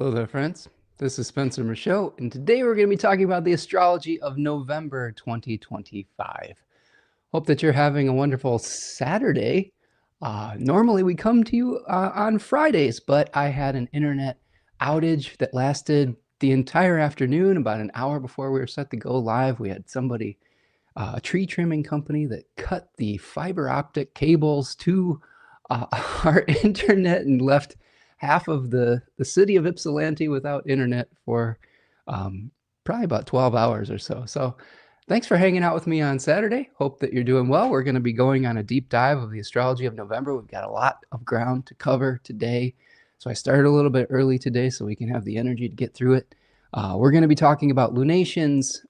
Hello there, friends. This is Spencer Michaud, and today we're going to be talking about the astrology of November 2025. Hope that you're having a wonderful Saturday. Normally we come to you on Fridays, but I had an internet outage that lasted the entire afternoon. About an hour before we were set to go live, we had somebody, a tree trimming company, that cut the fiber optic cables to our internet and left half of the city of Ypsilanti without internet for probably about 12 hours or so. So thanks for hanging out with me on Saturday. Hope that you're doing well. We're going to be going on a deep dive of the astrology of November. We've got a lot of ground to cover today. So I started a little bit early today so we can have the energy to get through it. We're going to be talking about lunations,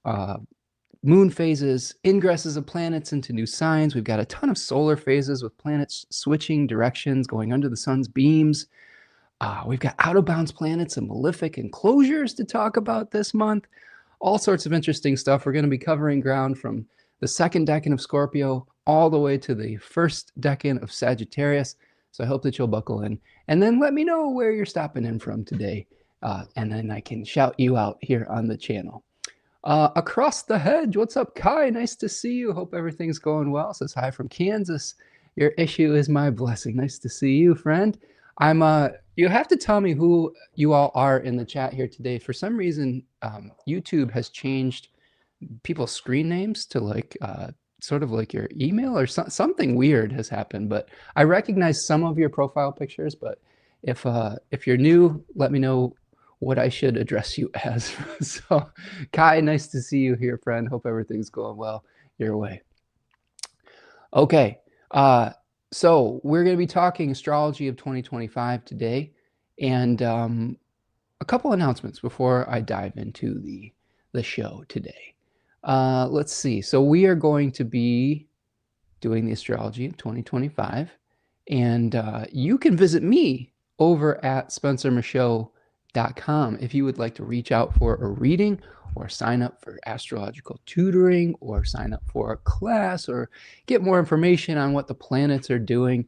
moon phases, ingresses of planets into new signs. We've got a ton of solar phases with planets switching directions, going under the sun's beams. We've got out-of-bounds planets and malefic enclosures to talk about this month. All sorts of interesting stuff. We're going to be covering ground from the second decan of Scorpio all the way to the first decan of Sagittarius. So I hope that you'll buckle in. And then let me know where you're stopping in from today. And then I can shout you out here on the channel. Across the hedge, what's up, Kai? Nice to see you. Hope everything's going well. Says hi from Kansas. Your issue is my blessing. Nice to see you, friend. You have to tell me who you all are in the chat here today. For some reason, YouTube has changed people's screen names to like sort of like your email, or something weird has happened. But I recognize some of your profile pictures. But if you're new, let me know what I should address you as. So, Kai, nice to see you here, friend. Hope everything's going well your way. Okay. So we're going to be talking astrology of 2025 today, and a couple announcements before I dive into the show today. Let's see. So we are going to be doing the astrology of 2025, and you can visit me over at spencermichaud.com if you would like to reach out for a reading, or sign up for astrological tutoring, or sign up for a class, or get more information on what the planets are doing.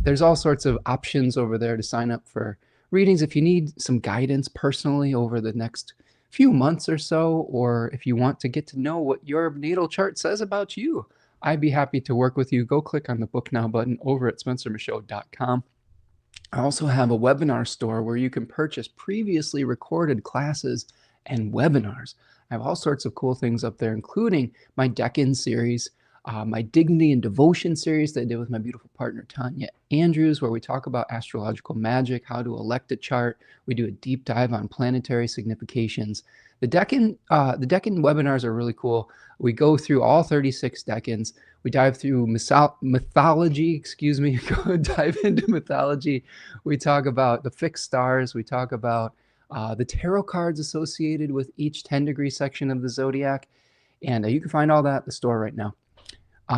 There's all sorts of options over there to sign up for readings if you need some guidance personally over the next few months or so, or if you want to get to know what your natal chart says about you. I'd be happy to work with you. Go click on the Book Now button over at spencermichaud.com. I also have a webinar store where you can purchase previously recorded classes and webinars. I have all sorts of cool things up there, including my Decan series, my Dignity and Devotion series that I did with my beautiful partner, Tanya Andrews, where we talk about astrological magic, how to elect a chart. We do a deep dive on planetary significations. The Decan webinars are really cool. We go through all 36 decans. We dive through mythology, dive into mythology. We talk about the fixed stars. We talk about the tarot cards associated with each 10-degree section of the zodiac. And you can find all that at the store right now.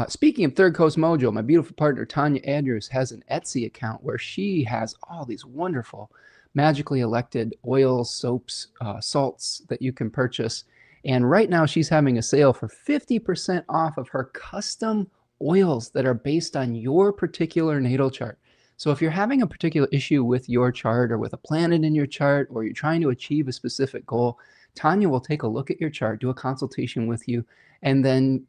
Speaking of Third Coast Mojo, my beautiful partner, Tanya Andrews, has an Etsy account where she has all these wonderful magically elected oils, soaps, salts that you can purchase. And right now she's having a sale for 50% off of her custom oils that are based on your particular natal chart. So if you're having a particular issue with your chart, or with a planet in your chart, or you're trying to achieve a specific goal, Tanya will take a look at your chart, do a consultation with you, and then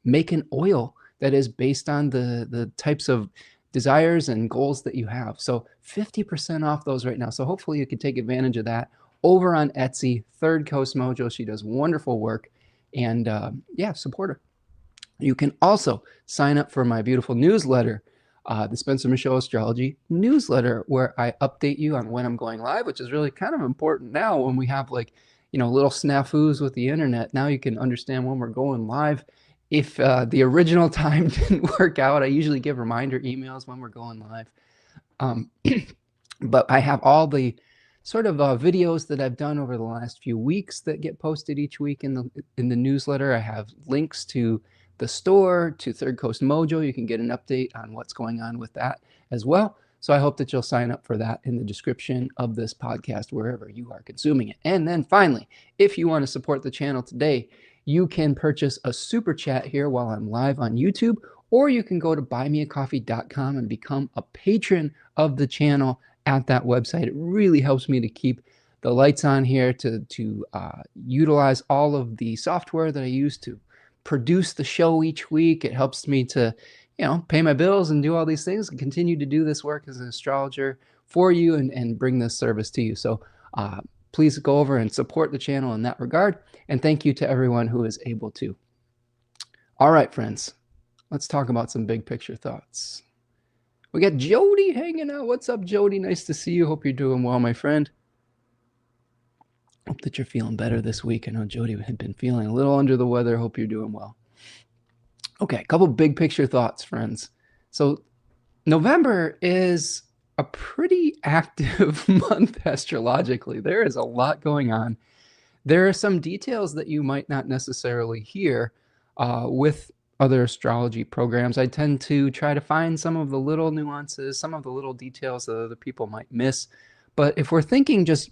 make an oil that is based on the types of desires and goals that you have. So 50% off those right now. So hopefully you can take advantage of that over on Etsy, Third Coast Mojo. She does wonderful work, and yeah, support her. You can also sign up for my beautiful newsletter, the Spencer Michaud Astrology newsletter, where I update you on when I'm going live, which is really kind of important now when we have, like, little snafus with the internet. Now you can understand when we're going live. If the original time didn't work out, I usually give reminder emails when we're going live. But I have all the sort of videos that I've done over the last few weeks that get posted each week in the newsletter. I have links to the store, to Third Coast Mojo. You can get an update on what's going on with that as well. So I hope that you'll sign up for that in the description of this podcast, wherever you are consuming it. And then finally, if you want to support the channel today, you can purchase a super chat here while I'm live on YouTube, or you can go to buymeacoffee.com and become a patron of the channel at that website. It really helps me to keep the lights on here, to utilize all of the software that I use to produce the show each week. It helps me to, pay my bills and do all these things and continue to do this work as an astrologer for you and bring this service to you. So please go over and support the channel in that regard. And thank you to everyone who is able to. All right, friends, let's talk about some big picture thoughts. We got Jody hanging out. What's up, Jody? Nice to see you. Hope you're doing well, my friend. Hope that you're feeling better this week. I know Jody had been feeling a little under the weather. Hope you're doing well. Okay, a couple big picture thoughts, friends. So November is a pretty active month astrologically. There is a lot going on. There are some details that you might not necessarily hear with other astrology programs. I tend to try to find some of the little nuances, some of the little details that other people might miss. But if we're thinking just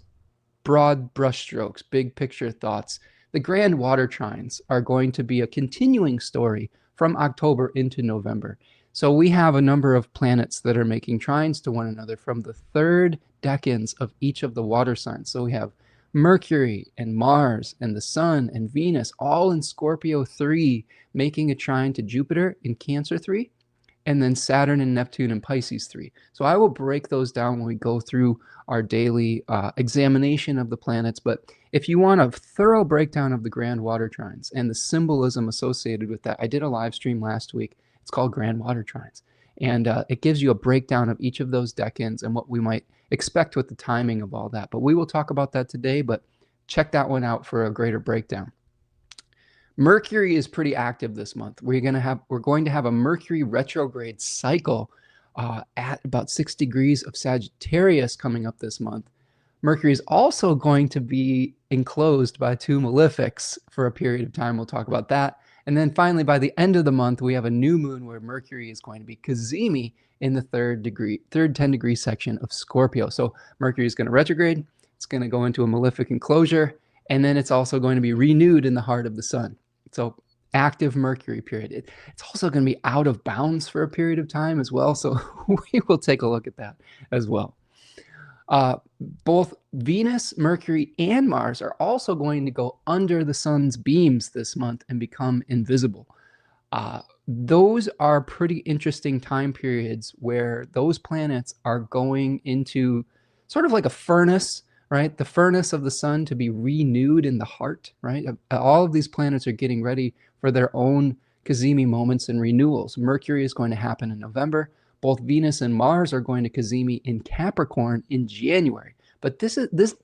broad brushstrokes, big picture thoughts, the grand water trines are going to be a continuing story from October into November. So we have a number of planets that are making trines to one another from the third decans of each of the water signs. So we have Mercury and Mars and the Sun and Venus all in Scorpio 3 making a trine to Jupiter in Cancer 3, and then Saturn and Neptune in Pisces 3. So I will break those down when we go through our daily examination of the planets. But if you want a thorough breakdown of the grand water trines and the symbolism associated with that, I did a live stream last week. It's called Grand Water Trines. And it gives you a breakdown of each of those decans and what we might expect with the timing of all that. But we will talk about that today, but check that one out for a greater breakdown. Mercury is pretty active this month. We're going to have a Mercury retrograde cycle at about 6 degrees of Sagittarius coming up this month. Mercury is also going to be enclosed by 2 malefics for a period of time. We'll talk about that. And then finally, by the end of the month, we have a new moon where Mercury is going to be cazimi in the third 10-degree section of Scorpio. So Mercury is going to retrograde. It's going to go into a malefic enclosure. And then it's also going to be renewed in the heart of the sun. So active Mercury period. It's also going to be out of bounds for a period of time as well. So we will take a look at that as well. Both Venus, Mercury, and Mars are also going to go under the sun's beams this month and become invisible. Those are pretty interesting time periods where those planets are going into sort of like a furnace, right? The furnace of the sun to be renewed in the heart, right? All of these planets are getting ready for their own cazimi moments and renewals. Mercury is going to happen in November. Both Venus and Mars are going to cazimi in Capricorn in January. But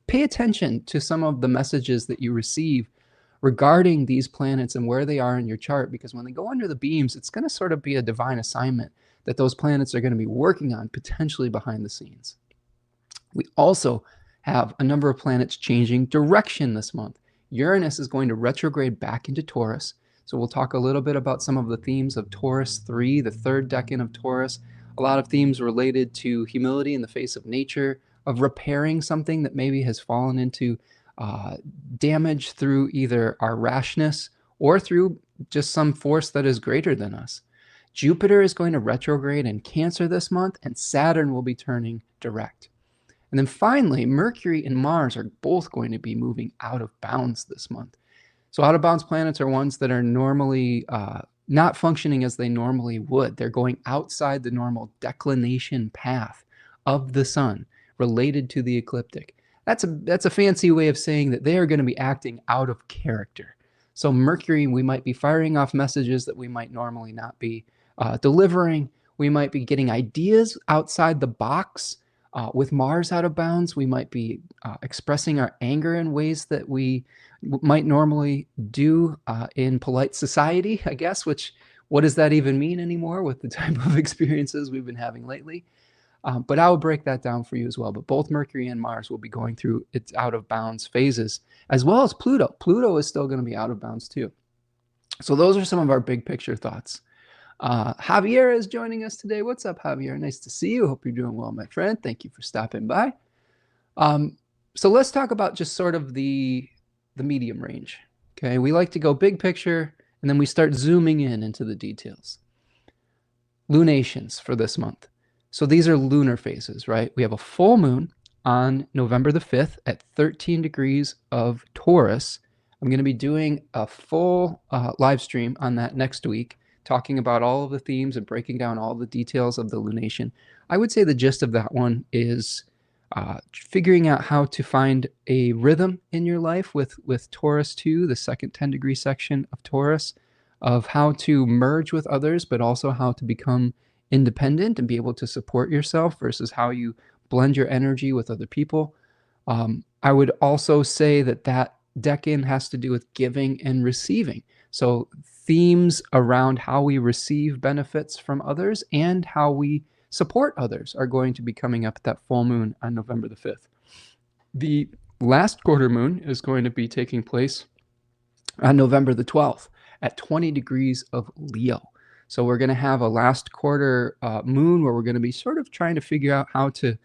pay attention to some of the messages that you receive regarding these planets and where they are in your chart, because when they go under the beams, it's going to sort of be a divine assignment that those planets are going to be working on potentially behind the scenes. We also have a number of planets changing direction this month. Uranus is going to retrograde back into Taurus. So we'll talk a little bit about some of the themes of Taurus 3, the third decan of Taurus. A lot of themes related to humility in the face of nature, of repairing something that maybe has fallen into damage through either our rashness or through just some force that is greater than us. Jupiter is going to retrograde in Cancer this month, and Saturn will be turning direct. And then finally, Mercury and Mars are both going to be moving out of bounds this month. So out of bounds planets are ones that are normally not functioning as they normally would. They're going outside the normal declination path of the sun related to the ecliptic. That's a fancy way of saying that they are going to be acting out of character. So Mercury, we might be firing off messages that we might normally not be delivering. We might be getting ideas outside the box. With Mars out of bounds, we might be expressing our anger in ways that we might normally do in polite society, I guess, what does that even mean anymore with the type of experiences we've been having lately? But I will break that down for you as well. But both Mercury and Mars will be going through its out of bounds phases, as well as Pluto. Pluto is still going to be out of bounds too. So those are some of our big picture thoughts. Javier is joining us today. What's up, Javier? Nice to see you. Hope you're doing well, my friend. Thank you for stopping by. So let's talk about just sort of the medium range. Okay, we like to go big picture, and then we start zooming in into the details. Lunations for this month. So these are lunar phases, right? We have a full moon on November the 5th at 13 degrees of Taurus. I'm going to be doing a full live stream on that next week, talking about all of the themes and breaking down all the details of the lunation. I would say the gist of that one is figuring out how to find a rhythm in your life with Taurus 2, the second 10-degree section of Taurus, of how to merge with others, but also how to become independent and be able to support yourself versus how you blend your energy with other people. I would also say that that decan has to do with giving and receiving. So themes around how we receive benefits from others and how we support others are going to be coming up at that full moon on November the 5th. The last quarter moon is going to be taking place on November the 12th at 20 degrees of Leo. So we're going to have a last quarter moon where we're going to be sort of trying to figure out how to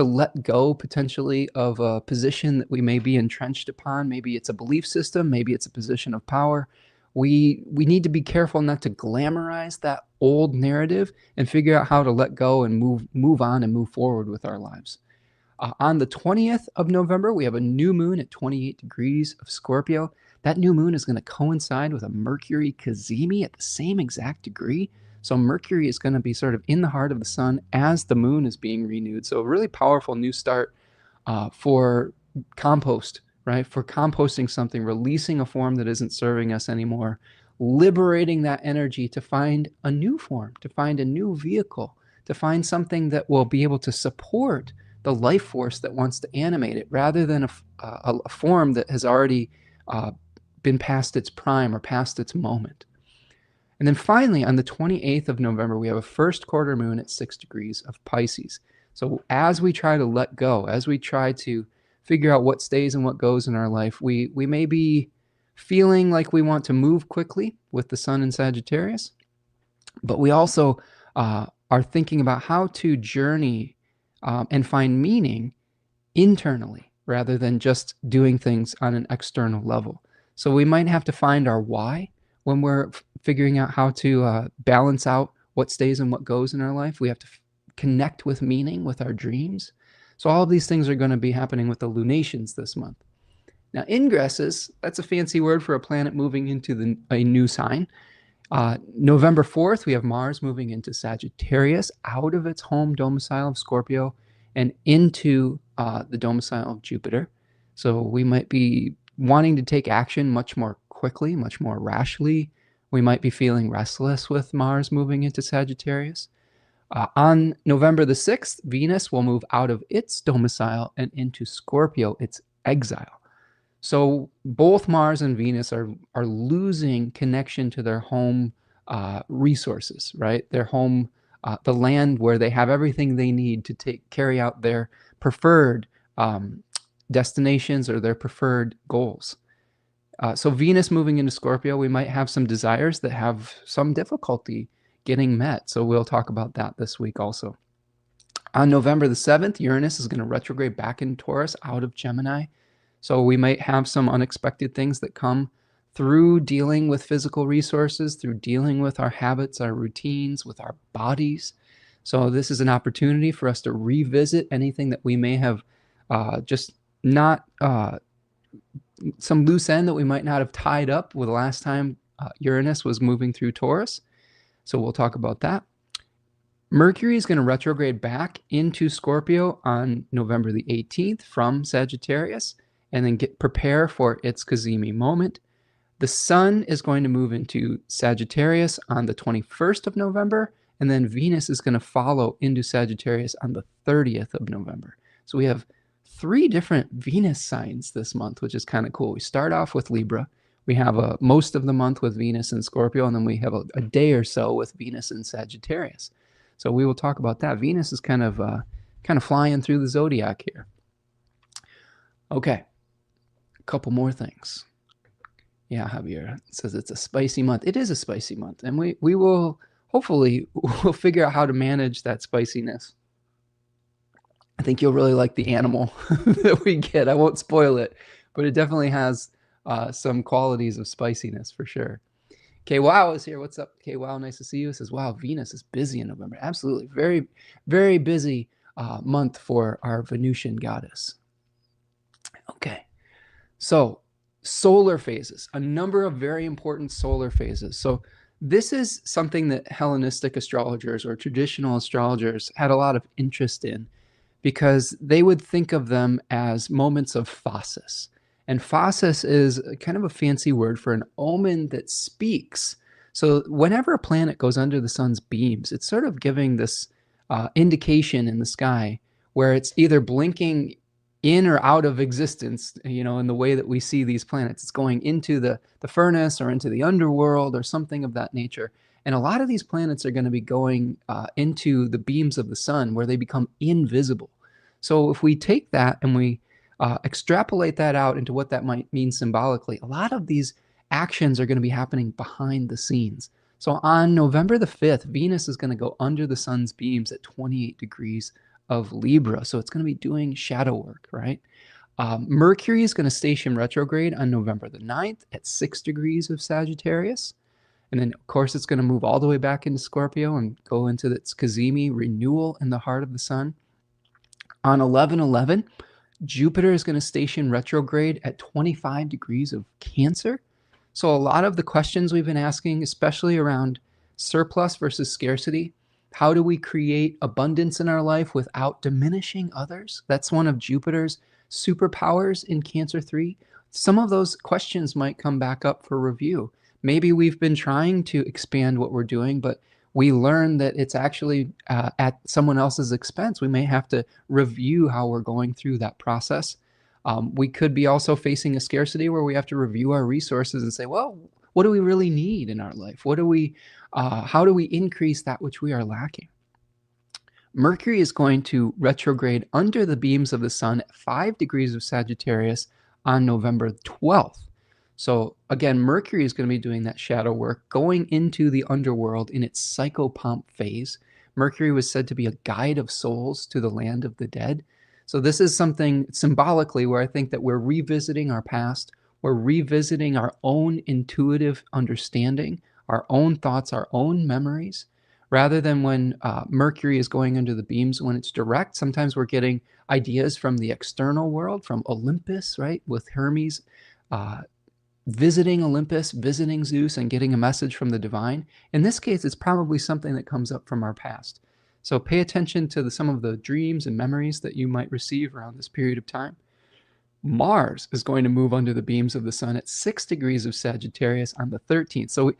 let go potentially of a position that we may be entrenched upon. Maybe it's a belief system, maybe it's a position of power. We need to be careful not to glamorize that old narrative and figure out how to let go and move on and move forward with our lives. On the 20th of November, we have a new moon at 28 degrees of Scorpio. That new moon is going to coincide with a Mercury cazimi at the same exact degree. So Mercury is going to be sort of in the heart of the sun as the moon is being renewed. So a really powerful new start for compost, right? For composting something, releasing a form that isn't serving us anymore, liberating that energy to find a new form, to find a new vehicle, to find something that will be able to support the life force that wants to animate it, rather than a form that has already been past its prime or past its moment. And then finally, on the 28th of November, we have a first quarter moon at 6 degrees of Pisces. So as we try to let go, as we try to figure out what stays and what goes in our life, we may be feeling like we want to move quickly with the sun in Sagittarius, but we also are thinking about how to journey and find meaning internally rather than just doing things on an external level. So we might have to find our why when we're figuring out how to balance out what stays and what goes in our life. We have to connect with meaning, with our dreams. So all of these things are going to be happening with the lunations this month. Now, ingresses, that's a fancy word for a planet moving into a new sign. November 4th, we have Mars moving into Sagittarius, out of its home domicile of Scorpio and into the domicile of Jupiter. So we might be wanting to take action much more quickly, much more rashly. We might be feeling restless with Mars moving into Sagittarius. On November the 6th, Venus will move out of its domicile and into Scorpio, its exile. So both Mars and Venus are losing connection to their home resources, right? Their home, the land where they have everything they need to carry out their preferred destinations or their preferred goals. So Venus moving into Scorpio, we might have some desires that have some difficulty getting met. So we'll talk about that this week also. On November the 7th, Uranus is going to retrograde back in Taurus out of Gemini. So we might have some unexpected things that come through dealing with physical resources, through dealing with our habits, our routines, with our bodies. So this is an opportunity for us to revisit anything that we may have just not, some loose end that we might not have tied up with the last time Uranus was moving through Taurus. So we'll talk about that. Mercury is going to retrograde back into Scorpio on November the 18th from Sagittarius, and then prepare for its cazimi moment. The sun is going to move into Sagittarius on the 21st of November, and then Venus is going to follow into Sagittarius on the 30th of November. So we have 3 different Venus signs this month, which is kind of cool. We start off with Libra. We have most of the month with Venus in Scorpio, and then we have a day or so with Venus in Sagittarius. So we will talk about that. Venus is kind of flying through the zodiac here. Okay, a couple more things. Yeah, Javier says it's a spicy month. It is a spicy month, and we will hopefully we'll figure out how to manage that spiciness. I think you'll really like the animal that we get. I won't spoil it, but it definitely has some qualities of spiciness for sure. Wow is here. What's up, Wow? Nice to see you. It says, wow, Venus is busy in November. Absolutely. Very, very busy month for our Venusian goddess. Okay. So, solar phases, a number of very important solar phases. So, this is something that Hellenistic astrologers or traditional astrologers had a lot of interest in because they would think of them as moments of phasis. And phasis is kind of a fancy word for an omen that speaks. So, whenever a planet goes under the sun's beams, it's sort of giving this indication in the sky where it's either blinking in or out of existence, in the way that we see these planets. It's going into the furnace or into the underworld or something of that nature. And a lot of these planets are going to be going into the beams of the sun where they become invisible. So if we take that and we extrapolate that out into what that might mean symbolically, a lot of these actions are going to be happening behind the scenes. So on November the 5th, Venus is going to go under the sun's beams at 28 degrees of Libra. So it's going to be doing shadow work, right? Mercury is going to station retrograde on November the 9th at 6 degrees of Sagittarius. And then, of course, it's going to move all the way back into Scorpio and go into its Cazimi renewal in the heart of the sun. On 11/11, Jupiter is going to station retrograde at 25 degrees of Cancer. So a lot of the questions we've been asking, especially around surplus versus scarcity, how do we create abundance in our life without diminishing others? That's one of Jupiter's superpowers in Cancer 3. Some of those questions might come back up for review. Maybe we've been trying to expand what we're doing, but we learn that it's actually at someone else's expense. We may have to review how we're going through that process. We could be also facing a scarcity where we have to review our resources and say, well, what do we really need in our life? How do we increase that which we are lacking? Mercury is going to retrograde under the beams of the sun at 5 degrees of Sagittarius on November 12th. So again, Mercury is going to be doing that shadow work, going into the underworld in its psychopomp phase. Mercury was said to be a guide of souls to the land of the dead. So this is something symbolically where I think that we're revisiting our past, we're revisiting our own intuitive understanding, our own thoughts, our own memories, rather than when Mercury is going under the beams when it's direct. Sometimes we're getting ideas from the external world, from Olympus, right, with Hermes visiting Olympus, visiting Zeus, and getting a message from the divine. In this case, it's probably something that comes up from our past. So pay attention to some of the dreams and memories that you might receive around this period of time. Mars is going to move under the beams of the sun at 6 degrees of Sagittarius on the 13th. So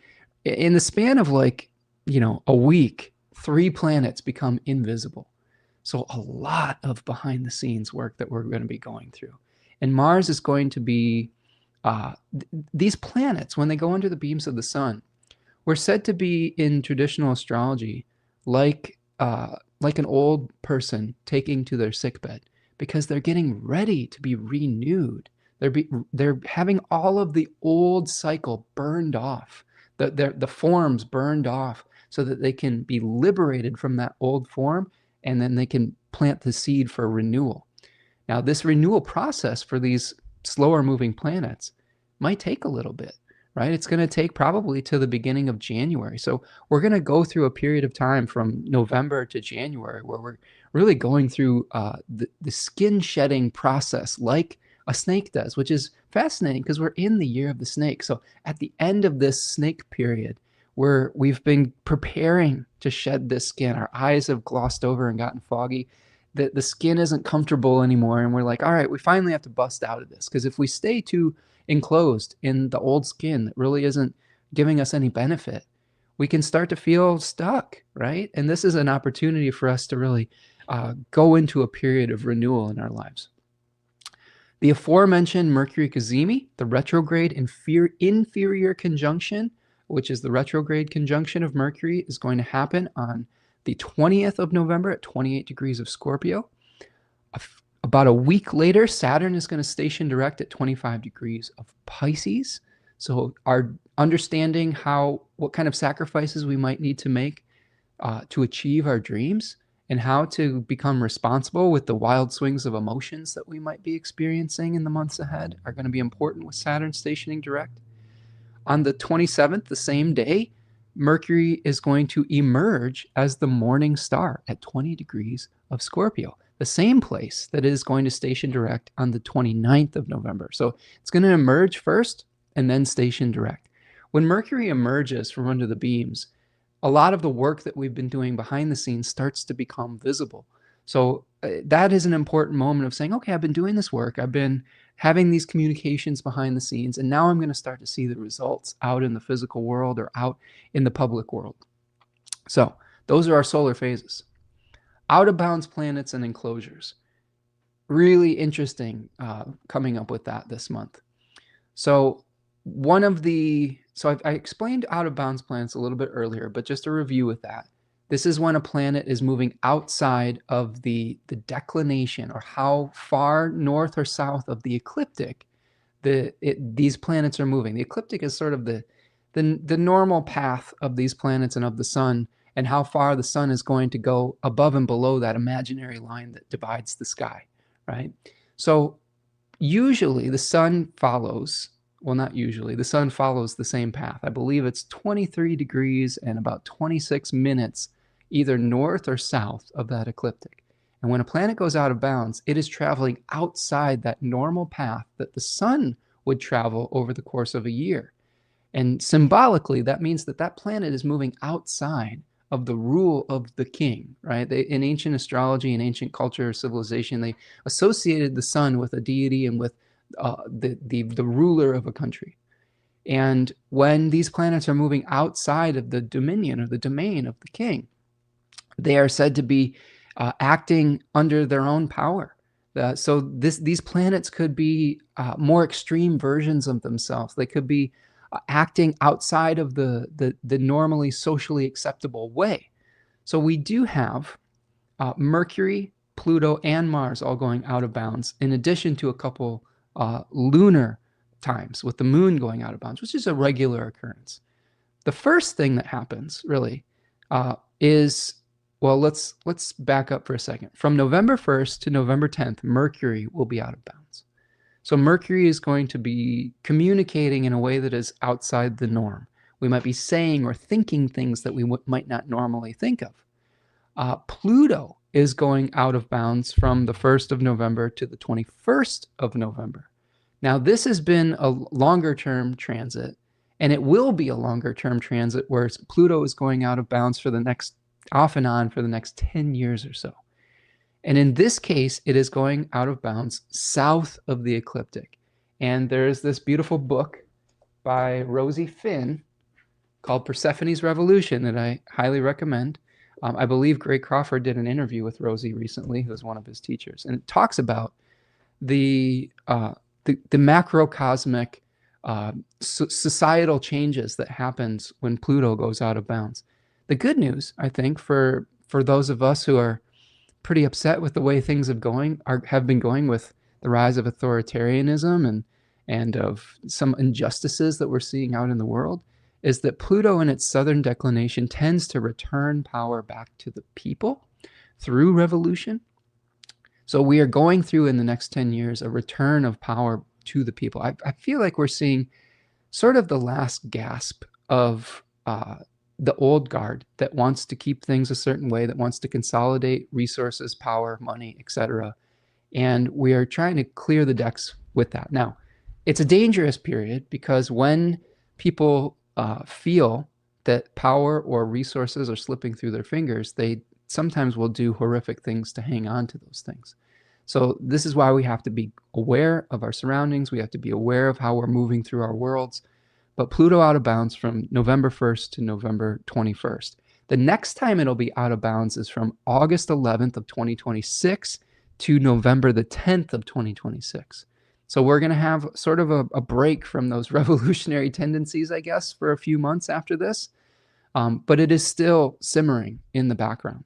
in the span of a week, 3 planets become invisible. So a lot of behind the scenes work that we're going to be going through. And Mars is going to be, these planets, when they go under the beams of the sun, were said to be in traditional astrology like an old person taking to their sickbed, because they're getting ready to be renewed. They're having all of the old cycle burned off, the forms burned off, so that they can be liberated from that old form, and then they can plant the seed for renewal. Now, this renewal process for these slower moving planets might take a little bit, right? It's going to take probably to the beginning of January. So we're going to go through a period of time from November to January where we're really going through the skin shedding process like a snake does, which is fascinating because we're in the year of the snake. So at the end of this snake period, we've been preparing to shed this skin. Our eyes have glossed over and gotten foggy. The skin isn't comfortable anymore, and we're like, all right, we finally have to bust out of this, because if we stay too enclosed in the old skin that really isn't giving us any benefit, we can start to feel stuck, right? And this is an opportunity for us to really go into a period of renewal in our lives. The aforementioned Mercury Cazimi, the retrograde inferior conjunction, which is the retrograde conjunction of Mercury, is going to happen on the 20th of November at 28 degrees of Scorpio. About a week later, Saturn is going to station direct at 25 degrees of Pisces. So our understanding what kind of sacrifices we might need to make to achieve our dreams, and how to become responsible with the wild swings of emotions that we might be experiencing in the months ahead are going to be important with Saturn stationing direct. On the 27th, the same day, Mercury is going to emerge as the morning star at 20 degrees of Scorpio, the same place that it is going to station direct on the 29th of November. So it's going to emerge first and then station direct. When Mercury emerges from under the beams, a lot of the work that we've been doing behind the scenes starts to become visible. So that is an important moment of saying, okay, I've been doing this work. I've been having these communications behind the scenes, and now I'm going to start to see the results out in the physical world or out in the public world. So those are our solar phases. Out of bounds planets and enclosures. Really interesting coming up with that this month. So I explained out of bounds planets a little bit earlier, but just a review with that. This is when a planet is moving outside of the declination, or how far north or south of the ecliptic these planets are moving. The ecliptic is sort of the normal path of these planets and of the sun, and how far the sun is going to go above and below that imaginary line that divides the sky, right? So usually the sun follows, well, not usually, the sun follows the same path. I believe it's 23 degrees and about 26 minutes either north or south of that ecliptic. And when a planet goes out of bounds, it is traveling outside that normal path that the sun would travel over the course of a year. And symbolically, that means that that planet is moving outside of the rule of the king, right? In ancient astrology and ancient culture or civilization, they associated the sun with a deity and with the ruler of a country. And when these planets are moving outside of the dominion or the domain of the king, they are said to be acting under their own power. So these planets could be more extreme versions of themselves. They could be acting outside of the normally socially acceptable way. So we do have Mercury, Pluto, and Mars all going out of bounds, in addition to a couple lunar times with the moon going out of bounds, which is a regular occurrence. The first thing that happens really is, well, let's back up for a second. From November 1st to November 10th, Mercury will be out of bounds. So Mercury is going to be communicating in a way that is outside the norm. We might be saying or thinking things that we might not normally think of. Pluto is going out of bounds from the 1st of November to the 21st of November. Now, this has been a longer-term transit, and it will be a longer-term transit where Pluto is going out of bounds for the next, off and on, for the next 10 years or so. And in this case, it is going out of bounds south of the ecliptic. And there's this beautiful book by Rosie Finn called Persephone's Revolution that I highly recommend. I believe Gray Crawford did an interview with Rosie recently, who was one of his teachers. And it talks about the macrocosmic societal changes that happens when Pluto goes out of bounds. The good news, I think, for those of us who are pretty upset with the way things have been going with the rise of authoritarianism and of some injustices that we're seeing out in the world, is that Pluto in its southern declination tends to return power back to the people through revolution. So we are going through in the next 10 years a return of power to the people. I feel like we're seeing sort of the last gasp of the old guard that wants to keep things a certain way, that wants to consolidate resources, power, money, etc. And we are trying to clear the decks with that. Now, it's a dangerous period because when people feel that power or resources are slipping through their fingers, they sometimes will do horrific things to hang on to those things. So this is why we have to be aware of our surroundings. We have to be aware of how we're moving through our worlds. But Pluto out of bounds from November 1st to November 21st. The next time it'll be out of bounds is from August 11th of 2026 to November the 10th of 2026. So we're going to have sort of a break from those revolutionary tendencies, I guess, for a few months after this. But it is still simmering in the background.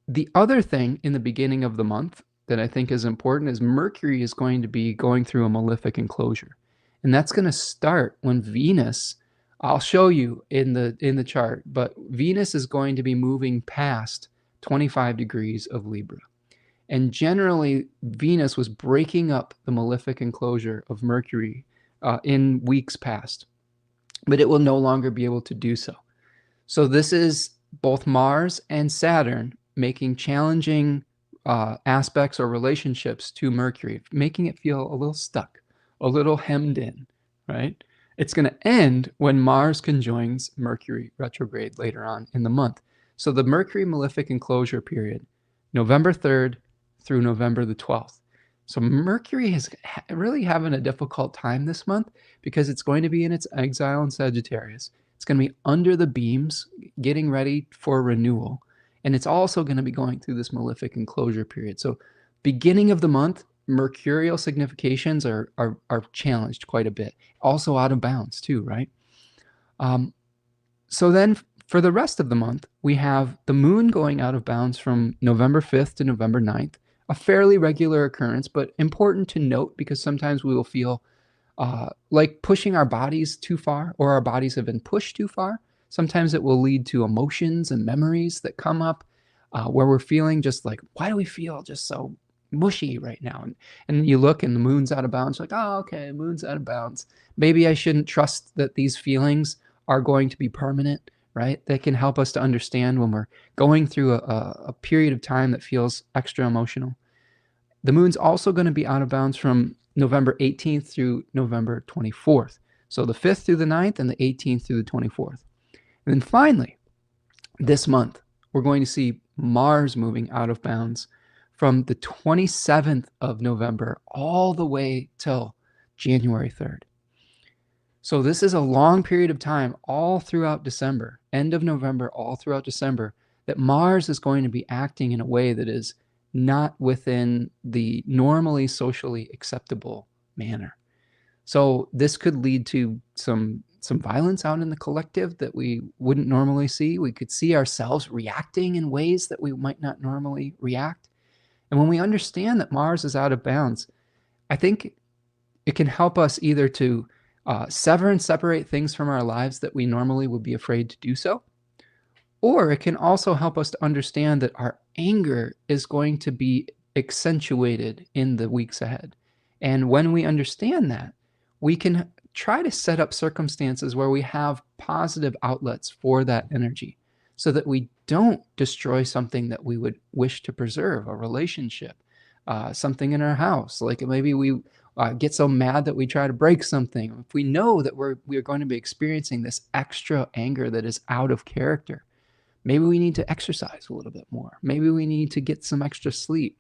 The other thing in the beginning of the month that I think is important is Mercury is going to be going through a malefic enclosure. And that's going to start when Venus, I'll show you in the chart, but Venus is going to be moving past 25 degrees of Libra. And generally, Venus was breaking up the malefic enclosure of Mercury in weeks past, but it will no longer be able to do so. So this is both Mars and Saturn making challenging aspects or relationships to Mercury, making it feel a little stuck, a little hemmed in, right? It's going to end when Mars conjoins Mercury retrograde later on in the month. So the Mercury malefic enclosure period, November 3rd through November the 12th. So Mercury is really having a difficult time this month because it's going to be in its exile in Sagittarius. It's going to be under the beams, getting ready for renewal. And it's also going to be going through this malefic enclosure period. So beginning of the month, mercurial significations are challenged quite a bit. Also out of bounds too, right? So then for the rest of the month, we have the moon going out of bounds from November 5th to November 9th, a fairly regular occurrence, but important to note because sometimes we will feel like pushing our bodies too far, or our bodies have been pushed too far. Sometimes it will lead to emotions and memories that come up where we're feeling just like, why do we feel just so mushy right now? And you look and the moon's out of bounds, like, oh, okay, moon's out of bounds. Maybe I shouldn't trust that these feelings are going to be permanent, right? They can help us to understand when we're going through a period of time that feels extra emotional. The moon's also going to be out of bounds from November 18th through November 24th. So the 5th through the 9th and the 18th through the 24th. And then finally, this month, we're going to see Mars moving out of bounds from the 27th of November all the way till January 3rd. So this is a long period of time all throughout December, end of November, all throughout December, that Mars is going to be acting in a way that is not within the normally socially acceptable manner. So this could lead to some violence out in the collective that we wouldn't normally see. We could see ourselves reacting in ways that we might not normally react. And when we understand that Mars is out of bounds, I think it can help us either to sever and separate things from our lives that we normally would be afraid to do so, or it can also help us to understand that our anger is going to be accentuated in the weeks ahead. And when we understand that, we can try to set up circumstances where we have positive outlets for that energy so that we don't destroy something that we would wish to preserve, a relationship, something in our house. Like maybe we get so mad that we try to break something. If we know that we're going to be experiencing this extra anger that is out of character, maybe we need to exercise a little bit more. Maybe we need to get some extra sleep.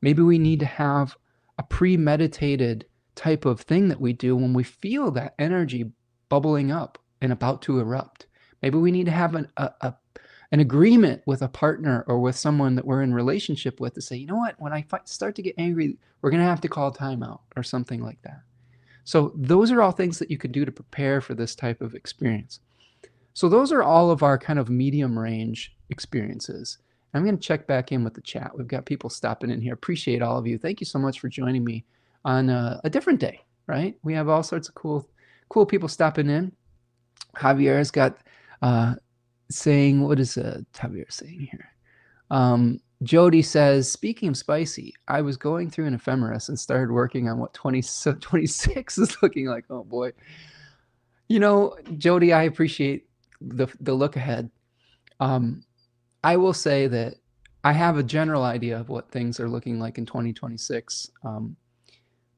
Maybe we need to have a premeditated type of thing that we do when we feel that energy bubbling up and about to erupt. Maybe we need to have an agreement with a partner or with someone that we're in relationship with to say, you know what, when I start to get angry, we're going to have to call timeout or something like that. So those are all things that you could do to prepare for this type of experience. So those are all of our kind of medium range experiences. I'm going to check back in with the chat. We've got people stopping in here. Appreciate all of you. Thank you so much for joining me on a different day, right? We have all sorts of cool people stopping in. Javier's got saying, what is Javier saying here? Jody says, speaking of spicy, I was going through an ephemeris and started working on what 26 is looking like. Oh boy. You know, Jody, I appreciate the look ahead. I will say that I have a general idea of what things are looking like in 2026.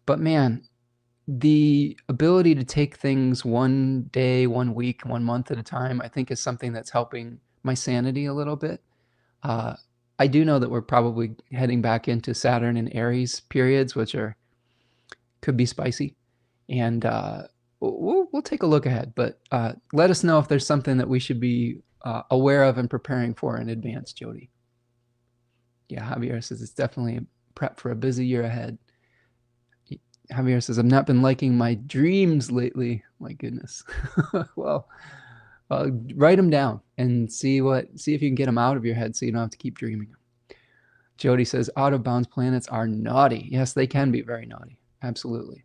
But man, the ability to take things one day, 1 week, 1 month at a time, I think is something that's helping my sanity a little bit. I do know that we're probably heading back into Saturn and Aries periods, which could be spicy. And we'll take a look ahead, but let us know if there's something that we should be aware of and preparing for in advance, Jody. Yeah, Javier says it's definitely a prep for a busy year ahead. Javier says, I've not been liking my dreams lately. My goodness. Well, write them down and see if you can get them out of your head so you don't have to keep dreaming them. Jody says, out of bounds planets are naughty. Yes, they can be very naughty. Absolutely.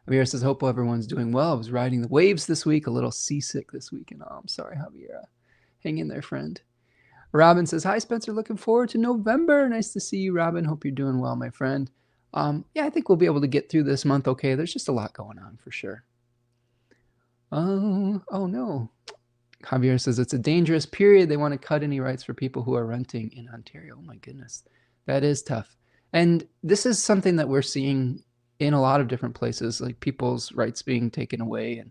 Javier says, hope everyone's doing well. I was riding the waves this week, a little seasick this week. And I'm sorry, Javier. Hang in there, friend. Robin says, hi, Spencer. Looking forward to November. Nice to see you, Robin. Hope you're doing well, my friend. Yeah, I think we'll be able to get through this month okay. There's just a lot going on for sure. Oh no. Javier says it's a dangerous period. They want to cut any rights for people who are renting in Ontario. Oh my goodness. That is tough. And this is something that we're seeing in a lot of different places, like people's rights being taken away,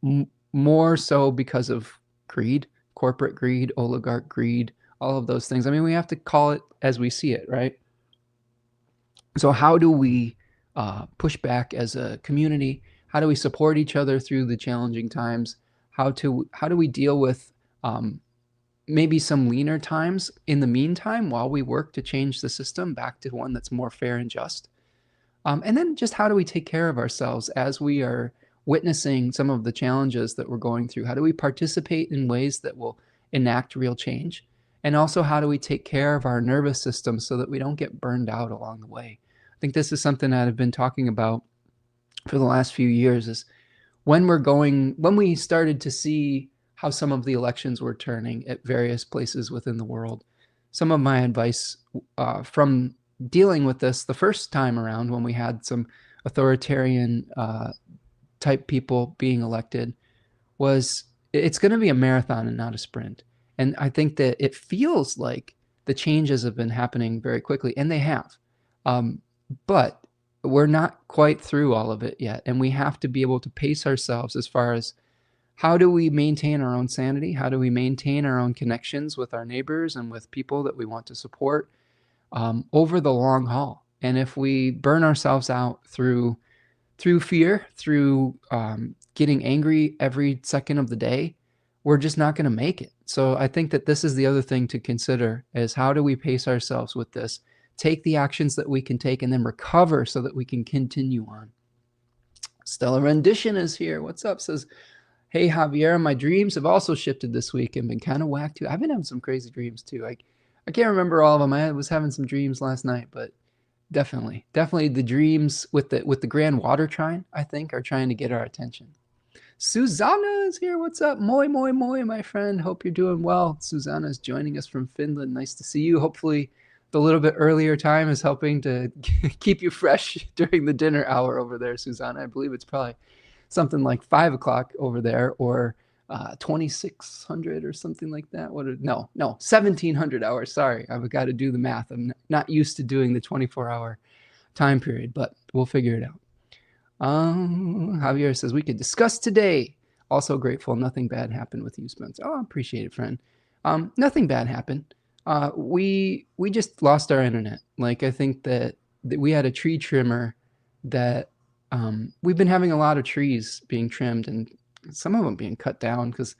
and more so because of greed, corporate greed, oligarch greed, all of those things. I mean, we have to call it as we see it, right? So how do we push back as a community? How do we support each other through the challenging times? How do we deal with maybe some leaner times in the meantime while we work to change the system back to one that's more fair and just? And then just how do we take care of ourselves as we are witnessing some of the challenges that we're going through? How do we participate in ways that will enact real change? And also, how do we take care of our nervous system so that we don't get burned out along the way? I think this is something that I've been talking about for the last few years, is when we started to see how some of the elections were turning at various places within the world. Some of my advice from dealing with this the first time around, when we had some authoritarian type people being elected, was it's going to be a marathon and not a sprint. And I think that it feels like the changes have been happening very quickly, and they have. But we're not quite through all of it yet, and we have to be able to pace ourselves as far as how do we maintain our own sanity? How do we maintain our own connections with our neighbors and with people that we want to support over the long haul? And if we burn ourselves out through fear, through getting angry every second of the day, we're just not going to make it. So I think that this is the other thing to consider, is how do we pace ourselves with this, take the actions that we can take, and then recover so that we can continue on. Stellar Rendition is here. What's up? Says, hey, Javier, my dreams have also shifted this week and been kind of whacked too. I've been having some crazy dreams too. I can't remember all of them. I was having some dreams last night, but definitely the dreams with the grand water trine, I think, are trying to get our attention. Susanna is here. What's up? Moi, moi, moi, my friend. Hope you're doing well. Susanna is joining us from Finland. Nice to see you. Hopefully the little bit earlier time is helping to keep you fresh during the dinner hour over there, Susanna. I believe it's probably something like 5 o'clock over there, or 2600 or something like that. No, 1700 hours. Sorry, I've got to do the math. I'm not used to doing the 24-hour time period, but we'll figure it out. Javier says, we could discuss today. Also grateful nothing bad happened with you, Spencer. Oh, I appreciate it, friend. Nothing bad happened. We just lost our internet. Like, I think that we had a tree trimmer that we've been having a lot of trees being trimmed, and some of them being cut down because,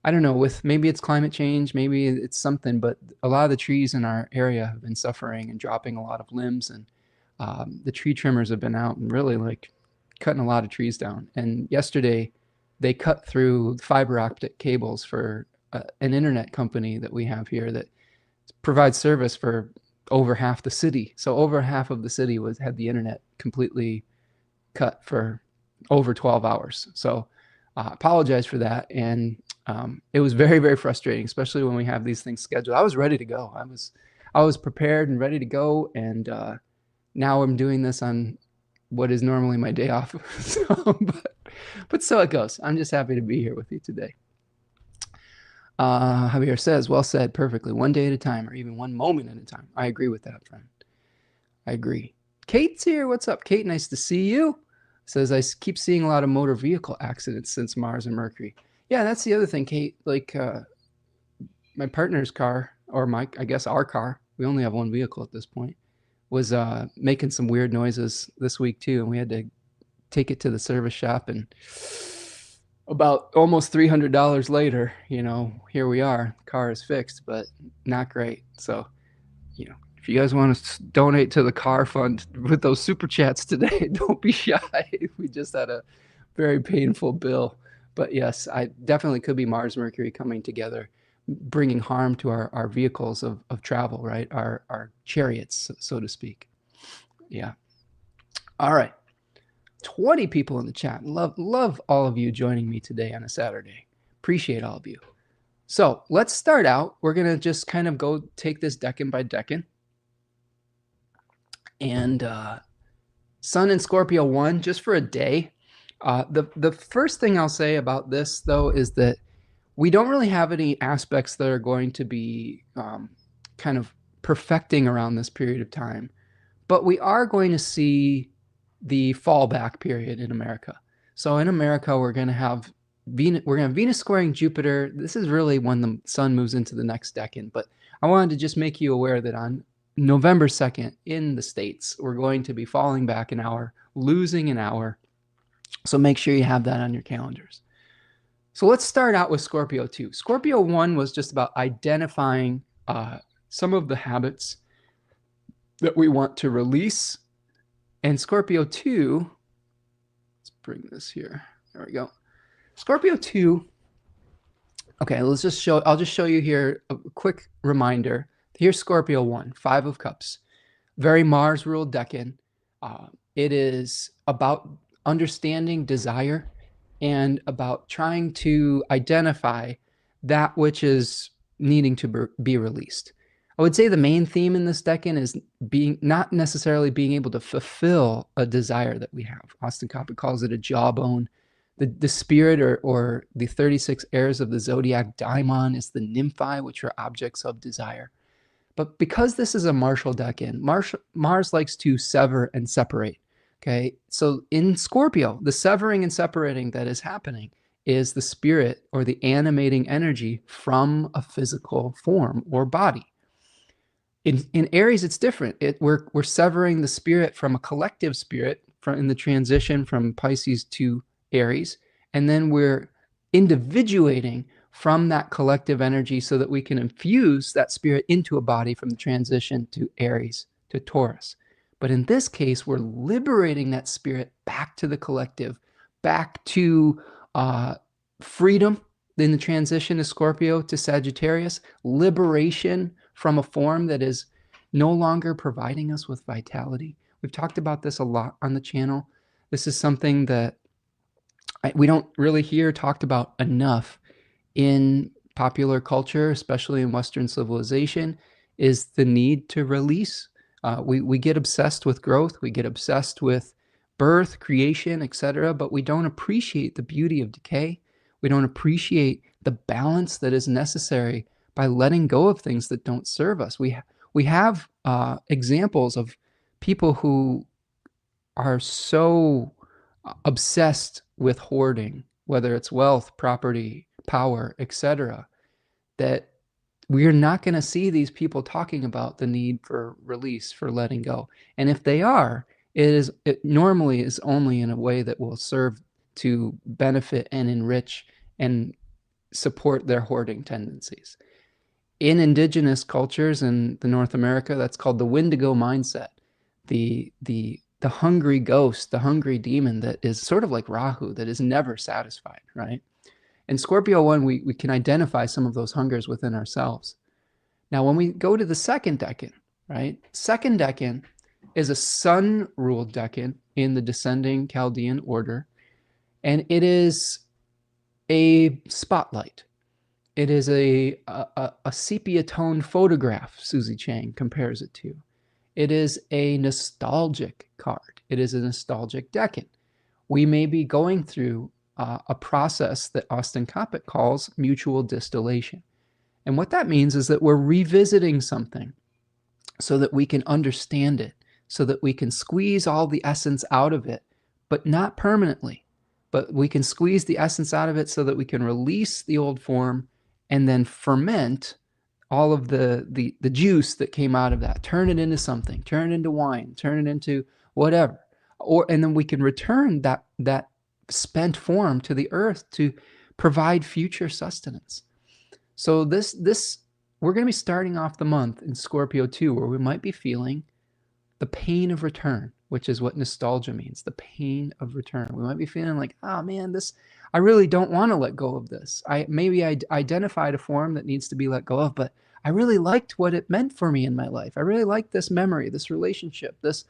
I don't know, maybe it's climate change, maybe it's something, but a lot of the trees in our area have been suffering and dropping a lot of limbs, and the tree trimmers have been out and really like cutting a lot of trees down. And yesterday they cut through fiber optic cables for an internet company that we have here that provides service for over half the city. So over half of the city had the internet completely cut for over 12 hours. So apologize for that. And it was very, very frustrating, especially when we have these things scheduled. I was ready to go. I was prepared and ready to go. And now I'm doing this on what is normally my day off. But so it goes. I'm just happy to be here with you today. Javier says, well said, perfectly. One day at a time, or even one moment at a time. I agree with that, friend. I agree. Kate's here. What's up, Kate? Nice to see you. Says, I keep seeing a lot of motor vehicle accidents since Mars and Mercury. Yeah, that's the other thing, Kate. Like my partner's car, or I guess our car, we only have one vehicle at this point, was making some weird noises this week too, and we had to take it to the service shop, and about almost $300 later, here we are. The car is fixed, but not great. So, if you guys want to donate to the car fund with those super chats today, don't be shy. We just had a very painful bill. But yes, I definitely could be Mars, Mercury coming together, bringing harm to our vehicles of travel, right? Our chariots, so to speak. Yeah. All right. 20 people in the chat. Love all of you joining me today on a Saturday. Appreciate all of you. So let's start out. We're going to just kind of go take this decan by decan. And Sun in Scorpio 1 just for a day. The first thing I'll say about this, though, is that we don't really have any aspects that are going to be kind of perfecting around this period of time. But we are going to see the fallback period in America. So in America, we're going to have Venus squaring Jupiter. This is really when the sun moves into the next decan. But I wanted to just make you aware that on November 2nd in the States, we're going to be falling back an hour, losing an hour. So make sure you have that on your calendars. So let's start out with Scorpio 2. Scorpio 1 was just about identifying some of the habits that we want to release. And Scorpio 2, let's bring this here. There we go. Scorpio 2, okay, I'll just show you here a quick reminder. Here's Scorpio 1, 5 of Cups. Very Mars-ruled decan. It is about understanding desire and about trying to identify that which is needing to be released. I would say the main theme in this decan is not necessarily being able to fulfill a desire that we have. Austin Coppock calls it a jawbone. The spirit or the 36 heirs of the zodiac daimon is the nymphi, which are objects of desire. But because this is a martial decan, Mars likes to sever and separate. Okay, so in Scorpio, the severing and separating that is happening is the spirit or the animating energy from a physical form or body. In Aries, it's different. We're severing the spirit from a collective spirit in the transition from Pisces to Aries, and then we're individuating from that collective energy so that we can infuse that spirit into a body from the transition to Aries to Taurus. But in this case, we're liberating that spirit back to the collective, back to freedom in the transition to Scorpio to Sagittarius, liberation from a form that is no longer providing us with vitality. We've talked about this a lot on the channel. This is something that we don't really hear talked about enough in popular culture, especially in Western civilization, is the need to release. We get obsessed with growth, we get obsessed with birth, creation, etc., but we don't appreciate the beauty of decay. We don't appreciate the balance that is necessary by letting go of things that don't serve us. We have examples of people who are so obsessed with hoarding, whether it's wealth, property, power, etc., that we're not going to see these people talking about the need for release, for letting go. And if they are, it normally is only in a way that will serve to benefit and enrich and support their hoarding tendencies. In indigenous cultures in the North America, that's called the Wendigo mindset. The hungry ghost, the hungry demon that is sort of like Rahu, that is never satisfied, right? In Scorpio 1, we can identify some of those hungers within ourselves. Now, when we go to the second decan, right? Second decan is a sun-ruled decan in the descending Chaldean order, and it is a spotlight. It is a sepia-toned photograph, Susie Chang compares it to. It is a nostalgic card. It is a nostalgic decan. We may be going through a process that Austin Coppock calls mutual distillation. And what that means is that we're revisiting something so that we can understand it, so that we can squeeze all the essence out of it, but not permanently. But we can squeeze the essence out of it so that we can release the old form and then ferment all of the juice that came out of that, turn it into something, turn it into wine, turn it into whatever. And then we can return that spent form to the earth to provide future sustenance. So we're going to be starting off the month in Scorpio 2, where we might be feeling the pain of return, which is what nostalgia means, the pain of return. We might be feeling like, oh man, I really don't want to let go of this. Maybe I identified a form that needs to be let go of, but I really liked what it meant for me in my life. I really liked this memory, this relationship, this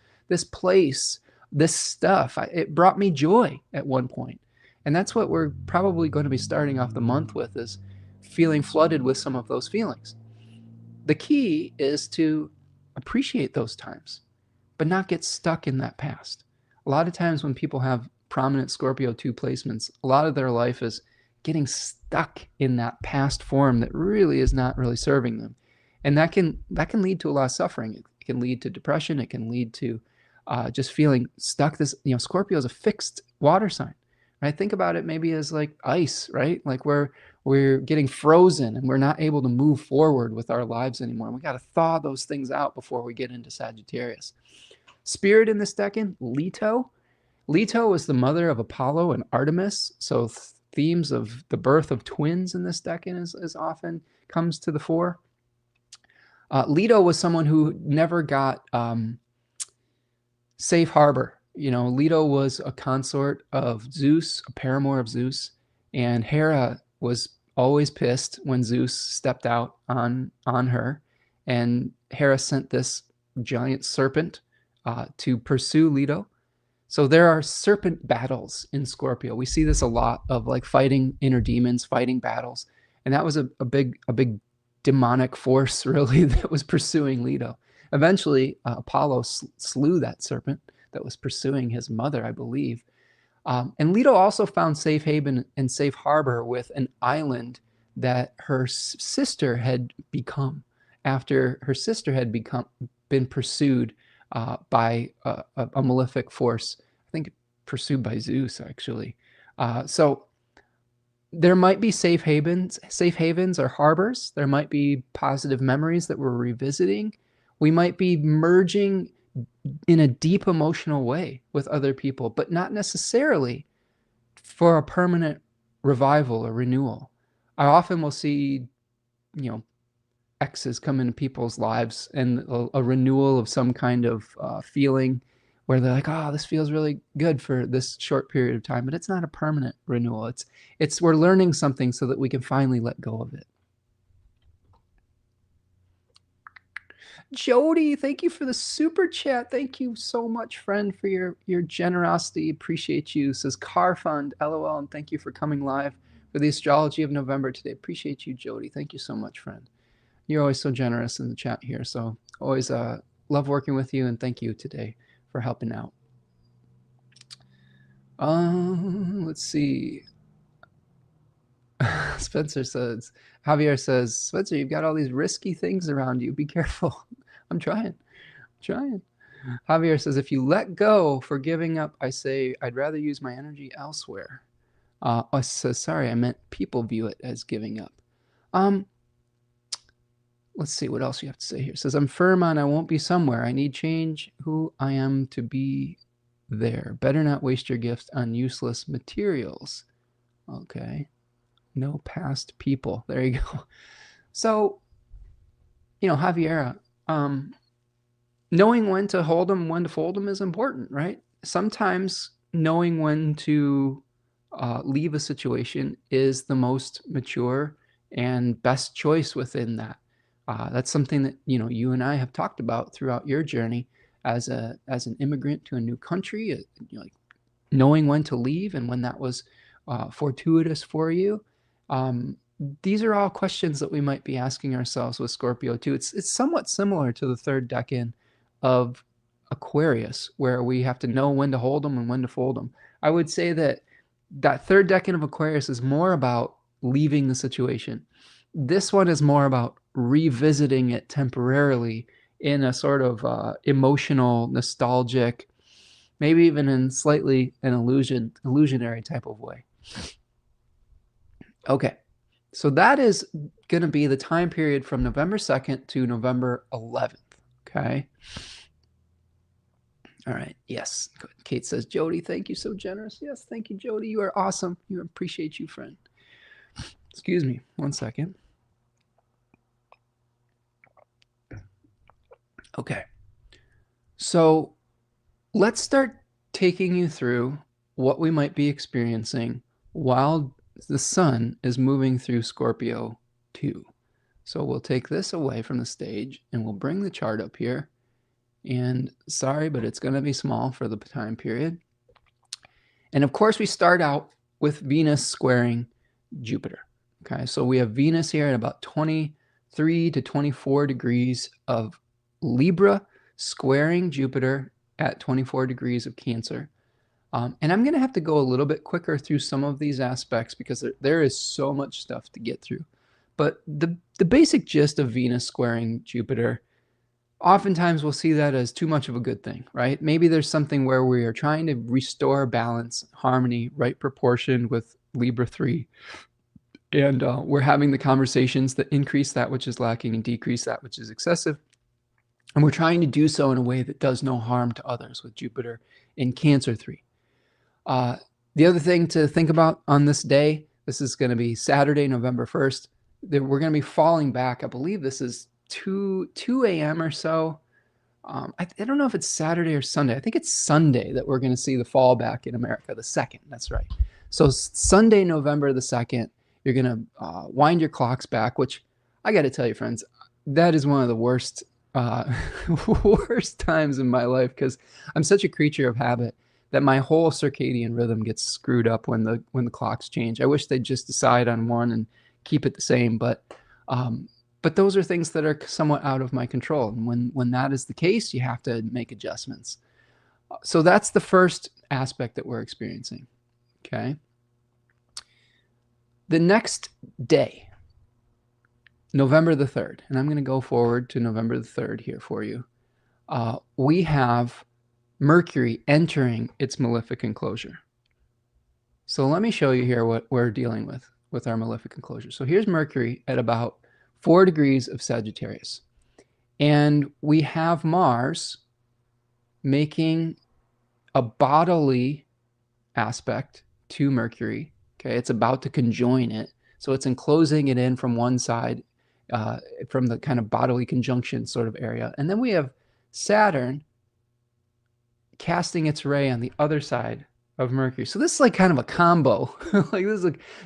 place, this stuff. It brought me joy at one point. And that's what we're probably going to be starting off the month with, is feeling flooded with some of those feelings. The key is to appreciate those times, but not get stuck in that past. A lot of times when people have prominent Scorpio 2 placements, a lot of their life is getting stuck in that past form that really is not really serving them. And that can lead to a lot of suffering. It can lead to depression. It can lead to just feeling stuck. Scorpio is a fixed water sign, right? Think about it maybe as like ice, right? Like we're getting frozen and we're not able to move forward with our lives anymore. And we got to thaw those things out before we get into Sagittarius. Spirit in this decan, Leto. Leto was the mother of Apollo and Artemis. So themes of the birth of twins in this decan is often comes to the fore. Leto was someone who never got safe harbor. Leto was a consort of Zeus, a paramour of Zeus, and Hera was always pissed when Zeus stepped out on her, and Hera sent this giant serpent to pursue Leto. So there are serpent battles in Scorpio. We see this a lot of like fighting inner demons, fighting battles, and that was a big demonic force really that was pursuing Leto. Eventually, Apollo slew that serpent that was pursuing his mother, I believe. And Leto also found safe haven and safe harbor with an island that her sister had become after her sister had been pursued by a malefic force. I think pursued by Zeus, actually. So there might be safe havens or harbors. There might be positive memories that we're revisiting. We might be merging in a deep emotional way with other people, but not necessarily for a permanent revival or renewal. I often will see, exes come into people's lives and a renewal of some kind of feeling where they're like, oh, this feels really good for this short period of time, but it's not a permanent renewal. It's we're learning something so that we can finally let go of it. Jody, thank you for the super chat. Thank you so much, friend, for your generosity. Appreciate you. Says Car Fund, LOL, and thank you for coming live for the Astrology of November today. Appreciate you, Jody. Thank you so much, friend. You're always so generous in the chat here, so always love working with you, and thank you today for helping out. Let's see. Javier says, Spencer, you've got all these risky things around you. Be careful. I'm trying. Javier says, if you let go for giving up, I say, I'd rather use my energy elsewhere. Says, sorry, I meant people view it as giving up. Let's see what else you have to say here. It says, I'm firm on I won't be somewhere. I need change who I am to be there. Better not waste your gift on useless materials. Okay. No past people. There you go. So, Javiera, knowing when to hold them, when to fold them is important, right? Sometimes knowing when to leave a situation is the most mature and best choice within that. That's something that you and I have talked about throughout your journey as an immigrant to a new country. Like knowing when to leave and when that was fortuitous for you. These are all questions that we might be asking ourselves with Scorpio too. It's somewhat similar to the third decan of Aquarius, where we have to know when to hold them and when to fold them. I would say that third decan of Aquarius is more about leaving the situation. This one is more about revisiting it temporarily in a sort of emotional, nostalgic, maybe even in slightly an illusionary type of way. Okay, so that is going to be the time period from November 2nd to November 11th, okay? All right, yes. Kate says, Jody, thank you, so generous. Yes, thank you, Jody. You are awesome. You appreciate you, friend. Excuse me, 1 second. Okay, so let's start taking you through what we might be experiencing while the sun is moving through Scorpio 2. So we'll take this away from the stage and we'll bring the chart up here. And sorry, but it's going to be small for the time period. And of course, we start out with Venus squaring Jupiter. Okay, so we have Venus here at about 23 to 24 degrees of Libra. squaring Jupiter at 24 degrees of Cancer. And I'm going to have to go a little bit quicker through some of these aspects because there is so much stuff to get through. But the basic gist of Venus squaring Jupiter, oftentimes we'll see that as too much of a good thing, right? Maybe there's something where we are trying to restore balance, harmony, right proportion with Libra 3. And we're having the conversations that increase that which is lacking and decrease that which is excessive. And we're trying to do so in a way that does no harm to others with Jupiter in Cancer 3. The other thing to think about on this day, this is going to be Saturday, November 1st, that we're going to be falling back. I believe this is 2 a.m. or so. I don't know if it's Saturday or Sunday. I think it's Sunday that we're going to see the fallback in America, the 2nd. That's right. So Sunday, November the 2nd, you're going to wind your clocks back, which I got to tell you, friends, that is one of the worst times in my life because I'm such a creature of habit that my whole circadian rhythm gets screwed up when the clocks change. I wish they'd just decide on one and keep it the same, but those are things that are somewhat out of my control. And when that is the case, you have to make adjustments. So that's the first aspect that we're experiencing. Okay. The next day, November the 3rd, and I'm going to go forward to November the 3rd here for you. We have Mercury entering its malefic enclosure. So let me show you here what we're dealing with our malefic enclosure. So here's Mercury at about 4 degrees of Sagittarius. And we have Mars making a bodily aspect to Mercury. Okay, it's about to conjoin it. So it's enclosing it in from one side, from the kind of bodily conjunction sort of area. And then we have Saturn casting its ray on the other side of Mercury. So this is like kind of a combo. Like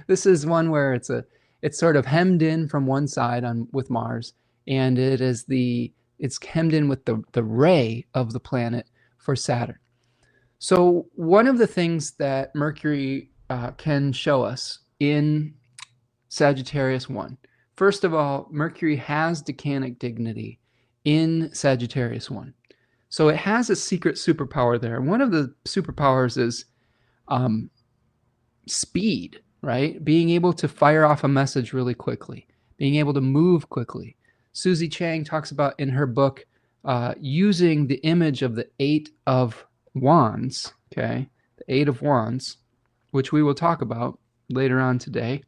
this is one where it's sort of hemmed in from one side with Mars, and it's hemmed in with the ray of the planet for Saturn. So one of the things that Mercury can show us in Sagittarius 1, first of all, Mercury has decanic dignity in Sagittarius 1. So it has a secret superpower there. One of the superpowers is speed, right? Being able to fire off a message really quickly, being able to move quickly. Susie Chang talks about in her book using the image of the 8 of Wands, okay? The 8 of Wands, which we will talk about later on today.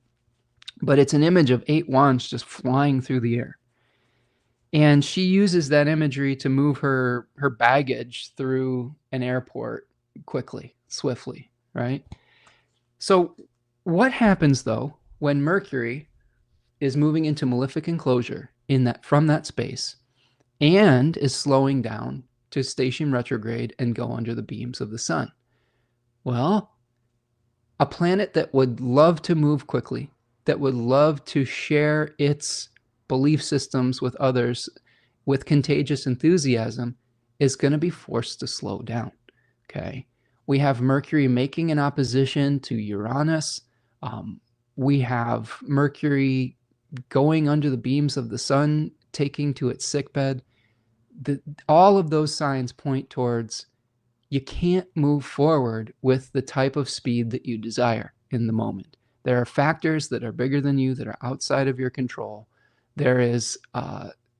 But it's an image of 8 wands just flying through the air. And she uses that imagery to move her baggage through an airport quickly, swiftly, right? So what happens, though, when Mercury is moving into malefic enclosure from that space and is slowing down to station retrograde and go under the beams of the sun? Well, a planet that would love to move quickly, that would love to share its belief systems with others with contagious enthusiasm, is going to be forced to slow down. Okay. We have Mercury making an opposition to Uranus. We have Mercury going under the beams of the sun, taking to its sickbed. All of those signs point towards you can't move forward with the type of speed that you desire in the moment. There are factors that are bigger than you, that are outside of your control. There is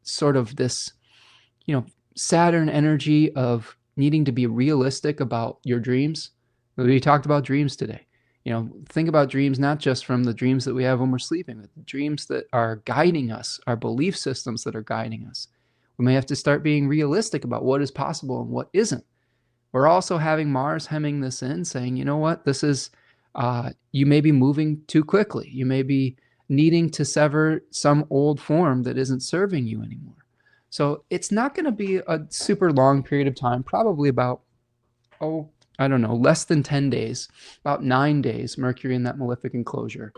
sort of this, Saturn energy of needing to be realistic about your dreams. We talked about dreams today. Think about dreams not just from the dreams that we have when we're sleeping, but the dreams that are guiding us, our belief systems that are guiding us. We may have to start being realistic about what is possible and what isn't. We're also having Mars hemming this in, saying, you know what, this is, you may be moving too quickly. You may be needing to sever some old form that isn't serving you anymore. So it's not going to be a super long period of time, probably about, less than 10 days, about 9 days, Mercury in that malefic enclosure.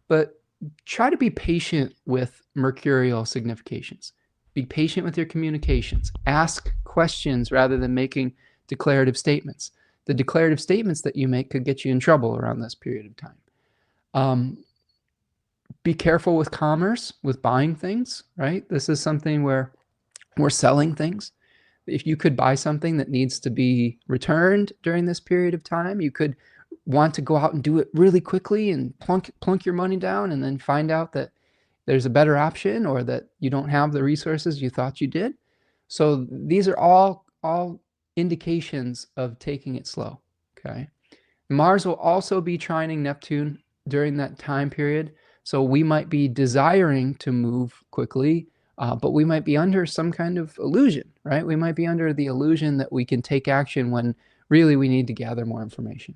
But try to be patient with mercurial significations. Be patient with your communications. Ask questions rather than making declarative statements. The declarative statements that you make could get you in trouble around this period of time. Be careful with commerce, with buying things, right? This is something where we're selling things. if you could buy something that needs to be returned during this period of time, you could want to go out and do it really quickly and plunk your money down and then find out that there's a better option or that you don't have the resources you thought you did. So these are all indications of taking it slow, okay? Mars will also be trining Neptune during that time period. So we might be desiring to move quickly, but we might be under some kind of illusion, right? We might be under the illusion that we can take action when really we need to gather more information.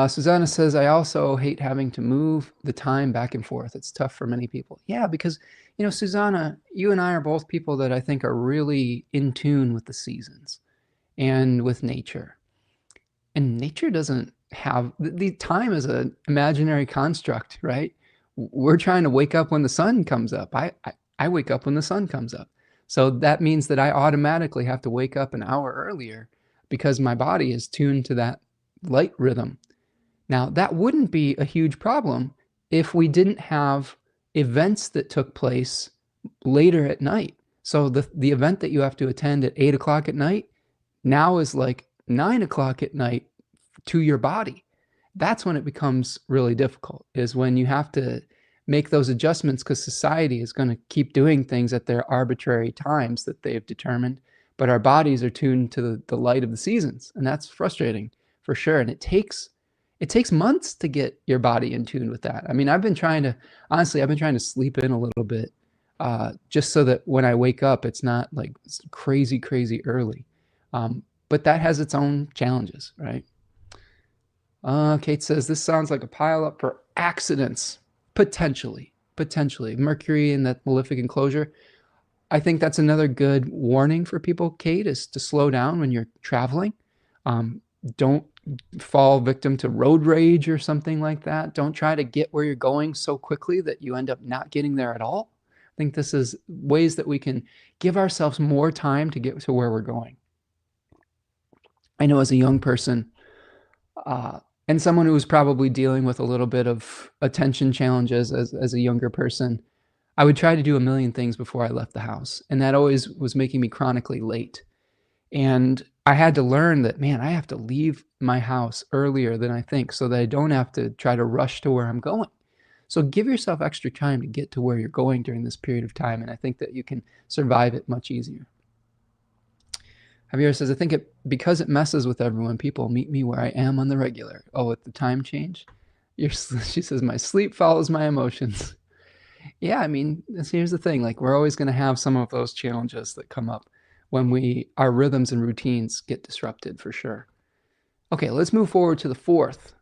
Susanna says, I also hate having to move the time back and forth. It's tough for many people. Yeah, because, you know, Susanna, you and I are both people that I think are really in tune with the seasons and with nature. And nature doesn't have, the time is an imaginary construct, right? We're trying to wake up when the sun comes up. I wake up when the sun comes up. So that means that I automatically have to wake up an hour earlier because my body is tuned to that light rhythm. Now, that wouldn't be a huge problem if we didn't have events that took place later at night. So the event that you have to attend at 8 o'clock at night now is like 9 o'clock at night to your body. That's when it becomes really difficult, is when you have to make those adjustments because society is going to keep doing things at their arbitrary times that they've determined, but our bodies are tuned to the light of the seasons, and that's frustrating for sure. And it takes months to get your body in tune with that. I mean, I've been trying to sleep in a little bit, just so that when I wake up, it's not like crazy early. But that has its own challenges, right? Kate says, this sounds like a pileup for accidents. Potentially. Mercury in that malefic enclosure. I think that's another good warning for people, Kate, is to slow down when you're traveling. Don't fall victim to road rage or something like that. Don't try to get where you're going so quickly that you end up not getting there at all. I think this is ways that we can give ourselves more time to get to where we're going. I know as a young person, and someone who was probably dealing with a little bit of attention challenges as a younger person, I would try to do a million things before I left the house. And that always was making me chronically late. And I had to learn that, man, I have to leave my house earlier than I think so that I don't have to try to rush to where I'm going. So give yourself extra time to get to where you're going during this period of time. And I think that you can survive it much easier. Javier says, I think because it messes with everyone, people meet me where I am on the regular. Oh, with the time change? She says, my sleep follows my emotions. Yeah, I mean, here's the thing. Like, we're always going to have some of those challenges that come up when our rhythms and routines get disrupted, for sure. Okay, let's move forward to the 4th.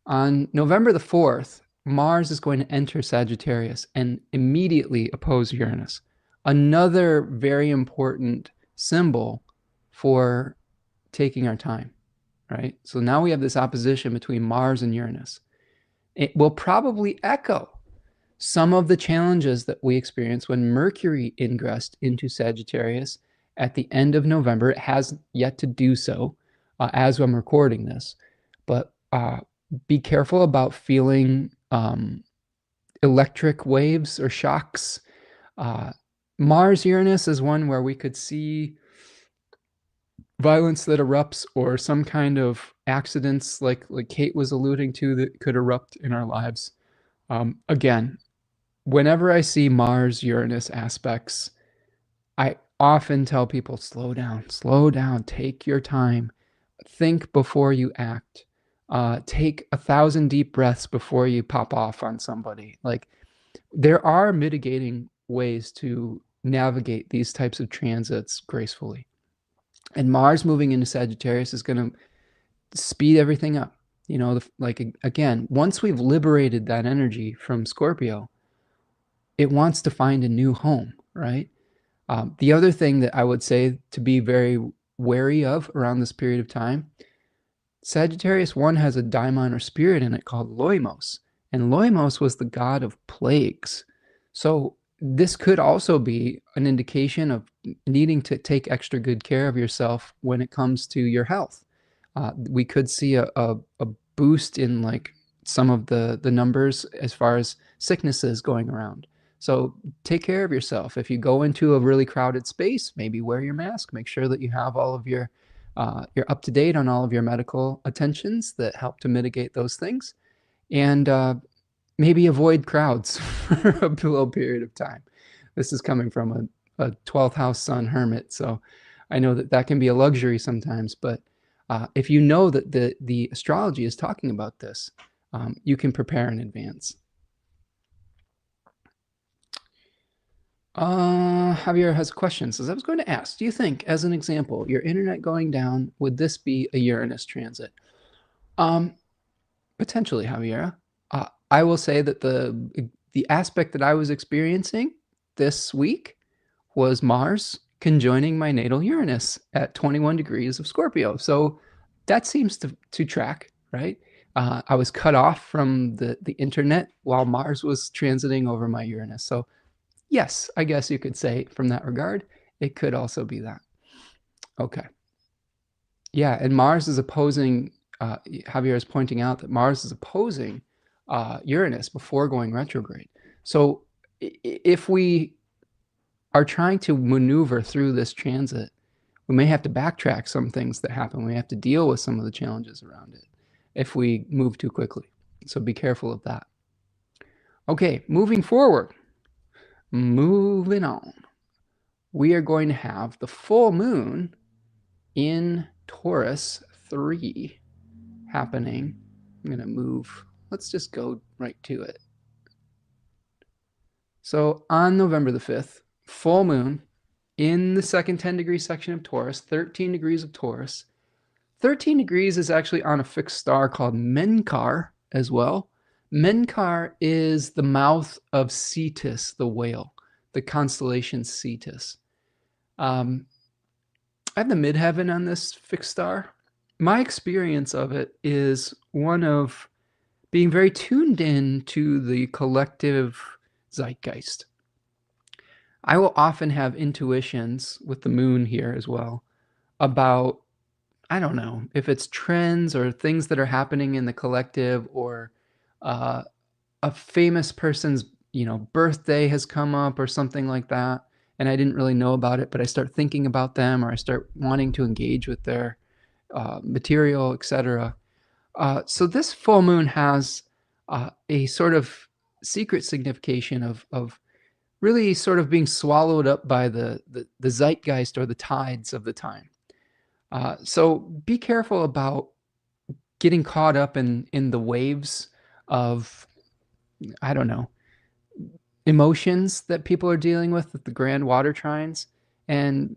On November the 4th, Mars is going to enter Sagittarius and immediately oppose Uranus. Another very important symbol for taking our time, right? So now we have this opposition between Mars and Uranus. It will probably echo some of the challenges that we experienced when Mercury ingressed into Sagittarius at the end of November. It has yet to do so as I'm recording this, but be careful about feeling electric waves or shocks. Mars-Uranus is one where we could see violence that erupts or some kind of accidents like Kate was alluding to that could erupt in our lives. Again, whenever I see Mars-Uranus aspects, I often tell people, slow down, take your time, think before you act, take 1,000 deep breaths before you pop off on somebody. Like, there are mitigating ways to navigate these types of transits gracefully. And Mars moving into Sagittarius is going to speed everything up. You know, again, once we've liberated that energy from Scorpio, it wants to find a new home, right? The other thing that I would say to be very wary of around this period of time, Sagittarius 1 has a daimon or spirit in it called Loimos, and Loimos was the god of plagues. So this could also be an indication of needing to take extra good care of yourself when it comes to your health. We could see a boost in like some of the numbers as far as sicknesses going around. So take care of yourself. If you go into a really crowded space, maybe wear your mask. Make sure that you have all of you're up to date on all of your medical attentions that help to mitigate those things. And maybe avoid crowds for a little period of time. This is coming from a 12th house sun hermit, so I know that that can be a luxury sometimes, but if you know that the astrology is talking about this, you can prepare in advance. Javier has a question. Says, I was going to ask, do you think, as an example, your internet going down, would this be a Uranus transit? Potentially, Javier. I will say that the aspect that I was experiencing this week was Mars conjoining my natal Uranus at 21 degrees of Scorpio. So that seems to track, right? I was cut off from the internet while Mars was transiting over my Uranus. So yes, I guess you could say from that regard, it could also be that. Okay. Yeah, and Mars is opposing, Javier is pointing out that Mars is opposing Uranus before going retrograde. So if we are trying to maneuver through this transit, we may have to backtrack some things that happen. We have to deal with some of the challenges around it if we move too quickly. So be careful of that. Okay, moving forward. Moving on. We are going to have the full moon in Taurus 3 happening. I'm going to move. Let's just go right to it. So on November the 5th, full moon in the second 10-degree section of Taurus, 13 degrees of Taurus. 13 degrees is actually on a fixed star called Menkar as well. Menkar is the mouth of Cetus, the whale, the constellation Cetus. I have the midheaven on this fixed star. My experience of it is one of being very tuned in to the collective zeitgeist. I will often have intuitions with the moon here as well about, I don't know, if it's trends or things that are happening in the collective, or a famous person's, birthday has come up or something like that, and I didn't really know about it, but I start thinking about them, or I start wanting to engage with their material, etc. So this full moon has a sort of secret signification of really sort of being swallowed up by the zeitgeist or the tides of the time. So be careful about getting caught up in the waves of, I don't know, emotions that people are dealing with the grand water trines, and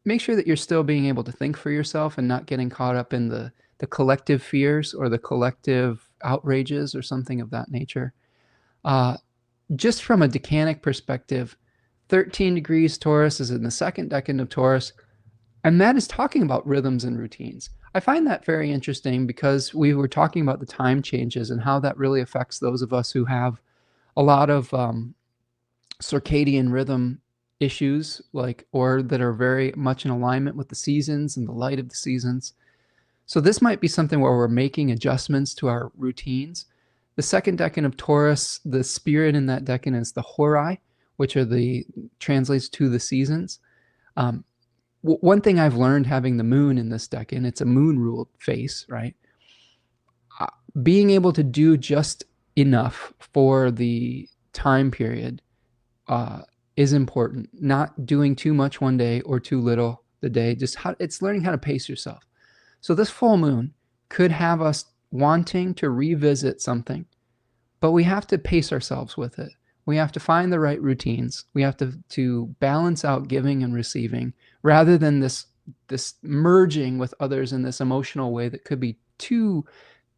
make sure that you're still being able to think for yourself and not getting caught up in the collective fears or the collective outrages or something of that nature. Just from a decanic perspective, 13 degrees Taurus is in the second decan of Taurus, and that is talking about rhythms and routines. I find that very interesting because we were talking about the time changes and how that really affects those of us who have a lot of circadian rhythm issues, or that are very much in alignment with the seasons and the light of the seasons. So this might be something where we're making adjustments to our routines. The second decan of Taurus, the spirit in that decan is the Horai, which translates to the seasons. One thing I've learned having the moon in this decan, it's a moon-ruled face, right? Being able to do just enough for the time period is important. Not doing too much one day or too little the day. It's learning how to pace yourself. So this full moon could have us wanting to revisit something, but we have to pace ourselves with it. We have to find the right routines. We have to balance out giving and receiving, rather than this merging with others in this emotional way that could be too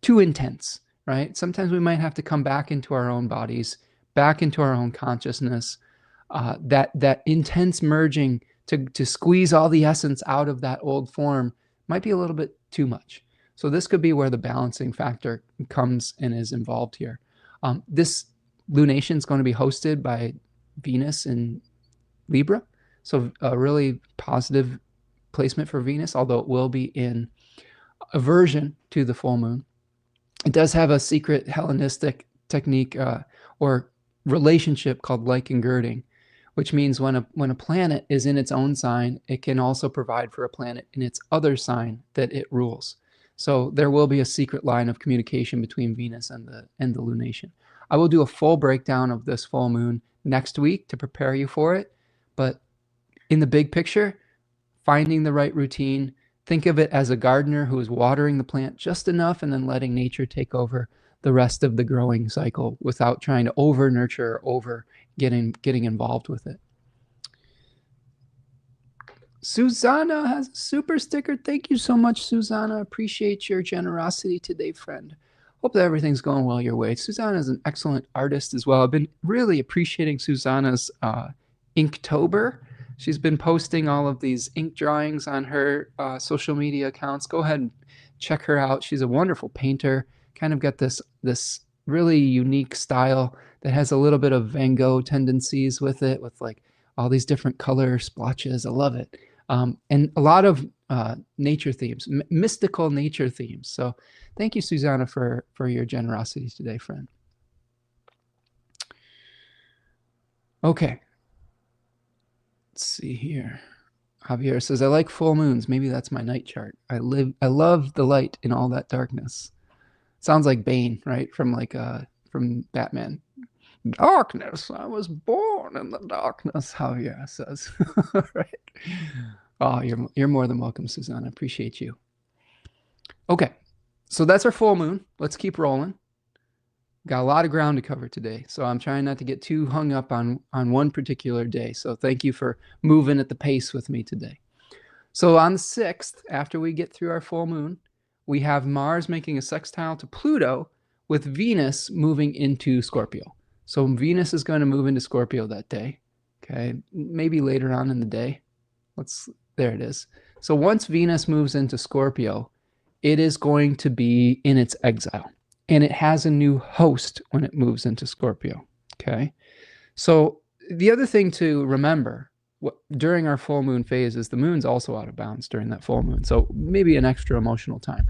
intense, right? Sometimes we might have to come back into our own bodies, back into our own consciousness. That intense merging to squeeze all the essence out of that old form might be a little bit too much. So this could be where the balancing factor comes and is involved here. This lunation is going to be hosted by Venus in Libra, so a really positive placement for Venus, although it will be in aversion to the full moon. It does have a secret Hellenistic technique or relationship called like and girding, which means when a planet is in its own sign, it can also provide for a planet in its other sign that it rules. So there will be a secret line of communication between Venus and the lunation. I will do a full breakdown of this full moon next week to prepare you for it. But in the big picture, finding the right routine, think of it as a gardener who is watering the plant just enough and then letting nature take over the rest of the growing cycle without trying to over nurture or over getting involved with it. Susanna has a super sticker. Thank you so much, Susanna. Appreciate your generosity today, friend. Hope that everything's going well your way. Susanna is an excellent artist as well. I've been really appreciating Susanna's Inktober. She's been posting all of these ink drawings on her social media accounts. Go ahead and check her out. She's a wonderful painter. Kind of got this really unique style that has a little bit of Van Gogh tendencies with it, with like all these different color splotches. I love it. And a lot of nature themes, mystical nature themes. So thank you, Susanna, for your generosity today, friend. Okay. Let's see here. Javier says, I like full moons. Maybe that's my night chart. I love the light in all that darkness. Sounds like Bane, right? From Batman. Darkness. I was born in the darkness, Javier says. Right. Oh, you're more than welcome, Susanna. Appreciate you. Okay. So that's our full moon. Let's keep rolling. Got a lot of ground to cover today, so I'm trying not to get too hung up on one particular day. So thank you for moving at the pace with me today. So on the 6th, after we get through our full moon, we have Mars making a sextile to Pluto with Venus moving into Scorpio. So Venus is going to move into Scorpio that day. Okay, maybe later on in the day. There it is. So once Venus moves into Scorpio, it is going to be in its exile. And it has a new host when it moves into Scorpio, okay? So the other thing to remember during our full moon phase is the moon's also out of bounds during that full moon. So maybe an extra emotional time.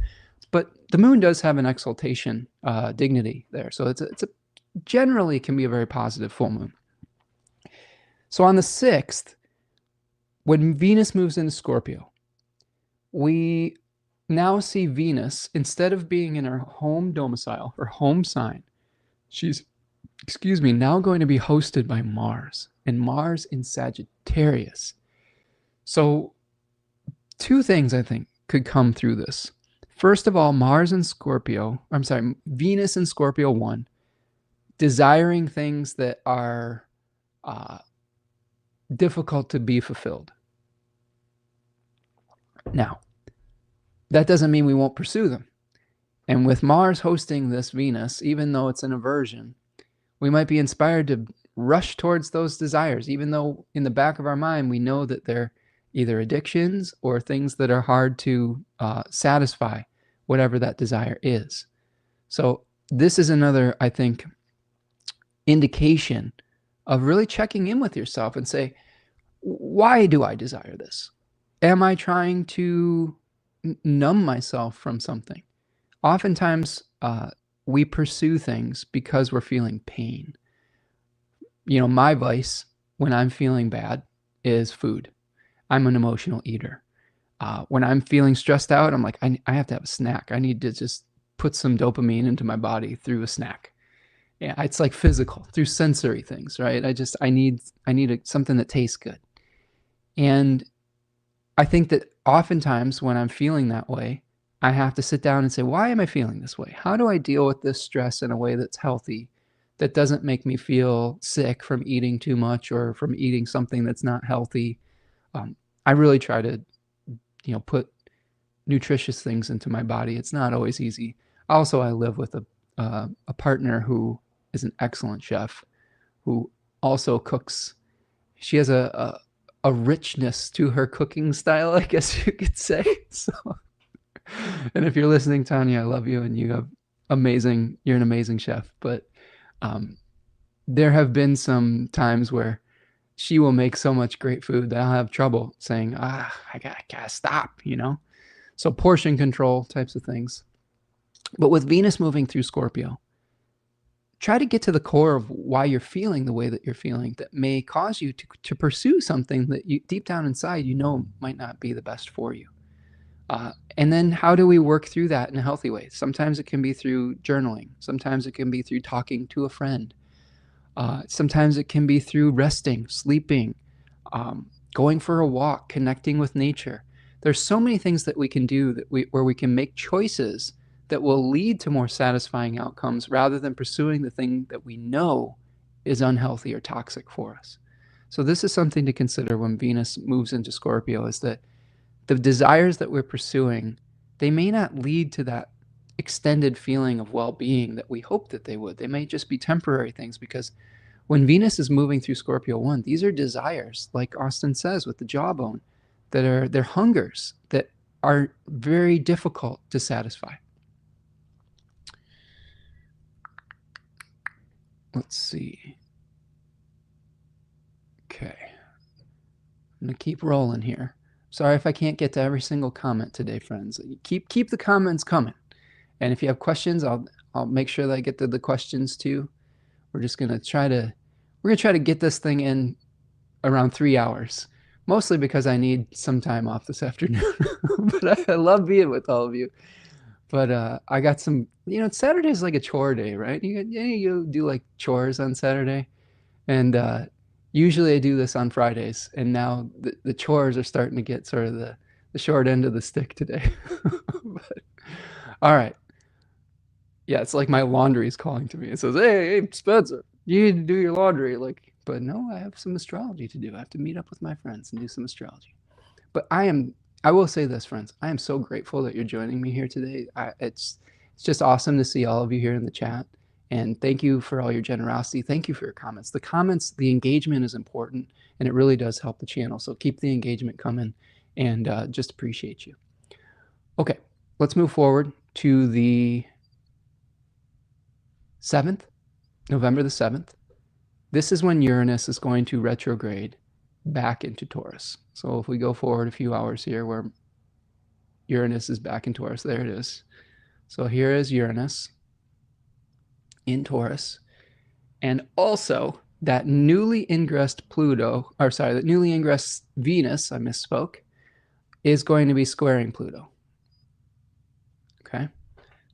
But the moon does have an exaltation dignity there. So it's generally can be a very positive full moon. So on the 6th, when Venus moves into Scorpio, we now see Venus, instead of being in her home domicile, her home sign, she's, now going to be hosted by Mars, and Mars in Sagittarius. So 2 things I think could come through this. First of all, Venus in Scorpio 1, desiring things that are difficult to be fulfilled. Now, that doesn't mean we won't pursue them. And with Mars hosting this Venus, even though it's an aversion, we might be inspired to rush towards those desires, even though in the back of our mind, we know that they're either addictions or things that are hard to satisfy whatever that desire is. So this is another, I think, indication of really checking in with yourself and say, why do I desire this? Am I trying to numb myself from something? Oftentimes, we pursue things because we're feeling pain. You know, my vice when I'm feeling bad is food. I'm an emotional eater. When I'm feeling stressed out, I'm like, I have to have a snack. I need to just put some dopamine into my body through a snack. Yeah, it's like physical, through sensory things, right? I need something that tastes good. And I think that oftentimes when I'm feeling that way, I have to sit down and say, why am I feeling this way? How do I deal with this stress in a way that's healthy, that doesn't make me feel sick from eating too much or from eating something that's not healthy? I really try to, put nutritious things into my body. It's not always easy. Also, I live with a partner who is an excellent chef, who also cooks. She has a richness to her cooking style, I guess you could say. So, and if you're listening, Tanya, I love you, and you're an amazing chef. But there have been some times where she will make so much great food that I'll have trouble saying, I gotta stop, So portion control types of things. But with Venus moving through Scorpio, try to get to the core of why you're feeling the way that you're feeling that may cause you to pursue something that you deep down inside might not be the best for you. And then how do we work through that in a healthy way? Sometimes it can be through journaling. Sometimes it can be through talking to a friend. Sometimes it can be through resting, sleeping, going for a walk, connecting with nature. There's so many things that we can do where we can make choices that will lead to more satisfying outcomes rather than pursuing the thing that we know is unhealthy or toxic for us. So this is something to consider when Venus moves into Scorpio, is that the desires that we're pursuing, they may not lead to that extended feeling of well-being that we hope that they would. They may just be temporary things, because when Venus is moving through Scorpio 1, these are desires, like Austin says with the jawbone, they're hungers that are very difficult to satisfy. Let's see. Okay. I'm going to keep rolling here. Sorry if I can't get to every single comment today, friends. Keep the comments coming. And if you have questions, I'll make sure that I get to the questions too. We're going to try to get this thing in around 3 hours, mostly because I need some time off this afternoon. But I love being with all of you. But I got some, Saturday is like a chore day, right? You do like chores on Saturday. And usually I do this on Fridays. And now the chores are starting to get sort of the short end of the stick today. But, all right. Yeah, it's like my laundry is calling to me. It says, hey, Spencer, you need to do your laundry. But no, I have some astrology to do. I have to meet up with my friends and do some astrology. But I will say this, friends. I am so grateful that you're joining me here today. It's just awesome to see all of you here in the chat. And thank you for all your generosity. Thank you for your comments. The comments, the engagement is important, and it really does help the channel. So keep the engagement coming, and just appreciate you. Okay, let's move forward to the 7th, November the 7th. This is when Uranus is going to retrograde back into Taurus. So if we go forward a few hours here where Uranus is back in Taurus, there it is. So here is Uranus in Taurus. And also that newly ingressed that newly ingressed Venus, I misspoke, is going to be squaring Pluto. Okay.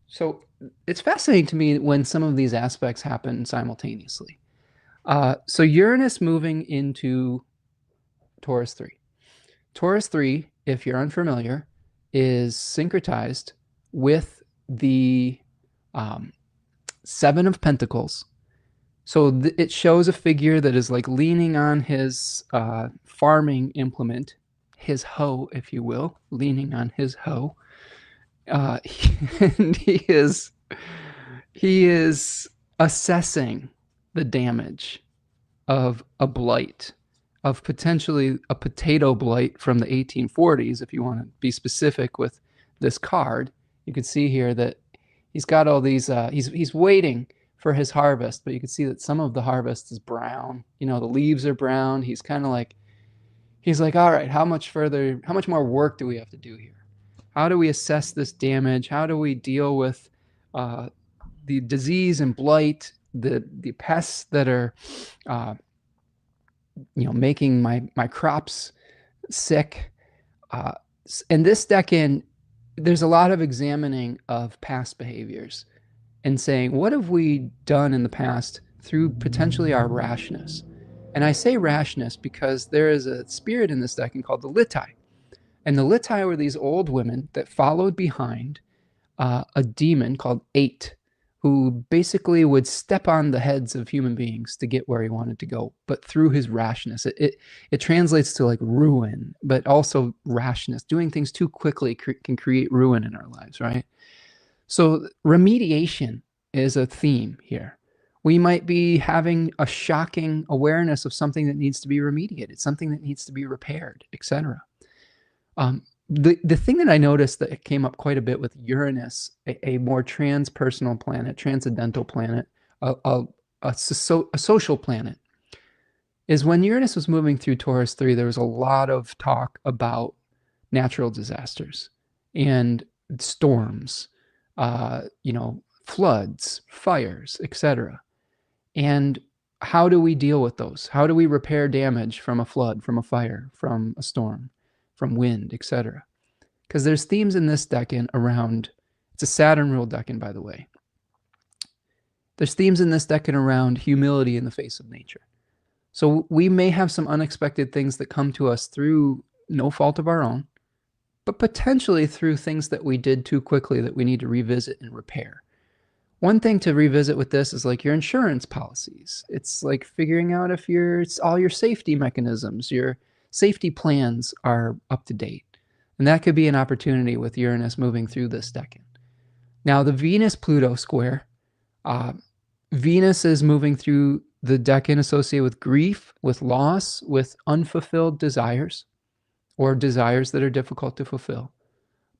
So it's fascinating to me when some of these aspects happen simultaneously. So Uranus moving into Taurus 3. Taurus 3, if you're unfamiliar, is syncretized with the 7 of Pentacles. So it shows a figure that is like leaning on his farming implement, his hoe, if you will, leaning on his hoe. And he is assessing the damage of a blight, of potentially a potato blight from the 1840s. If you want to be specific with this card, you can see here that he's got all these, he's waiting for his harvest, but you can see that some of the harvest is brown. The leaves are brown. He's kind of like, all right, how much more work do we have to do here? How do we assess this damage? How do we deal with the disease and blight, the pests that are, making my crops sick? And this decan, there's a lot of examining of past behaviors and saying, what have we done in the past through potentially our rashness? And I say rashness because there is a spirit in this decan called the Litai. And the Litai were these old women that followed behind a demon called Eight, who basically would step on the heads of human beings to get where he wanted to go, but through his rashness. It translates to like ruin, but also rashness. Doing things too quickly can create ruin in our lives, right? So remediation is a theme here. We might be having a shocking awareness of something that needs to be remediated, something that needs to be repaired, etc. The thing that I noticed that came up quite a bit with Uranus, a more transpersonal planet, transcendental planet, a social planet, is when Uranus was moving through Taurus 3, there was a lot of talk about natural disasters and storms, floods, fires, etc. And how do we deal with those? How do we repair damage from a flood, from a fire, from a storm, from wind, etc.? Because there's themes in this decan around, it's a Saturn ruled decan, by the way. There's themes in this decan around humility in the face of nature. So we may have some unexpected things that come to us through no fault of our own, but potentially through things that we did too quickly that we need to revisit and repair. One thing to revisit with this is like your insurance policies. It's like figuring out if all your safety mechanisms, your safety plans are up to date. And that could be an opportunity with Uranus moving through this decan. Now, the Venus-Pluto square, Venus is moving through the decan associated with grief, with loss, with unfulfilled desires, or desires that are difficult to fulfill.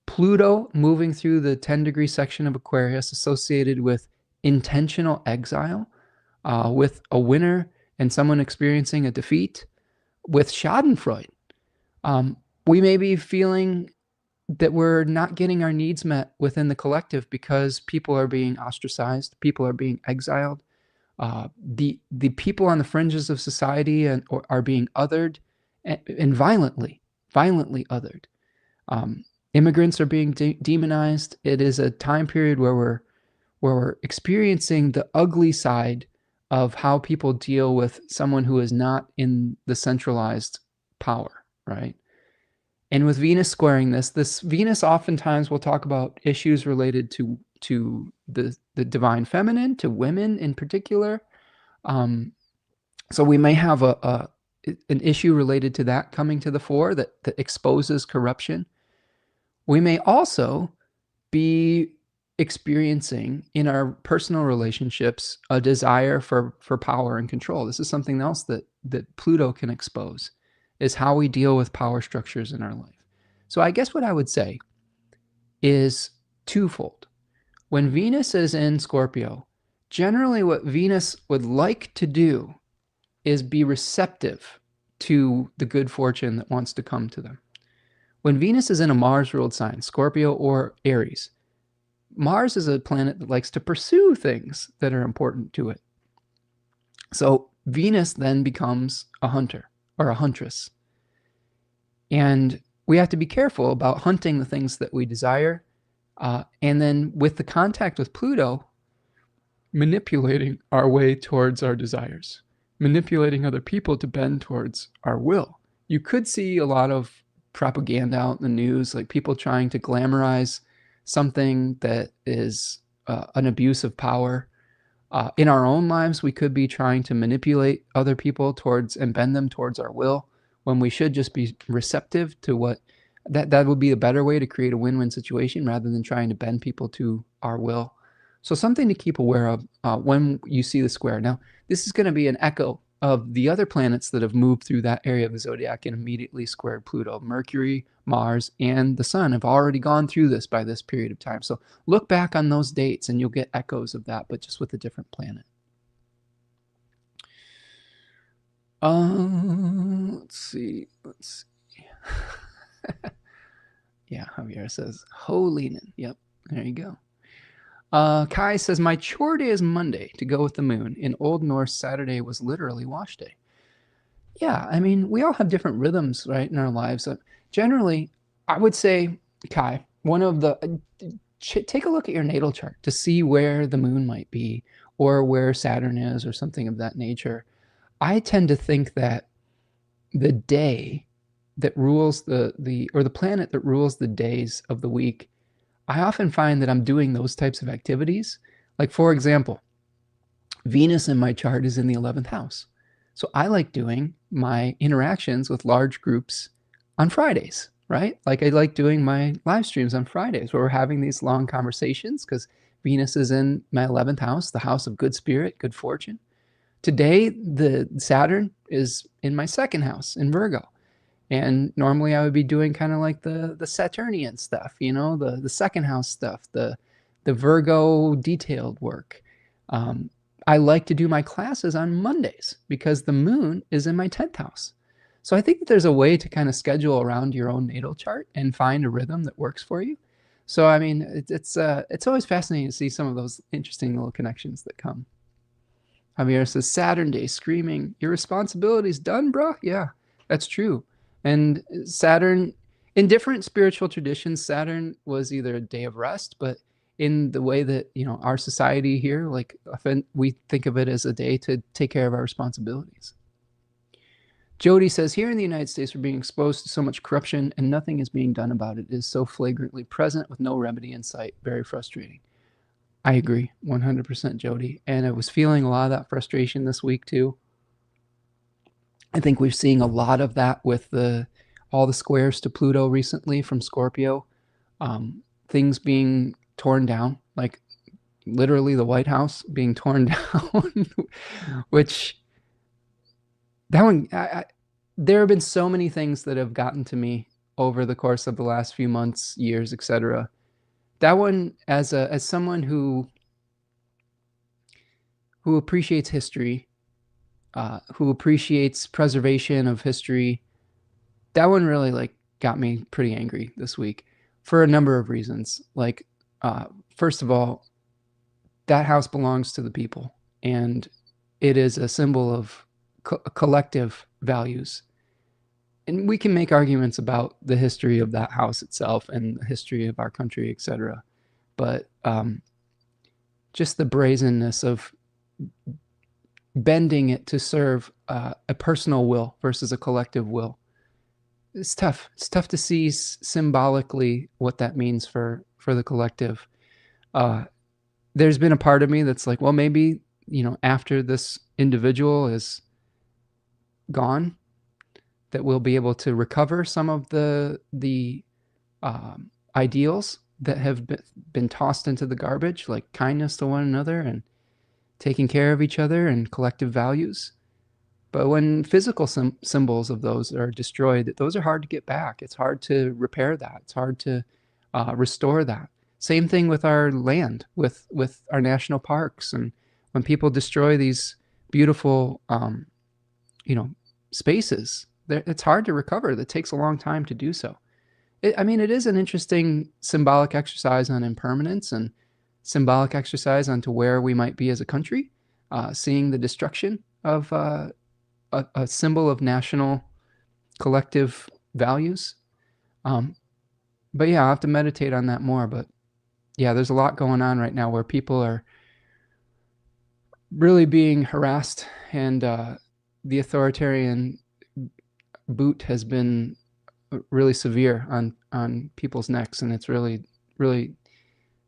Pluto moving through the 10-degree section of Aquarius associated with intentional exile, with a winner and someone experiencing a defeat, with Schadenfreude. We may be feeling that we're not getting our needs met within the collective because people are being ostracized, people are being exiled. The people on the fringes of society are being othered and violently othered. Immigrants are being demonized. It is a time period where we're experiencing the ugly side of how people deal with someone who is not in the centralized power, right? And with Venus squaring this Venus oftentimes will talk about issues related to the divine feminine, to women in particular. So we may have an issue related to that coming to the fore that exposes corruption. We may also be experiencing in our personal relationships a desire for power and control. This is something else that Pluto can expose, is how we deal with power structures in our life. So I guess what I would say is twofold. When Venus is in Scorpio, generally what Venus would like to do is be receptive to the good fortune that wants to come to them. When Venus is in a Mars-ruled sign, Scorpio or Aries, Mars is a planet that likes to pursue things that are important to it. So Venus then becomes a hunter or a huntress. And we have to be careful about hunting the things that we desire. And then with the contact with Pluto, manipulating our way towards our desires, manipulating other people to bend towards our will. You could see a lot of propaganda out in the news, like people trying to glamorize something that is an abuse of power. In our own lives, we could be trying to manipulate other people towards and bend them towards our will, when we should just be receptive to what that would be a better way to create a win-win situation rather than trying to bend people to our will. So something to keep aware of when you see the square. Now, this is going to be an echo of the other planets that have moved through that area of the zodiac and immediately squared Pluto. Mercury, Mars, and the Sun have already gone through this by this period of time. So look back on those dates and you'll get echoes of that, but just with a different planet. Let's see. Yeah, Javier says, Holinen. Yep, there you go. Kai says, my chore day is Monday to go with the moon. In Old Norse, Saturday was literally wash day. Yeah, I mean, we all have different rhythms, right, in our lives. Generally, I would say, Kai, one of the take a look at your natal chart to see where the moon might be or where Saturn is or something of that nature. I tend to think that the day that rules the planet that rules the days of the week, I often find that I'm doing those types of activities. Like, for example, Venus in my chart is in the 11th house. So I like doing my interactions with large groups on Fridays, right? Like I like doing my live streams on Fridays where we're having these long conversations because Venus is in my 11th house, the house of good spirit, good fortune. Today, the Saturn is in my second house in Virgo. And normally I would be doing kind of like the Saturnian stuff, you know, the second house stuff, the Virgo detailed work. I like to do my classes on Mondays because the moon is in my 10th house. So I think that there's a way to kind of schedule around your own natal chart and find a rhythm that works for you. So, I mean, it's always fascinating to see some of those interesting little connections that come. Javier says, Saturn day, screaming, your responsibility's done, bro? Yeah, that's true. And Saturn, in different spiritual traditions, Saturn was either a day of rest, but in the way that, our society here, like, we think of it as a day to take care of our responsibilities. Jody says, here in the United States, we're being exposed to so much corruption and nothing is being done about it. It is so flagrantly present with no remedy in sight. Very frustrating. I agree 100%, Jody. And I was feeling a lot of that frustration this week too. I think we're seeing a lot of that with all the squares to Pluto recently from Scorpio. Things being torn down, like literally the White House being torn down, which that one, there have been so many things that have gotten to me over the course of the last few months, years, etc. That one, as someone who appreciates history, who appreciates preservation of history, that one really got me pretty angry this week for a number of reasons. Like, first of all, that house belongs to the people, and it is a symbol of collective values. And we can make arguments about the history of that house itself and the history of our country, etc. But just the brazenness of bending it to serve a personal will versus a collective will. It's tough. It's tough to see symbolically what that means for the collective. There's been a part of me that's like, well, maybe, after this individual is gone, that we'll be able to recover some of the ideals that have been tossed into the garbage, like kindness to one another and taking care of each other and collective values. But when physical symbols of those are destroyed, those are hard to get back. It's hard to repair that. It's hard to restore that. Same thing with our land, with our national parks. And when people destroy these beautiful, spaces, it's hard to recover. That takes a long time to do so. It is an interesting symbolic exercise on impermanence and symbolic exercise onto where we might be as a country, seeing the destruction of a symbol of national collective values. But yeah, I'll have to meditate on that more. But yeah, there's a lot going on right now where people are really being harassed, and the authoritarian boot has been really severe on people's necks, and it's really, really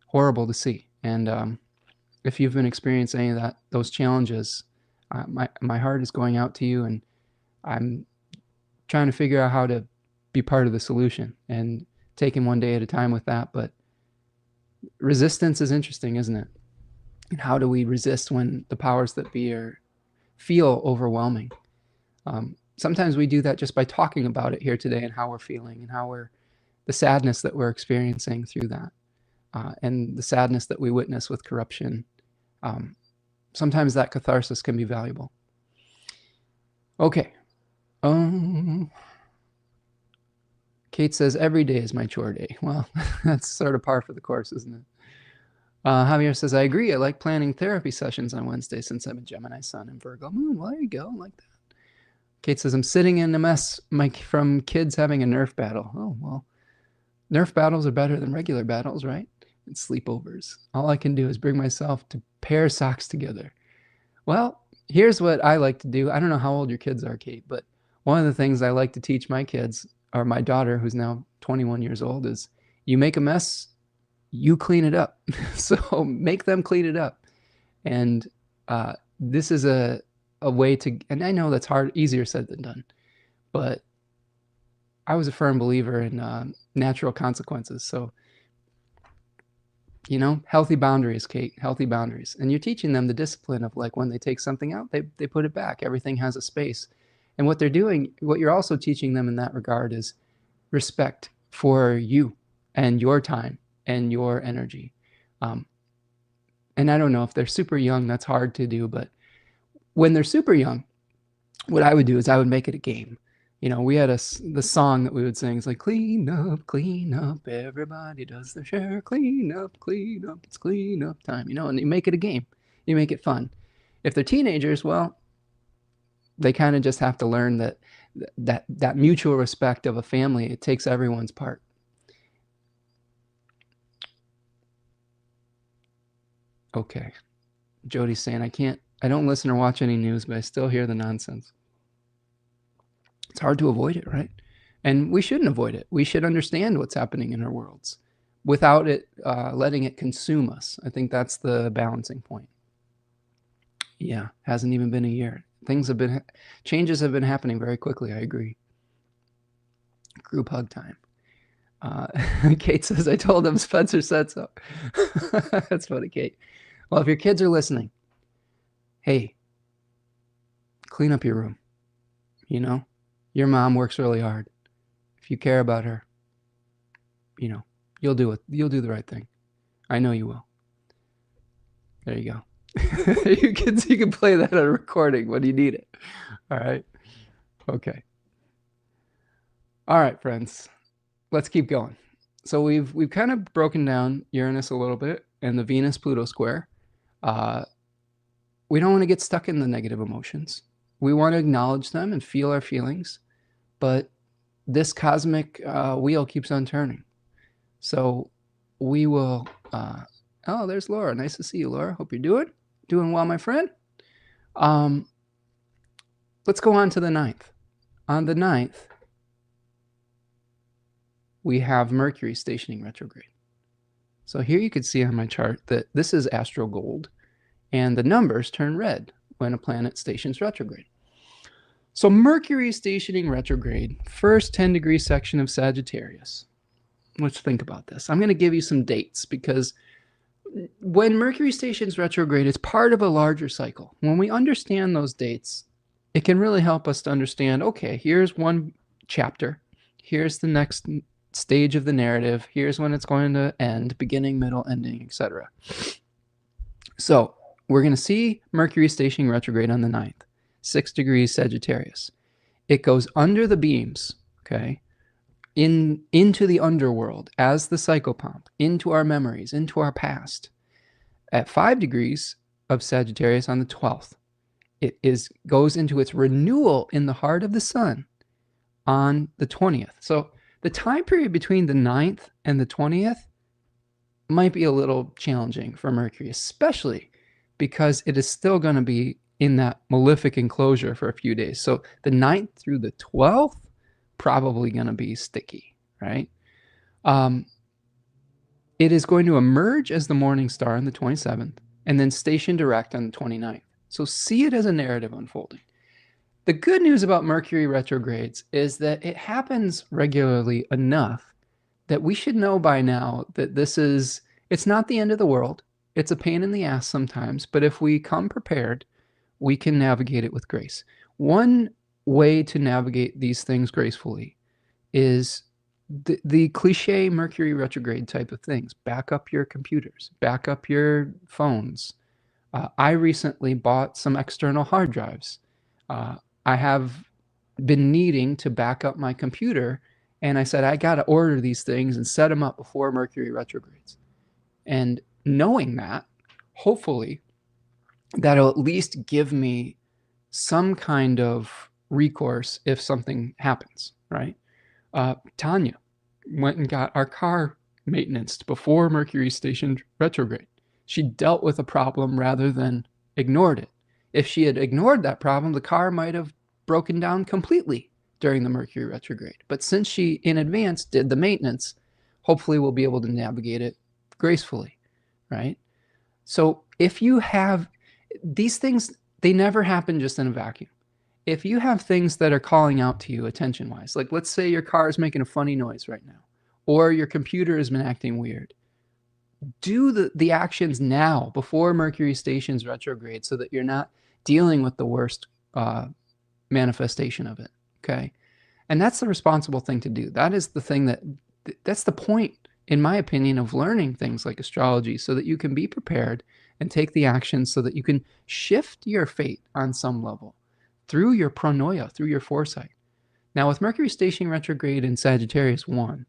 horrible to see. And if you've been experiencing any of those challenges, my heart is going out to you, and I'm trying to figure out how to be part of the solution and taking one day at a time with that. But resistance is interesting, isn't it? And how do we resist when the powers that be feel overwhelming? Sometimes we do that just by talking about it here today and how we're feeling and the sadness that we're experiencing through that, and the sadness that we witness with corruption. Sometimes that catharsis can be valuable. Okay. Kate says, every day is my chore day. Well, that's sort of par for the course, isn't it? Javier says, I agree. I like planning therapy sessions on Wednesday since I'm a Gemini sun and Virgo moon. Well, there you go. I like that. Kate says, I'm sitting in a mess from kids having a Nerf battle. Oh, well, Nerf battles are better than regular battles, right? And sleepovers. All I can do is bring myself to pair socks together. Well, here's what I like to do. I don't know how old your kids are, Kate, but one of the things I like to teach my kids, or my daughter, who's now 21 years old, is you make a mess, you clean it up. So make them clean it up. And this is a way to, and I know that's easier said than done, but I was a firm believer in natural consequences. So, healthy boundaries, Kate, healthy boundaries. And you're teaching them the discipline of, like, when they take something out, they put it back. Everything has a space. And what you're also teaching them in that regard is respect for you and your time and your energy. And I don't know, if they're super young, that's hard to do. But when they're super young, what I would do is I would make it a game. We had the song that we would sing. It's like, clean up, everybody does their share. Clean up, it's clean up time. And you make it a game. You make it fun. If they're teenagers, well, they kind of just have to learn that mutual respect of a family, it takes everyone's part. Okay. Jody's saying, I don't listen or watch any news, but I still hear the nonsense. It's hard to avoid it, right? And we shouldn't avoid it. We should understand what's happening in our worlds without it letting it consume us. I think that's the balancing point. Yeah, hasn't even been a year. Changes have been happening very quickly. I agree. Group hug time. Kate says, I told him Spencer said so. That's funny, Kate. Well, if your kids are listening, hey, clean up your room. You know, your mom works really hard. If you care about her, you know, you'll do it. You'll do the right thing. I know you will. There you go. you can play that on a recording when you need it. All right. Okay. All right, friends. Let's keep going. So we've kind of broken down Uranus a little bit and the Venus-Pluto square. We don't want to get stuck in the negative emotions. We want to acknowledge them and feel our feelings, but this cosmic wheel keeps on turning. So we will, oh, there's Laura. Nice to see you, Laura. Hope you're doing well, my friend. Let's go on to the 9th. On the 9th, we have Mercury stationing retrograde. So here you can see on my chart that this is astro gold, and the numbers turn red when a planet stations retrograde. So Mercury stationing retrograde, first 10-degree section of Sagittarius. Let's think about this. I'm going to give you some dates because when Mercury stations retrograde, it's part of a larger cycle. When we understand those dates, it can really help us to understand, okay, here's one chapter. Here's the next stage of the narrative. Here's when it's going to end, beginning, middle, ending, etc. So we're going to see Mercury stationing retrograde on the 9th, 6 degrees Sagittarius. It goes under the beams, okay, into the underworld as the psychopomp, into our memories, into our past. At 5 degrees of Sagittarius on the 12th, it goes into its renewal in the heart of the sun on the 20th. So the time period between the 9th and the 20th might be a little challenging for Mercury, especially because it is still going to be in that malefic enclosure for a few days. So the 9th through the 12th, probably going to be sticky, right? It is going to emerge as the morning star on the 27th and then station direct on the 29th. So see it as a narrative unfolding. The good news about Mercury retrogrades is that it happens regularly enough that we should know by now that it's not the end of the world. It's a pain in the ass sometimes, but if we come prepared, we can navigate it with grace. One way to navigate these things gracefully is the cliche Mercury retrograde type of things. Back up your computers, back up your phones. I recently bought some external hard drives. I have been needing to back up my computer, and I said, I got to order these things and set them up before Mercury retrogrades. And knowing that, hopefully, that'll at least give me some kind of recourse if something happens, right? Tanya went and got our car maintenance before Mercury stationed retrograde. She dealt with a problem rather than ignored it. If she had ignored that problem, the car might have broken down completely during the Mercury retrograde. But since she in advance did the maintenance, hopefully we'll be able to navigate it gracefully, right? So if you have these things, they never happen just in a vacuum. If you have things that are calling out to you attention-wise, like let's say your car is making a funny noise right now, or your computer has been acting weird, do the actions now before Mercury stations retrograde so that you're not dealing with the worst manifestation of it, okay? And that's the responsible thing to do. That is the thing that's the point, in my opinion, of learning things like astrology so that you can be prepared and take the actions so that you can shift your fate on some level through your pronoia, through your foresight. Now, with Mercury stationing retrograde in Sagittarius 1,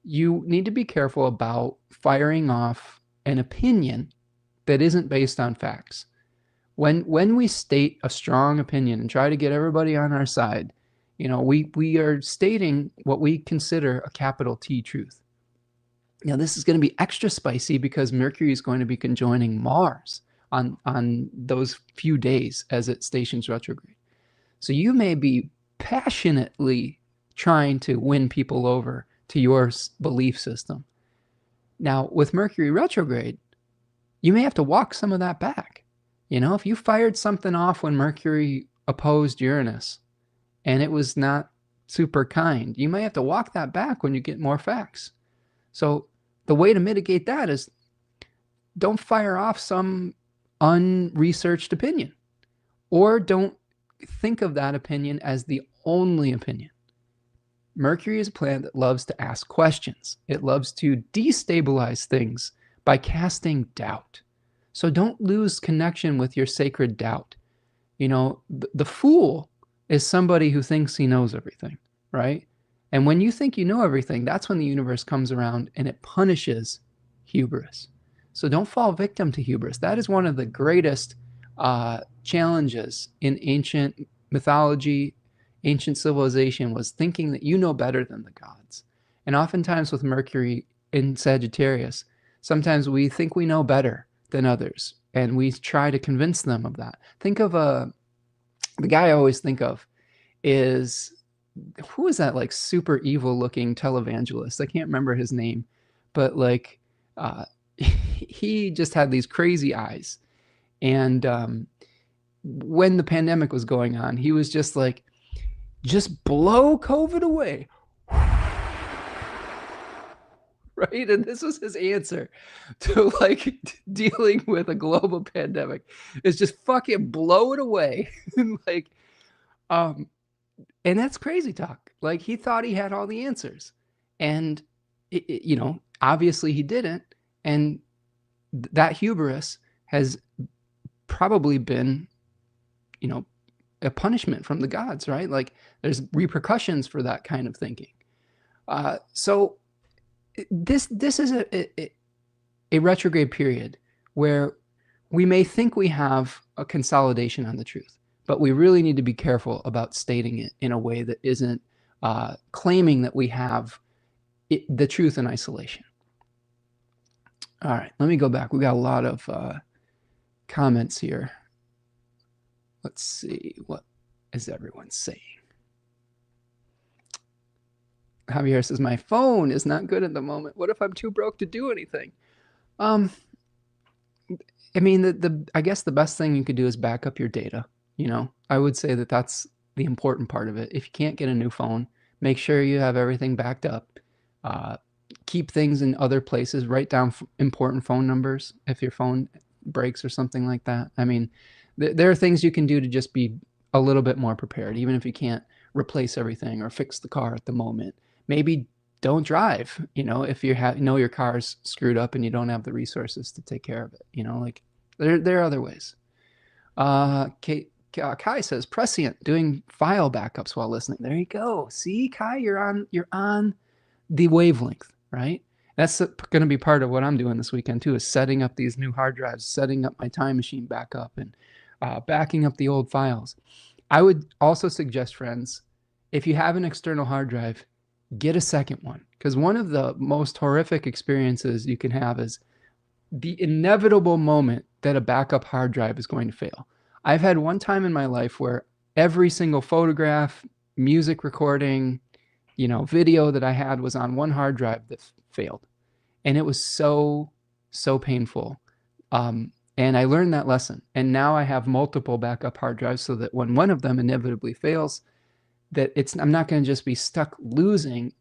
you need to be careful about firing off an opinion that isn't based on facts. When we state a strong opinion and try to get everybody on our side, we are stating what we consider a capital T truth. Now, this is going to be extra spicy because Mercury is going to be conjoining Mars on those few days as it stations retrograde. So you may be passionately trying to win people over to your belief system. Now, with Mercury retrograde, you may have to walk some of that back. If you fired something off when Mercury opposed Uranus and it was not super kind, you may have to walk that back when you get more facts. So the way to mitigate that is don't fire off some unresearched opinion, or don't think of that opinion as the only opinion. Mercury is a planet that loves to ask questions. It loves to destabilize things by casting doubt. So don't lose connection with your sacred doubt. The fool is somebody who thinks he knows everything, right? And when you think you know everything, that's when the universe comes around and it punishes hubris. So don't fall victim to hubris. That is one of the greatest challenges in ancient mythology, ancient civilization, was thinking that you know better than the gods. And oftentimes with Mercury in Sagittarius, sometimes we think we know better than others, and we try to convince them of that. Think of the guy I always think of is, who is that like super evil looking televangelist? I can't remember his name, but he just had these crazy eyes. And when the pandemic was going on, he was just like, just blow COVID away. Right? And this was his answer to dealing with a global pandemic, is just fucking blow it away. And that's crazy talk. He thought he had all the answers, and obviously he didn't. And that hubris has probably been, a punishment from the gods, right? There's repercussions for that kind of thinking. So this is a retrograde period where we may think we have a consolidation on the truth, but we really need to be careful about stating it in a way that isn't claiming that we have the truth in isolation. All right, let me go back. We got a lot of comments here. Let's see, what is everyone saying? Javier says, my phone is not good at the moment. What if I'm too broke to do anything? I mean, I guess the best thing you could do is back up your data. I would say that that's the important part of it. If you can't get a new phone, make sure you have everything backed up. Keep things in other places. Write down important phone numbers if your phone breaks or something like that. I mean, there are things you can do to just be a little bit more prepared, even if you can't replace everything or fix the car at the moment. Maybe don't drive, if you know your car's screwed up and you don't have the resources to take care of it. There are other ways. Kai says, prescient, doing file backups while listening. There you go. See, Kai, you're on the wavelength, right? That's going to be part of what I'm doing this weekend too, is setting up these new hard drives, setting up my time machine backup, and backing up the old files. I would also suggest, friends, if you have an external hard drive, get a second one, because one of the most horrific experiences you can have is the inevitable moment that a backup hard drive is going to fail. I've had one time in my life where every single photograph, music recording, video that I had was on one hard drive that failed. And it was so painful. And I learned that lesson. And now I have multiple backup hard drives so that when one of them inevitably fails, that I'm not going to just be stuck losing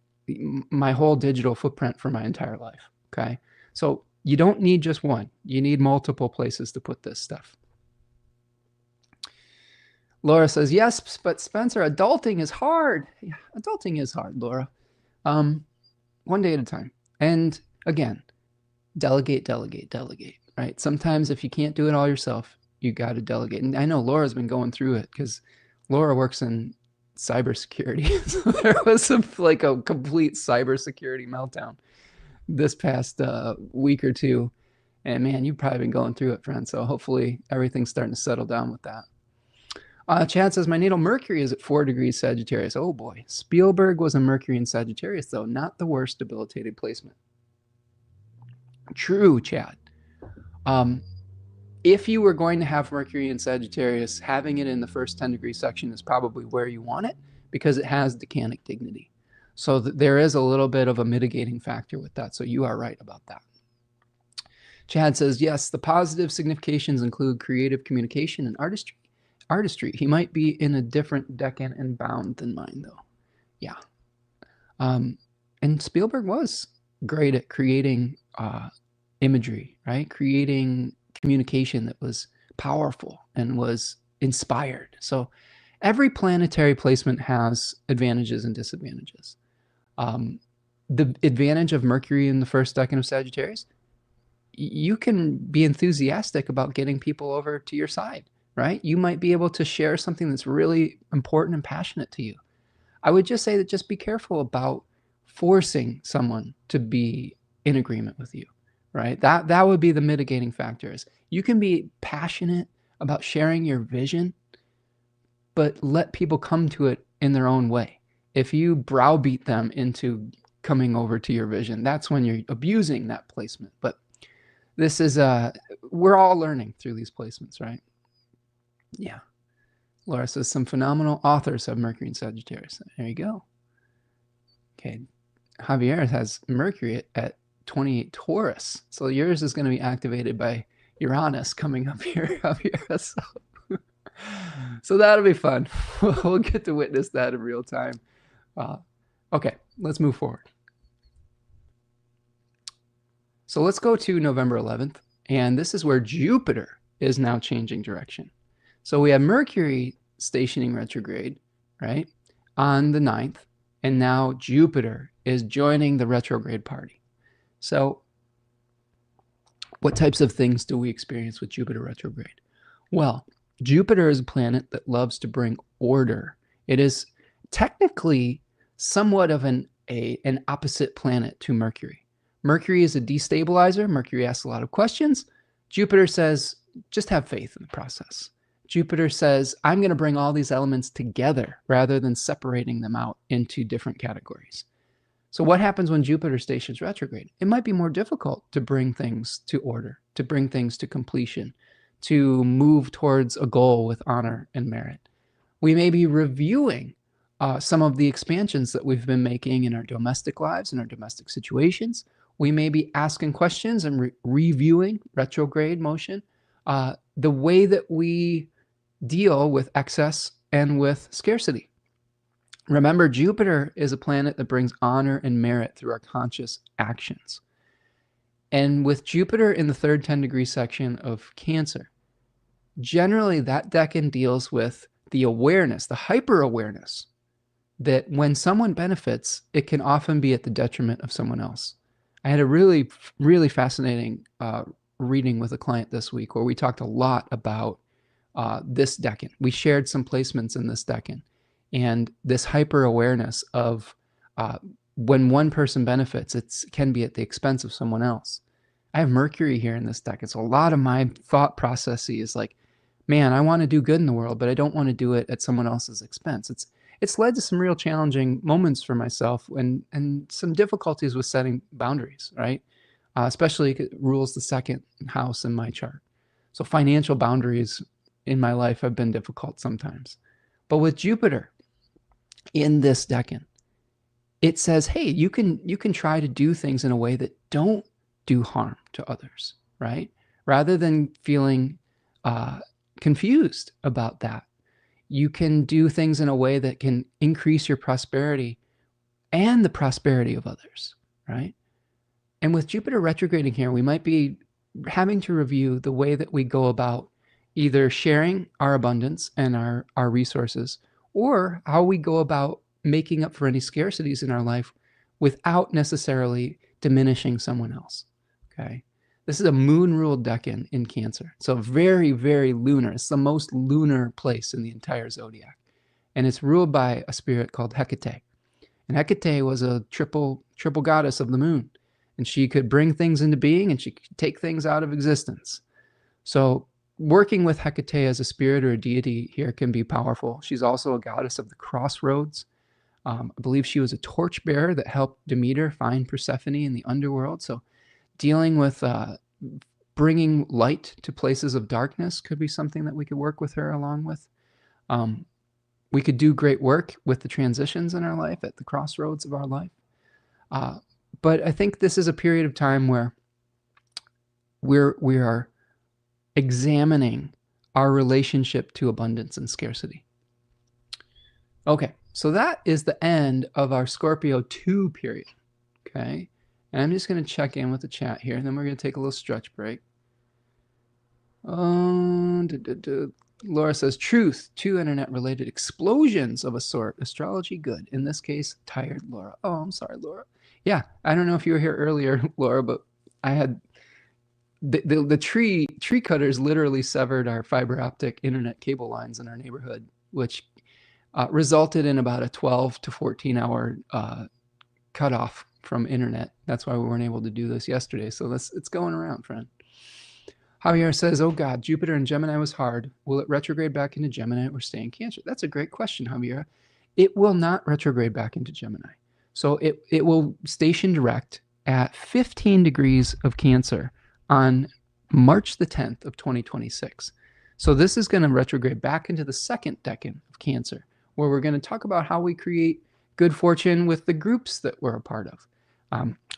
my whole digital footprint for my entire life. Okay. So you don't need just one. You need multiple places to put this stuff. Laura says, yes, but Spencer, adulting is hard. Yeah, adulting is hard, Laura. One day at a time. And again, delegate, right? Sometimes if you can't do it all yourself, you got to delegate. And I know Laura's been going through it because Laura works in cybersecurity. So there was a complete cybersecurity meltdown this past week or two. And man, you've probably been going through it, friend. So hopefully everything's starting to settle down with that. Chad says, my natal Mercury is at 4 degrees Sagittarius. Oh boy. Spielberg was a Mercury in Sagittarius, though. Not the worst debilitated placement. True, Chad. If you were going to have Mercury in Sagittarius, having it in the first 10-degree section is probably where you want it because it has decanic dignity. So there is a little bit of a mitigating factor with that. So you are right about that. Chad says, yes, the positive significations include creative communication and artistry. He might be in a different decan and bound than mine, though. Yeah. And Spielberg was great at creating imagery, right? Creating communication that was powerful and was inspired. So every planetary placement has advantages and disadvantages. The advantage of Mercury in the first decan of Sagittarius, you can be enthusiastic about getting people over to your side, right? You might be able to share something that's really important and passionate to you. I would just say that just be careful about forcing someone to be in agreement with you, right? That would be the mitigating factors. You can be passionate about sharing your vision, but let people come to it in their own way. If you browbeat them into coming over to your vision, that's when you're abusing that placement. But this is, we're all learning through these placements, right? Yeah. Laura says some phenomenal authors have Mercury in Sagittarius. There you go. Okay. Javier has Mercury at 28 Taurus. So yours is going to be activated by Uranus coming up here, Javier. So that'll be fun. We'll get to witness that in real time. Okay, let's move forward. So let's go to November 11th. And this is where Jupiter is now changing direction. So we have Mercury stationing retrograde, right, on the 9th. And now Jupiter is joining the retrograde party. So what types of things do we experience with Jupiter retrograde? Well, Jupiter is a planet that loves to bring order. It is technically somewhat of an opposite planet to Mercury. Mercury is a destabilizer. Mercury asks a lot of questions. Jupiter says, just have faith in the process. Jupiter says, I'm going to bring all these elements together rather than separating them out into different categories. So what happens when Jupiter stations retrograde? It might be more difficult to bring things to order, to bring things to completion, to move towards a goal with honor and merit. We may be reviewing some of the expansions that we've been making in our domestic lives, in our domestic situations. We may be asking questions and reviewing retrograde motion, the way that we deal with excess and with scarcity. Remember, Jupiter is a planet that brings honor and merit through our conscious actions. And with Jupiter in the third 10-degree section of Cancer, generally that decan deals with the awareness, the hyper-awareness, that when someone benefits, it can often be at the detriment of someone else. I had a really, really fascinating reading with a client this week where we talked a lot about this decan. We shared some placements in this decan and this hyper-awareness of when one person benefits, it can be at the expense of someone else. I have Mercury here in this decan, so a lot of my thought process is like, man, I want to do good in the world, but I don't want to do it at someone else's expense. It's led to some real challenging moments for myself and some difficulties with setting boundaries, right? Especially it rules the second house in my chart. So financial boundaries in my life have been difficult sometimes. But with Jupiter in this decan, it says, hey, you can try to do things in a way that don't do harm to others, right? Rather than feeling confused about that. You can do things in a way that can increase your prosperity and the prosperity of others, right? And with Jupiter retrograding here, we might be having to review the way that we go about either sharing our abundance and our resources, or how we go about making up for any scarcities in our life without necessarily diminishing someone else, okay? This is a moon-ruled decan in Cancer. So very, very lunar. It's the most lunar place in the entire zodiac. And it's ruled by a spirit called Hecate. And Hecate was a triple goddess of the moon. and she could bring things into being, and she could take things out of existence. So working with Hecate as a spirit or a deity here can be powerful. She's also a goddess of the crossroads. I believe she was a torchbearer that helped Demeter find Persephone in the underworld. So dealing with bringing light to places of darkness could be something that we could work with her along with. We could do great work with the transitions in our life at the crossroads of our life. But I think this is a period of time where we are examining our relationship to abundance and scarcity. Okay, so that is the end of our Scorpio 2 period. Okay, and I'm just going to check in with the chat here, and then we're going to take a little stretch break. Laura says, truth, 2 internet-related explosions of a sort. Astrology, good. In this case, tired Laura. Oh, I'm sorry, Laura. Yeah, I don't know if you were here earlier, Laura, but I had the tree cutters literally severed our fiber optic internet cable lines in our neighborhood, which resulted in about a 12 to 14 hour cutoff from internet. That's why we weren't able to do this yesterday. So it's going around, friend. Javier says, oh God, Jupiter in Gemini was hard. Will it retrograde back into Gemini or stay in Cancer? That's a great question, Javier. It will not retrograde back into Gemini. So it will station direct at 15 degrees of Cancer on March the 10th of 2026. So this is going to retrograde back into the second decan of Cancer, where we're going to talk about how we create good fortune with the groups that we're a part of.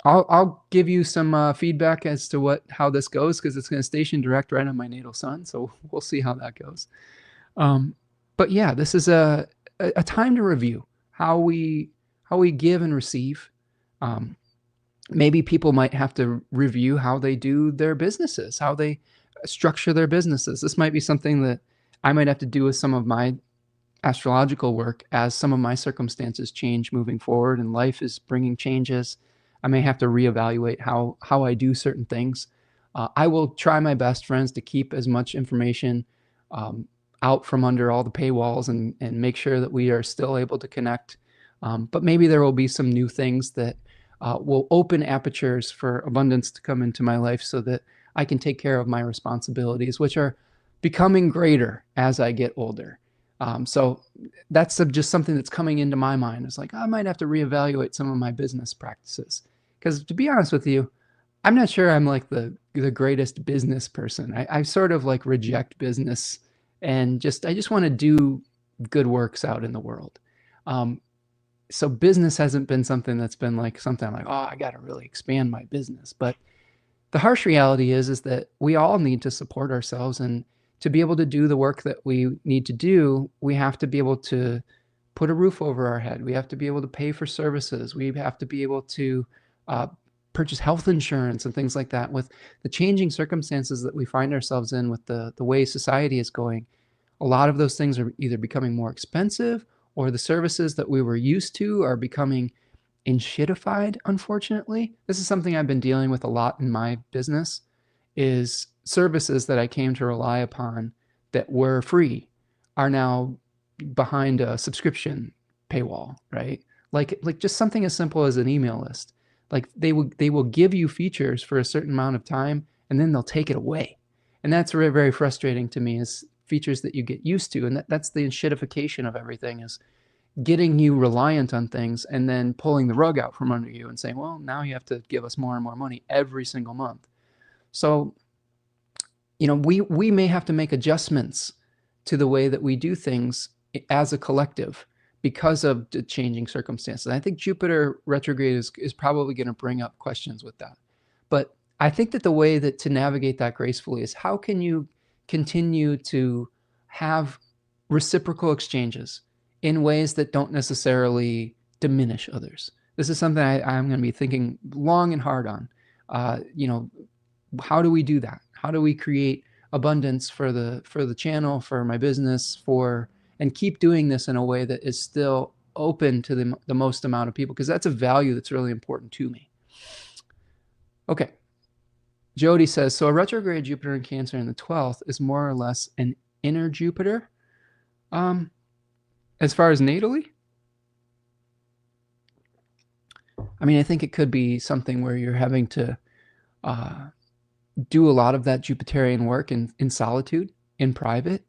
I'll give you some feedback as to how this goes, because it's going to station direct right on my natal sun. So we'll see how that goes. But yeah, this is a time to review how we give and receive. Maybe people might have to review how they do their businesses, how they structure their businesses. This might be something that I might have to do with some of my astrological work as some of my circumstances change moving forward and life is bringing changes. I may have to reevaluate how I do certain things. I will try my best, friends, to keep as much information out from under all the paywalls and make sure that we are still able to connect. But maybe there will be some new things that will open apertures for abundance to come into my life so that I can take care of my responsibilities, which are becoming greater as I get older. So that's just something that's coming into my mind. It's like, I might have to reevaluate some of my business practices. Because to be honest with you, I'm not sure I'm like the greatest business person. I sort of like reject business and I just want to do good works out in the world. So business hasn't been something that's been like something I'm like, oh, I got to really expand my business. But the harsh reality is that we all need to support ourselves, and to be able to do the work that we need to do, we have to be able to put a roof over our head. We have to be able to pay for services. We have to be able to purchase health insurance and things like that. With the changing circumstances that we find ourselves in, with the way society is going, a lot of those things are either becoming more expensive, or the services that we were used to are becoming enshittified, unfortunately. This is something I've been dealing with a lot in my business, is services that I came to rely upon that were free are now behind a subscription paywall, right? Like just something as simple as an email list. Like they will give you features for a certain amount of time, and then they'll take it away. And that's very, very frustrating to me, is features that you get used to. And that's the enshittification of everything, is getting you reliant on things and then pulling the rug out from under you and saying, well, now you have to give us more and more money every single month. So, we may have to make adjustments to the way that we do things as a collective because of the changing circumstances. I think Jupiter retrograde is probably going to bring up questions with that. But I think that the way that to navigate that gracefully is, how can you continue to have reciprocal exchanges in ways that don't necessarily diminish others? This is something I'm going to be thinking long and hard on. How do we do that? How do we create abundance for the channel, for my business, and keep doing this in a way that is still open to the most amount of people? Because that's a value that's really important to me. Okay. Jody says, so a retrograde Jupiter in Cancer in the 12th is more or less an inner Jupiter. As far as natally, I mean, I think it could be something where you're having to do a lot of that Jupiterian work in solitude, in private,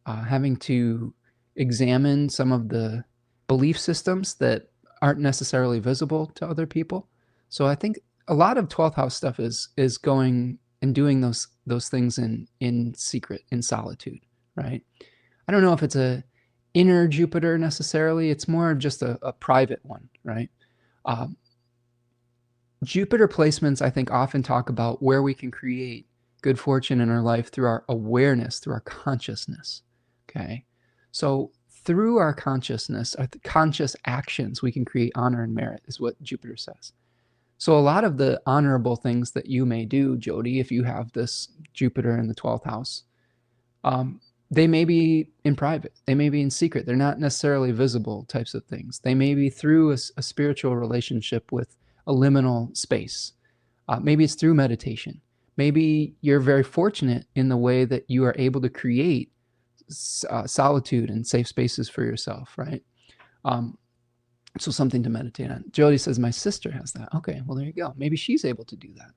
having to examine some of the belief systems that aren't necessarily visible to other people. So I think a lot of 12th house stuff is going and doing those things in secret, in solitude, right? I don't know if it's a inner Jupiter necessarily. It's more of just a private one, right? Um, Jupiter placements, I think, often talk about where we can create good fortune in our life through our awareness, through our consciousness. Okay. So through our consciousness, our conscious actions, we can create honor and merit, is what Jupiter says. So a lot of the honorable things that you may do, Jody, if you have this Jupiter in the 12th house, they may be in private. They may be in secret. They're not necessarily visible types of things. They may be through a spiritual relationship with a liminal space. Maybe it's through meditation. Maybe you're very fortunate in the way that you are able to create solitude and safe spaces for yourself, right? So something to meditate on. Jody says, my sister has that. Okay, well, there you go. Maybe she's able to do that.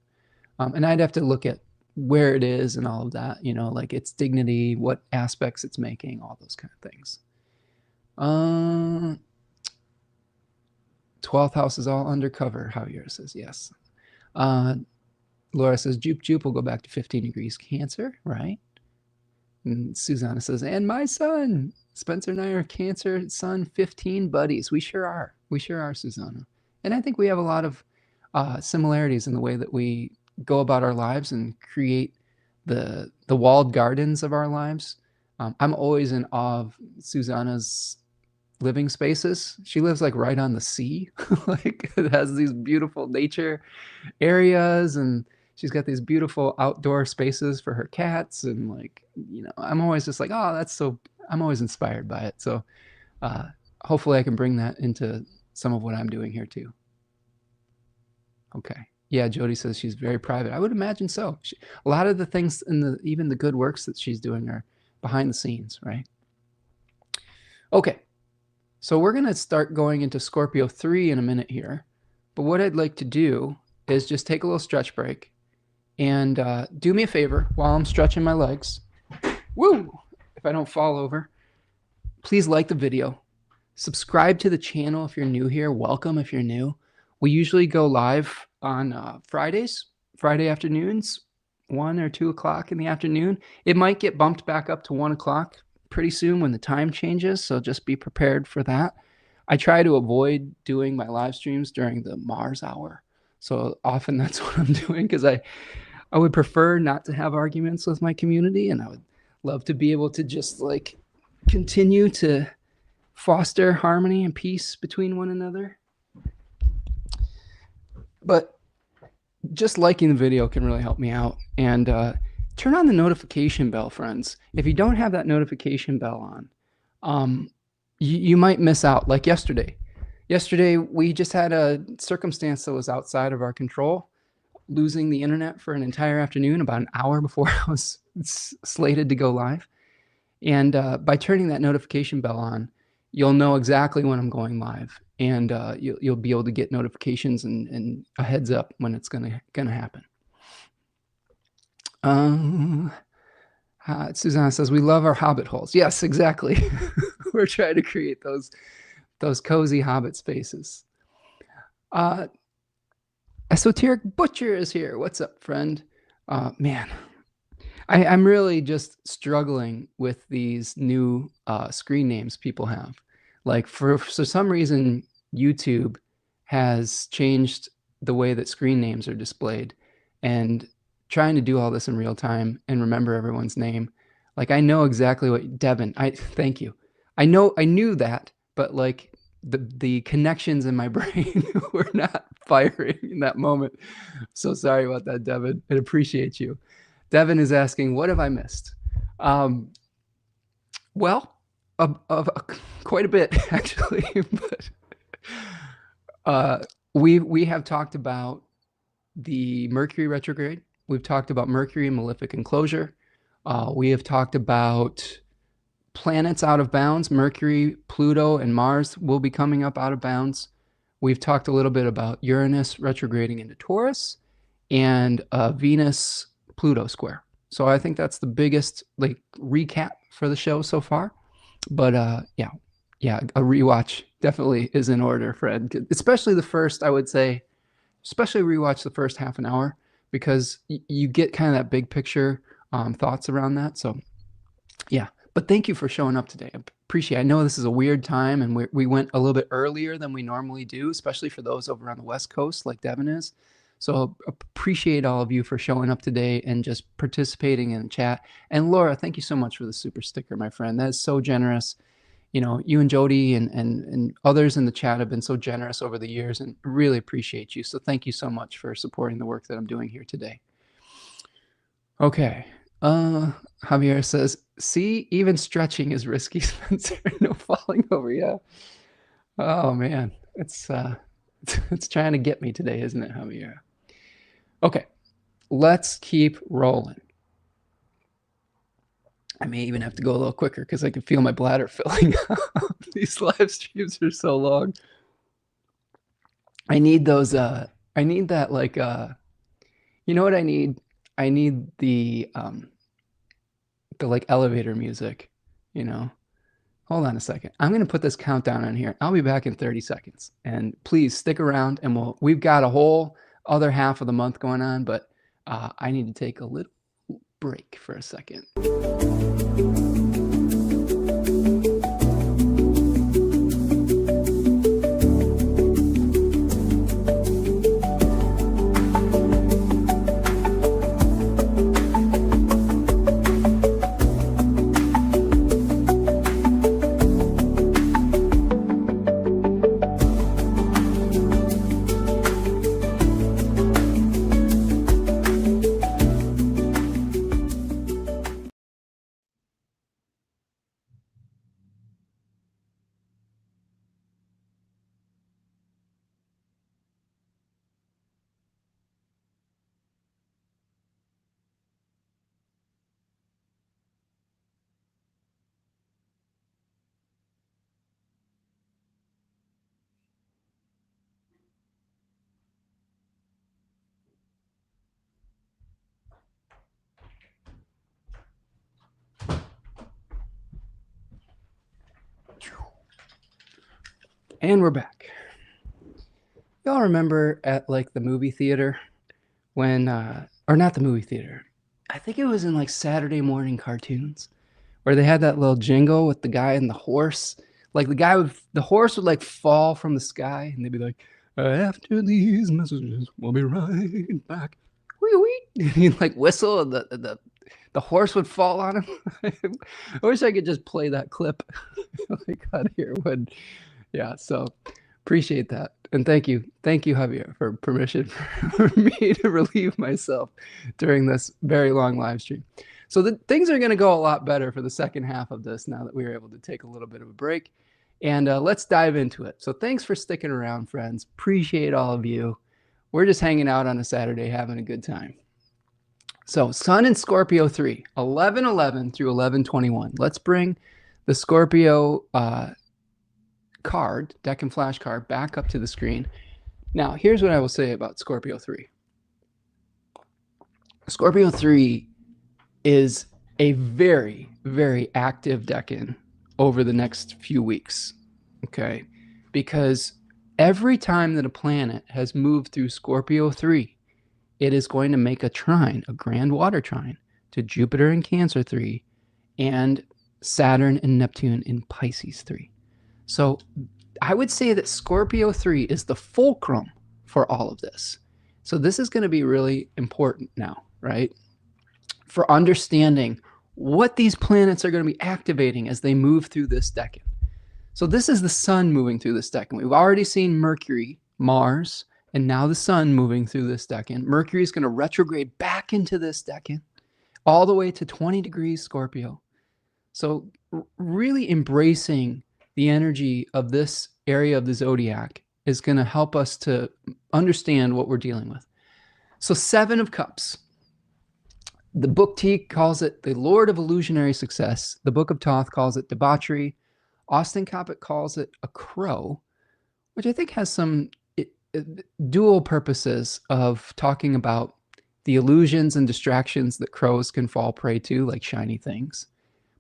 And I'd have to look at where it is and all of that, you know, like its dignity, what aspects it's making, all those kind of things. 12th house is all undercover, Javier says, yes. Laura says, Jupe will go back to 15 degrees Cancer, right? And Susanna says, and my son. Spencer and I are Cancer Sun 15 buddies. We sure are. We sure are, Susanna. And I think we have a lot of similarities in the way that we go about our lives and create the walled gardens of our lives. I'm always in awe of Susanna's living spaces. She lives like right on the sea. Like it has these beautiful nature areas, and she's got these beautiful outdoor spaces for her cats. And like, you know, I'm always just like, oh, that's so, I'm always inspired by it. So hopefully I can bring that into some of what I'm doing here too. Okay. Yeah, Jody says she's very private. I would imagine so. A lot of the things in even the good works that she's doing are behind the scenes, right? Okay. So we're going to start going into Scorpio 3 in a minute here. But what I'd like to do is just take a little stretch break and do me a favor while I'm stretching my legs. Woo! If I don't fall over, please like the video. Subscribe to the channel if you're new here. Welcome if you're new. We usually go live on Fridays, Friday afternoons, 1 or 2 o'clock in the afternoon. It might get bumped back up to 1 o'clock pretty soon when the time changes, so just be prepared for that. I try to avoid doing my live streams during the Mars hour. So often that's what I'm doing because I would prefer not to have arguments with my community, and I would love to be able to just like continue to foster harmony and peace between one another. But just liking the video can really help me out. And turn on the notification bell, friends. If you don't have that notification bell on, you might miss out. Like yesterday. Yesterday, we just had a circumstance that was outside of our control, losing the internet for an entire afternoon, about an hour before I was slated to go live. And by turning that notification bell on, you'll know exactly when I'm going live, and you'll be able to get notifications and a heads up when it's gonna happen. Susanna says, we love our hobbit holes. Yes, exactly. We're trying to create those cozy hobbit spaces. Esoteric Butcher is here. What's up, friend? Man, I'm really just struggling with these new screen names people have. Like for some reason, YouTube has changed the way that screen names are displayed, and trying to do all this in real time and remember everyone's name. Like I know exactly what Devin. Thank you. I knew that, but like the connections in my brain were not firing in that moment. So sorry about that, Devin. I appreciate you. Devin is asking, what have I missed? Well, quite a bit actually. But we have talked about the Mercury retrograde. We've talked about Mercury and malefic enclosure. We have talked about planets out of bounds. Mercury, Pluto, and Mars will be coming up out of bounds. We've talked a little bit about Uranus retrograding into Taurus and Venus Pluto square. So I think that's the biggest like recap for the show so far. But yeah, a rewatch definitely is in order, Fred. Especially the first, I would say, especially rewatch the first half an hour because you get kind of that big picture thoughts around that. So yeah, but thank you for showing up today. I appreciate it. I know this is a weird time and we went a little bit earlier than we normally do, especially for those over on the West Coast like Devin is. So appreciate all of you for showing up today and just participating in the chat. And Laura, thank you so much for the super sticker, my friend. That is so generous. You know, you and Jody and others in the chat have been so generous over the years and really appreciate you. So thank you so much for supporting the work that I'm doing here today. Okay. Javier says, see, even stretching is risky, Spencer. No falling over. Yeah. Oh man. It's trying to get me today, isn't it, Javier? Okay. Let's keep rolling. I may even have to go a little quicker because I can feel my bladder filling up. These live streams are so long. I need those I need that like you know what I need? I need the like elevator music, you know. Hold on a second. I'm going to put this countdown on here. I'll be back in 30 seconds. And please stick around and we've got a whole other half of the month going on, but I need to take a little break for a second. And we're back. Y'all remember at like the movie theater when, or not the movie theater, I think it was in like Saturday morning cartoons where they had that little jingle with the guy and the horse. Like the horse would like fall from the sky and they'd be like, after these messages, we'll be right back. Wee wee. And he'd like whistle and the horse would fall on him. I wish I could just play that clip. Like out here would. Yeah, so appreciate that. And thank you, Javier, for permission for me to relieve myself during this very long live stream. So things are going to go a lot better for the second half of this now that we were able to take a little bit of a break. And let's dive into it. So thanks for sticking around, friends. Appreciate all of you. We're just hanging out on a Saturday, having a good time. So Sun in Scorpio 3, 11/11 through 11/21. Let's bring the Scorpio card, deck and flash card, back up to the screen. Now, here's what I will say about Scorpio 3. Scorpio 3 is a very, very active decan over the next few weeks, okay? Because every time that a planet has moved through Scorpio 3, it is going to make a trine, a grand water trine, to Jupiter in Cancer 3 and Saturn and Neptune in Pisces 3. So I would say that Scorpio 3 is the fulcrum for all of this. So this is going to be really important now, right? For understanding what these planets are going to be activating as they move through this decan. So this is the sun moving through this decan. We've already seen Mercury, Mars, and now the sun moving through this decan. Mercury is going to retrograde back into this decan all the way to 20 degrees Scorpio. So really embracing the energy of this area of the zodiac is going to help us to understand what we're dealing with. So 7 of Cups. The Book T calls it the Lord of Illusionary Success. The Book of Thoth calls it debauchery. Austin Coppock calls it a crow. which I think has some dual purposes of talking about the illusions and distractions that crows can fall prey to, like shiny things,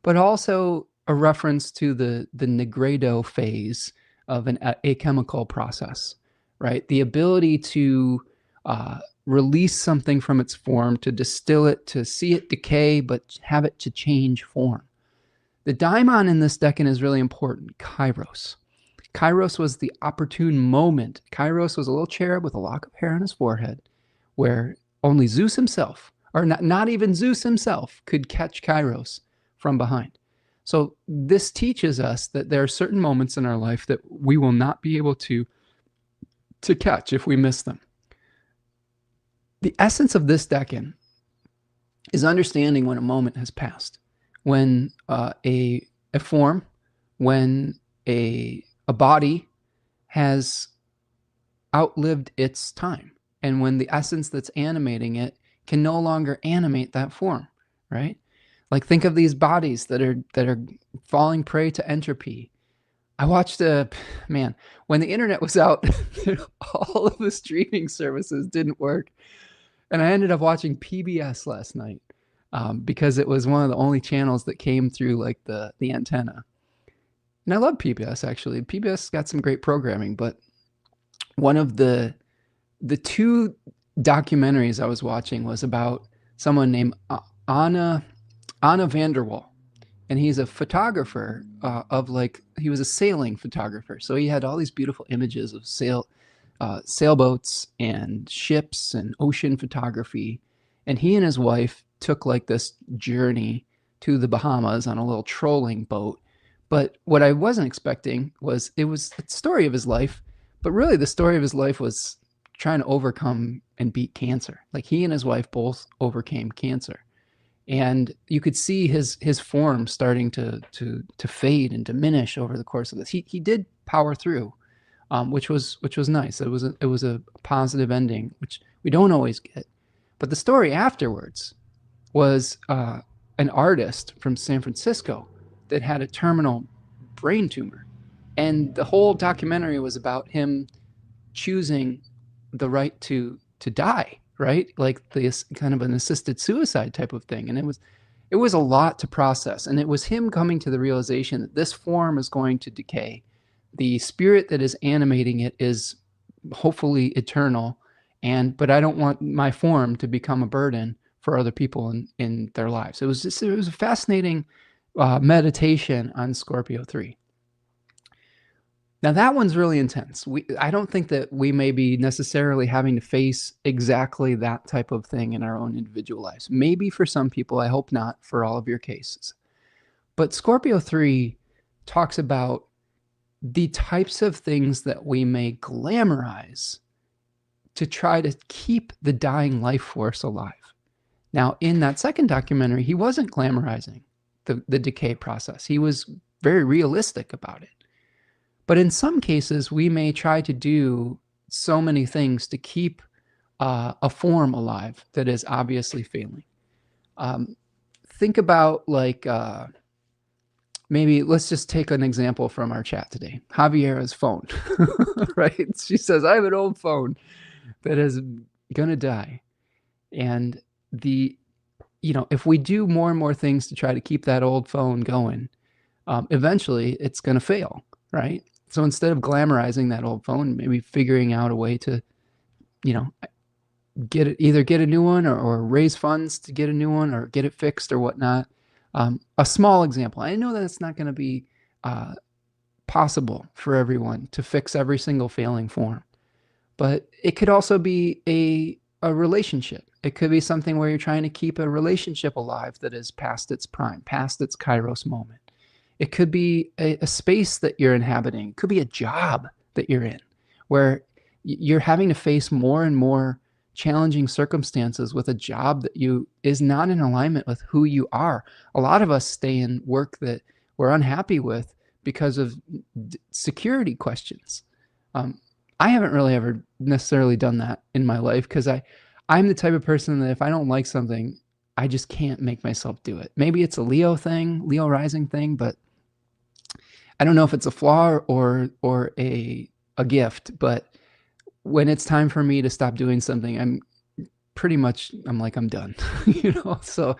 but also a reference to the nigredo phase of an achemical process, right? The ability to release something from its form, to distill it, to see it decay, but have it to change form. The daimon in this decan is really important, Kairos. Kairos was the opportune moment. Kairos was a little cherub with a lock of hair on his forehead, where only Zeus himself, or not even Zeus himself, could catch Kairos from behind. So this teaches us that there are certain moments in our life that we will not be able to catch if we miss them. The essence of this decan is understanding when a moment has passed, when a form, when a body has outlived its time, and when the essence that's animating it can no longer animate that form, right? Like, think of these bodies that are falling prey to entropy. I watched when the internet was out, all of the streaming services didn't work, and I ended up watching PBS last night because it was one of the only channels that came through like the antenna. And I love PBS, actually. PBS got some great programming, but one of the two documentaries I was watching was about someone named Anna Vanderwall. And he's a photographer he was a sailing photographer. So he had all these beautiful images of sailboats and ships and ocean photography. And he and his wife took like this journey to the Bahamas on a little trolling boat. But what I wasn't expecting was it was the story of his life, but really the story of his life was trying to overcome and beat cancer. Like, he and his wife both overcame cancer. And you could see his form starting to fade and diminish over the course of this. He did power through, which was nice. It was a positive ending, which we don't always get. But the story afterwards was an artist from San Francisco that had a terminal brain tumor, and the whole documentary was about him choosing the right to die, right? Like this kind of an assisted suicide type of thing. And it was a lot to process. And it was him coming to the realization that this form is going to decay. The spirit that is animating it is hopefully eternal. But I don't want my form to become a burden for other people in their lives. It was a fascinating meditation on Scorpio 3. Now that one's really intense. I don't think that we may be necessarily having to face exactly that type of thing in our own individual lives. Maybe for some people, I hope not for all of your cases. But Scorpio 3 talks about the types of things that we may glamorize to try to keep the dying life force alive. Now, in that second documentary, he wasn't glamorizing the decay process. He was very realistic about it. But in some cases, we may try to do so many things to keep a form alive that is obviously failing. Think about maybe let's just take an example from our chat today. Javiera's phone, right? She says, I have an old phone that is going to die. And if we do more and more things to try to keep that old phone going, eventually it's going to fail, right? So instead of glamorizing that old phone, maybe figuring out a way to, either get a new one or raise funds to get a new one or get it fixed or whatnot. A small example. I know that it's not going to be possible for everyone to fix every single failing form, but it could also be a relationship. It could be something where you're trying to keep a relationship alive that is past its prime, past its Kairos moment. It could be a space that you're inhabiting. It could be a job that you're in where you're having to face more and more challenging circumstances with a job that is not in alignment with who you are. A lot of us stay in work that we're unhappy with because of security questions. I haven't really ever necessarily done that in my life because I'm the type of person that if I don't like something, I just can't make myself do it. Maybe it's a Leo rising thing, but I don't know if it's a flaw or a a gift, but when it's time for me to stop doing something, I'm like, I'm done, So,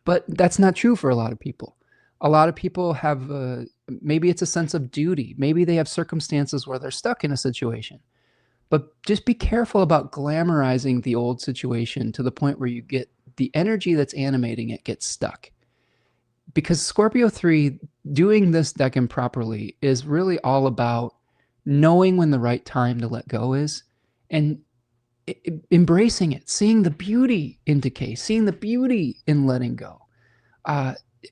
but that's not true for a lot of people. A lot of people have, maybe it's a sense of duty. Maybe they have circumstances where they're stuck in a situation. But just be careful about glamorizing the old situation to the point where you get the energy that's animating it gets stuck. Because Scorpio 3, doing this decan properly is really all about knowing when the right time to let go is, and embracing it, seeing the beauty in decay, seeing the beauty in letting go,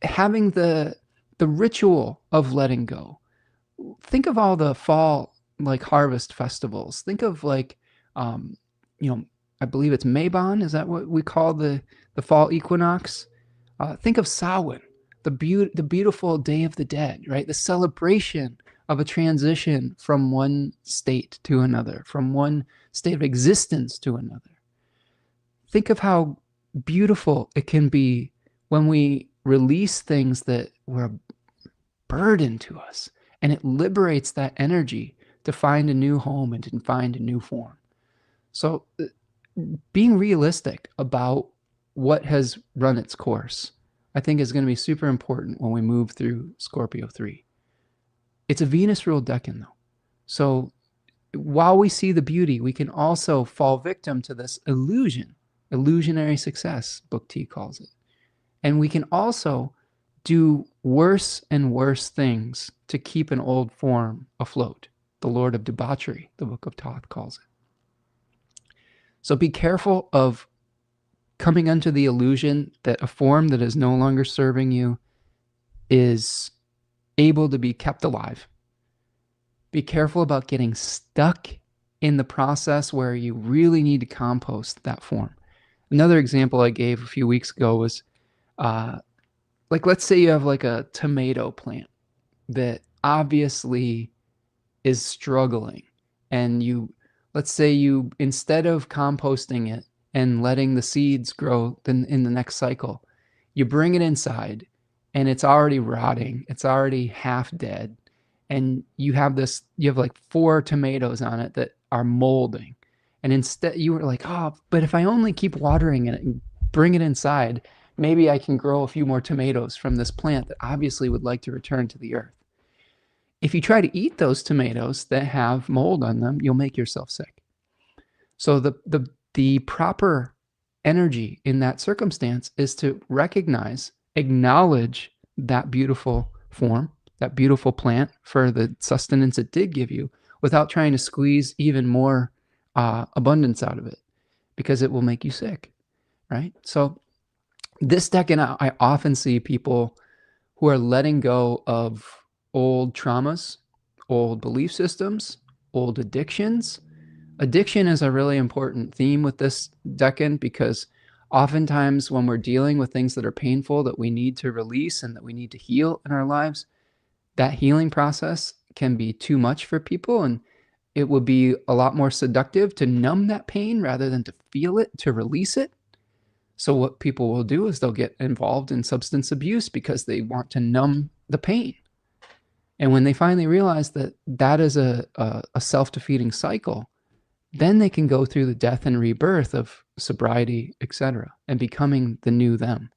having the ritual of letting go. Think of all the fall harvest festivals. Think of I believe it's Mabon. Is that what we call the fall equinox? Think of Samhain, the beautiful Day of the Dead, right? The celebration of a transition from one state to another, from one state of existence to another. Think of how beautiful it can be when we release things that were a burden to us, and it liberates that energy to find a new home and to find a new form. So being realistic about what has run its course, I think, is going to be super important when we move through Scorpio 3. It's a Venus-ruled decan, though. So while we see the beauty, we can also fall victim to this illusionary success, Book T calls it. And we can also do worse and worse things to keep an old form afloat. The Lord of Debauchery, the Book of Thoth calls it. So be careful of coming under the illusion that a form that is no longer serving you is able to be kept alive. Be careful about getting stuck in the process where you really need to compost that form. Another example I gave a few weeks ago was, let's say you have a tomato plant that obviously is struggling, and let's say you, instead of composting it and letting the seeds grow in the next cycle, you bring it inside and it's already rotting. It's already half dead. And you have 4 tomatoes on it that are molding. And instead you were like, oh, but if I only keep watering it and bring it inside, maybe I can grow a few more tomatoes from this plant that obviously would like to return to the earth. If you try to eat those tomatoes that have mold on them, you'll make yourself sick. So the proper energy in that circumstance is to recognize, acknowledge that beautiful form, that beautiful plant for the sustenance it did give you, without trying to squeeze even more abundance out of it, because it will make you sick, right? So this decan, I often see people who are letting go of old traumas, old belief systems, old addictions. Addiction is a really important theme with this decan, because oftentimes when we're dealing with things that are painful that we need to release and that we need to heal in our lives, that healing process can be too much for people, and it would be a lot more seductive to numb that pain rather than to feel it, to release it. So what people will do is they'll get involved in substance abuse because they want to numb the pain. And when they finally realize that that is a self-defeating cycle, then they can go through the death and rebirth of sobriety, etc., and becoming the new them.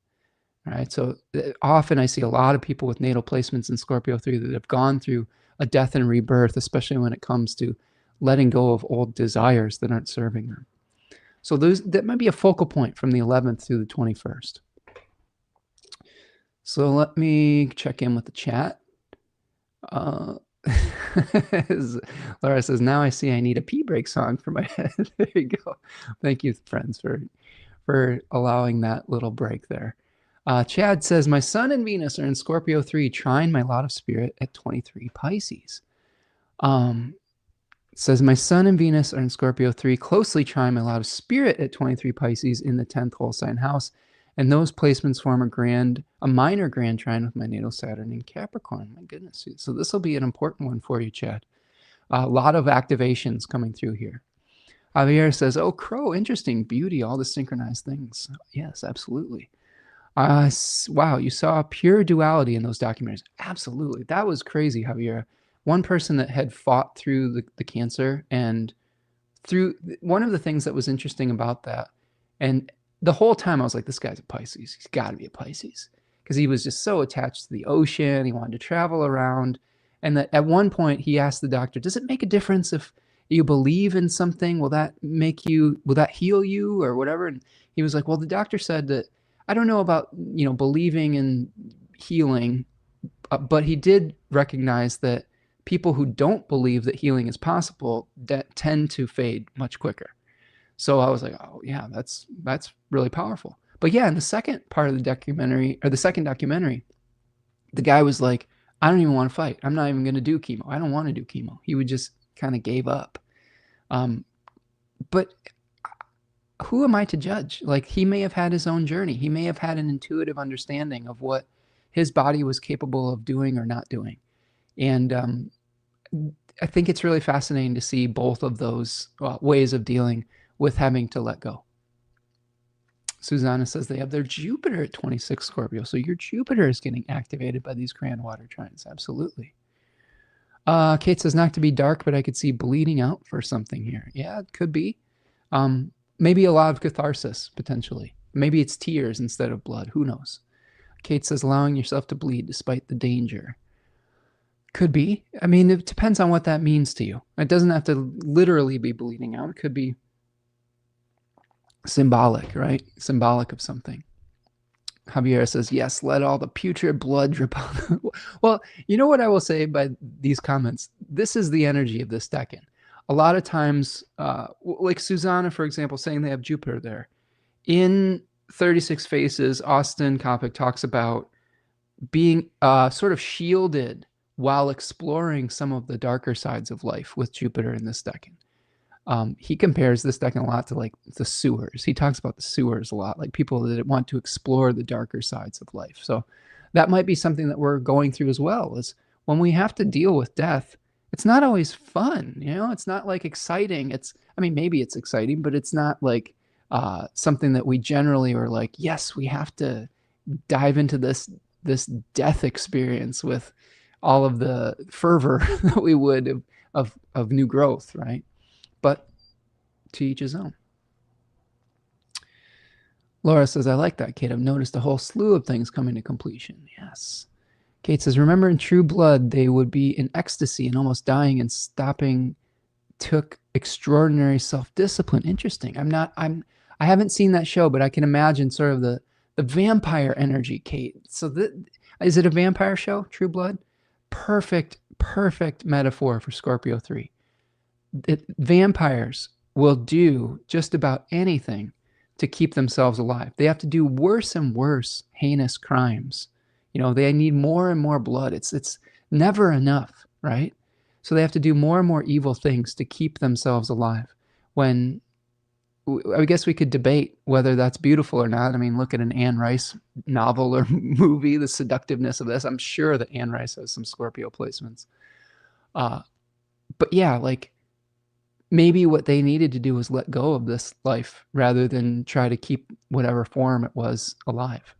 Right? So often I see a lot of people with natal placements in Scorpio 3 that have gone through a death and rebirth, especially when it comes to letting go of old desires that aren't serving them. So that might be a focal point from the 11th through the 21st. So let me check in with the chat. Laura says, now I see I need a pee break song for my head. There you go. Thank you, friends, for allowing that little break there. Chad says, my sun and Venus are in Scorpio 3, trine my lot of spirit at 23 Pisces. Says, my sun and Venus are in Scorpio 3, closely trine my lot of spirit at 23 Pisces in the 10th whole sign house. And those placements form a minor grand trine with my natal Saturn in Capricorn. My goodness. So this will be an important one for you, Chad. A lot of activations coming through here. Javier says, oh, Crow, interesting. Beauty, all the synchronized things. Yes, absolutely. Wow, you saw pure duality in those documentaries. Absolutely. That was crazy, Javier. one person that had fought through the cancer, and through one of the things that was interesting about that, and the whole time I was like, this guy's a Pisces. He's got to be a Pisces, because he was just so attached to the ocean. He wanted to travel around. And that at one point he asked the doctor, does it make a difference if you believe in something? Will that heal you or whatever? And he was like, well, the doctor said that, I don't know about, believing in healing, but he did recognize that people who don't believe that healing is possible that tend to fade much quicker. So I was like, oh yeah, that's really powerful. But yeah, in the second part of the documentary, or the second documentary, the guy was like, I don't even want to fight. I'm not even going to do chemo. I don't want to do chemo. He would just kind of gave up. But who am I to judge? Like, he may have had his own journey. He may have had an intuitive understanding of what his body was capable of doing or not doing. And I think it's really fascinating to see both of those ways of dealing with having to let go. Susanna says they have their Jupiter at 26 Scorpio. So your Jupiter is getting activated by these grand water trines. Absolutely. Kate says, not to be dark, but I could see bleeding out for something here. Yeah, it could be. Maybe a lot of catharsis, potentially. Maybe it's tears instead of blood. Who knows? Kate says, allowing yourself to bleed despite the danger. Could be. I mean, it depends on what that means to you. It doesn't have to literally be bleeding out. It could be symbolic, right? Symbolic of something. Javier says, yes, let all the putrid blood drip out. Well, you know what I will say by these comments? This is the energy of this decan. A lot of times, like Susanna, for example, saying they have Jupiter there. In 36 Faces, Austin Coppock talks about being sort of shielded while exploring some of the darker sides of life with Jupiter in this decan. He compares this decan a lot to like the sewers. He talks about the sewers a lot, like people that want to explore the darker sides of life. So that might be something that we're going through as well, is when we have to deal with death, it's not always fun. It's not like exciting. I mean, maybe it's exciting, but it's not like something that we generally are like, yes, we have to dive into this death experience with all of the fervor that we would of new growth, right? But to each his own. Laura says, I like that, Kate. I've noticed a whole slew of things coming to completion. Yes. Kate says, remember in True Blood, they would be in ecstasy and almost dying, and stopping took extraordinary self-discipline. Interesting. I haven't seen that show, but I can imagine sort of the vampire energy, Kate. So is it a vampire show, True Blood? Perfect metaphor for Scorpio 3. Vampires will do just about anything to keep themselves alive. They have to do worse and worse heinous crimes. They need more and more blood. It's never enough, right? So they have to do more and more evil things to keep themselves alive. When I guess we could debate whether that's beautiful or not. I mean, look at an Anne Rice novel or movie, the seductiveness of this. I'm sure that Anne Rice has some Scorpio placements. But yeah, like, maybe what they needed to do was let go of this life rather than try to keep whatever form it was alive.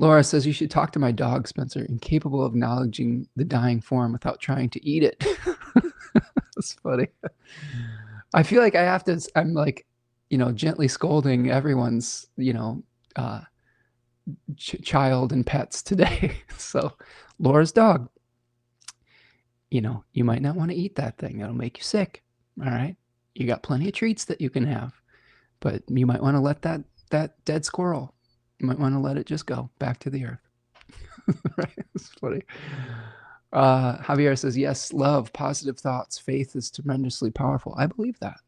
Laura says, you should talk to my dog, Spencer, incapable of acknowledging the dying form without trying to eat it. That's funny. I feel like I'm like, gently scolding everyone's, child and pets today. So Laura's dog, you might not want to eat that thing. That'll make you sick. All right. You got plenty of treats that you can have, but you might want to let that dead squirrel, you might want to let it just go back to the earth. Right? It's funny. Javier says, yes, love, positive thoughts, faith is tremendously powerful. I believe that.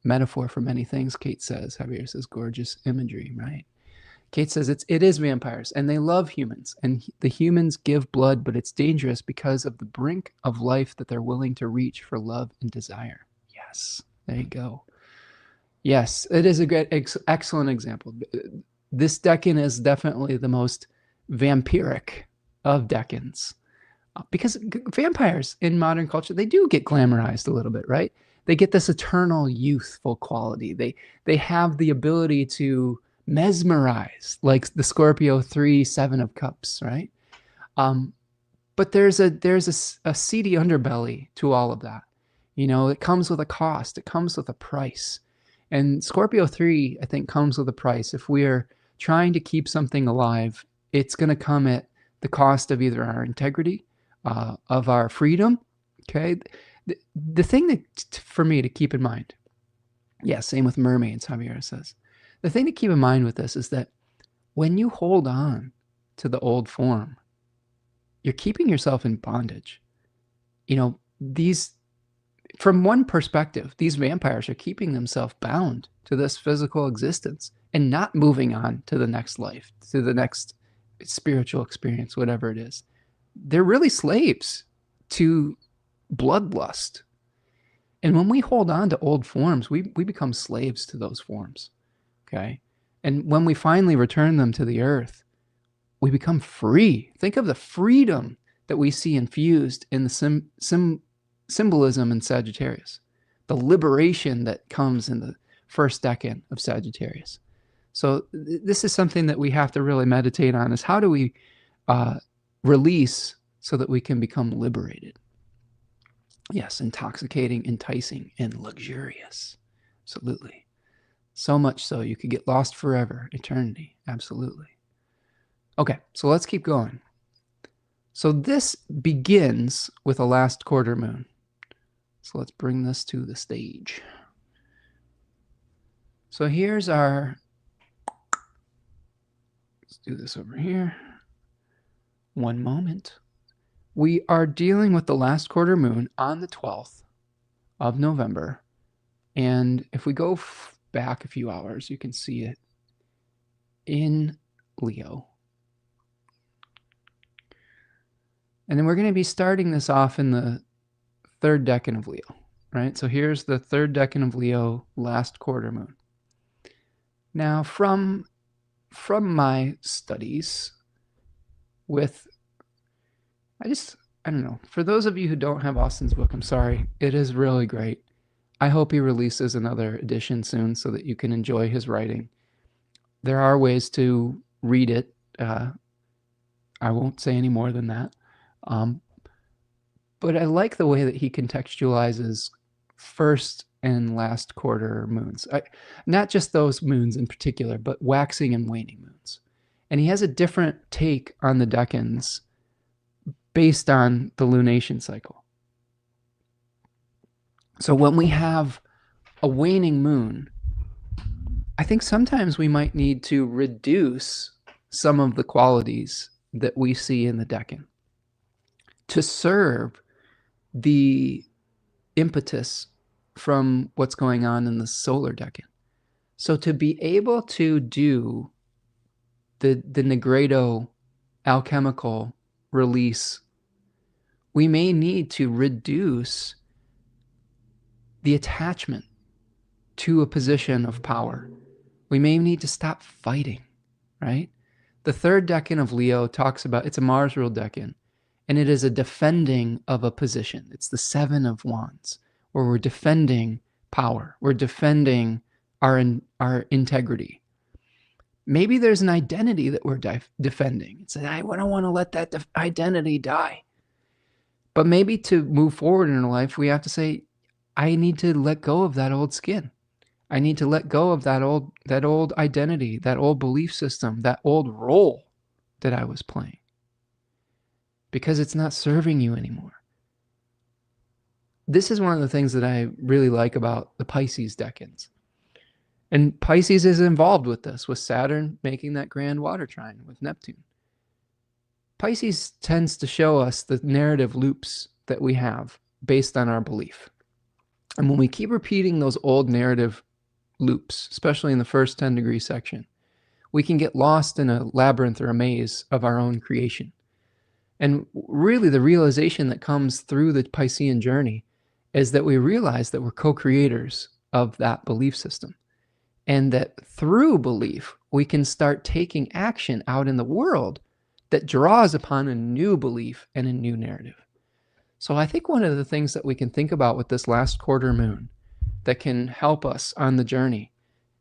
Metaphor for many things, Kate says. Javier says, gorgeous imagery, right? Kate says it is vampires, and they love humans, and the humans give blood, but it's dangerous because of the brink of life that they're willing to reach for love and desire. Yes, there you go. Yes, it is a great, excellent example. This decan is definitely the most vampiric of decans, because vampires in modern culture, they do get glamorized a little bit, right? They get this eternal youthful quality. They have the ability to mesmerize, like the Scorpio 3, 7 of Cups, right? But there's a seedy underbelly to all of that. It comes with a cost. It comes with a price. And Scorpio 3, I think, comes with a price. If we are trying to keep something alive, it's going to come at the cost of either our integrity, of our freedom. Okay. The thing that, for me, to keep in mind, yeah, same with mermaids, Javier says. The thing to keep in mind with this is that when you hold on to the old form, you're keeping yourself in bondage. From one perspective, these vampires are keeping themselves bound to this physical existence and not moving on to the next life, to the next spiritual experience, whatever it is. They're really slaves to bloodlust. And when we hold on to old forms, we become slaves to those forms. Okay. And when we finally return them to the earth, we become free. Think of the freedom that we see infused in the symbolism in Sagittarius, the liberation that comes in the first decan of Sagittarius. So this is something that we have to really meditate on, is how do we release so that we can become liberated? Yes, intoxicating, enticing, and luxurious. Absolutely. So much so you could get lost forever, eternity. Absolutely. Okay, so let's keep going. So this begins with a last quarter moon. So let's bring this to the stage. So here's our, let's do this over here. One moment. We are dealing with the last quarter moon on the 12th of November. And if we go back a few hours, you can see it in Leo. And then we're going to be starting this off in the third decan of Leo, right? So here's the third decan of Leo, last quarter moon. Now, from my studies with, I don't know. For those of you who don't have Austin's book, I'm sorry. It is really great. I hope he releases another edition soon so that you can enjoy his writing. There are ways to read it. I won't say any more than that. But I like the way that he contextualizes first and last quarter moons. Not just those moons in particular, but waxing and waning moons. And he has a different take on the decans based on the lunation cycle. So when we have a waning moon, I think sometimes we might need to reduce some of the qualities that we see in the decan to serve the impetus from what's going on in the solar decan. So to be able to do the Negredo alchemical release, we may need to reduce the attachment to a position of power. We may need to stop fighting, right? The third decan of Leo talks about, it's a Mars ruled decan, and it is a defending of a position. It's the 7 of Wands, where we're defending power. We're defending our integrity. Maybe there's an identity that we're defending. It's like, I don't want to let that identity die. But maybe to move forward in our life, we have to say, I need to let go of that old skin. I need to let go of that old identity, that old belief system, that old role that I was playing, because it's not serving you anymore. This is one of the things that I really like about the Pisces decans. And Pisces is involved with this, with Saturn making that grand water trine with Neptune. Pisces tends to show us the narrative loops that we have based on our belief. And when we keep repeating those old narrative loops, especially in the first 10-degree section, we can get lost in a labyrinth or a maze of our own creation. And really the realization that comes through the Piscean journey is that we realize that we're co-creators of that belief system. And that through belief, we can start taking action out in the world that draws upon a new belief and a new narrative. So I think one of the things that we can think about with this last quarter moon that can help us on the journey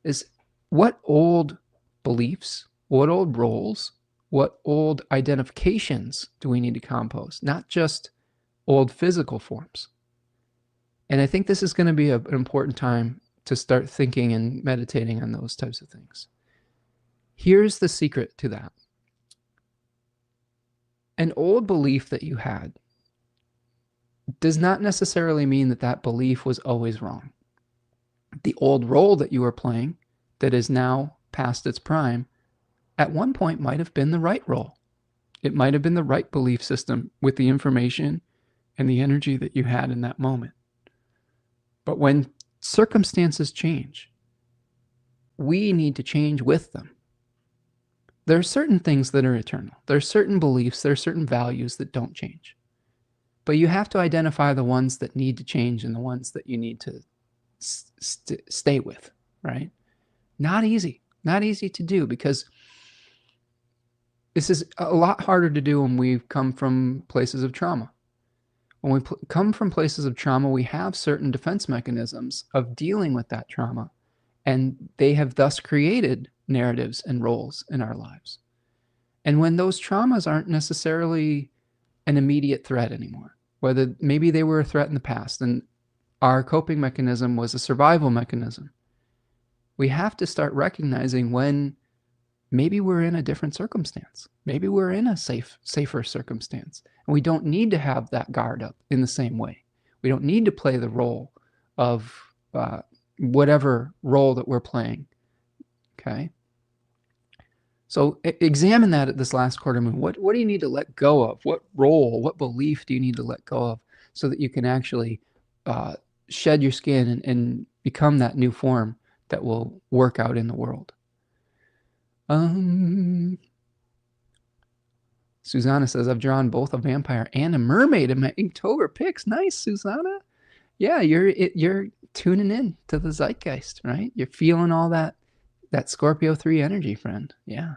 is what old beliefs, what old roles, What old identifications do we need to compose? Not just old physical forms. And I think this is going to be an important time to start thinking and meditating on those types of things. Here's the secret to that. An old belief that you had does not necessarily mean that that belief was always wrong. The old role that you were playing that is now past its prime at one point might have been the right role. It might have been the right belief system with the information and the energy that you had in that moment. But when circumstances change, we need to change with them. There are certain things that are eternal. There are certain beliefs, there are certain values that don't change. But you have to identify the ones that need to change and the ones that you need to stay with, right? Not easy to do, because this is a lot harder to do when we've come from places of trauma. When we come from places of trauma, we have certain defense mechanisms of dealing with that trauma, and they have thus created narratives and roles in our lives. And when those traumas aren't necessarily an immediate threat anymore, whether maybe they were a threat in the past and our coping mechanism was a survival mechanism, we have to start recognizing when maybe we're in a different circumstance. Maybe we're in a safer circumstance, and we don't need to have that guard up in the same way. We don't need to play the role of whatever role that we're playing. Okay. So examine that at this last quarter moon. What do you need to let go of? What role, what belief do you need to let go of so that you can actually shed your skin and become that new form that will work out in the world? Susanna says, I've drawn both a vampire and a mermaid in my Inktober picks. Nice, Susanna. Yeah, you're tuning in to the zeitgeist, right? You're feeling all that Scorpio 3 energy, friend. Yeah.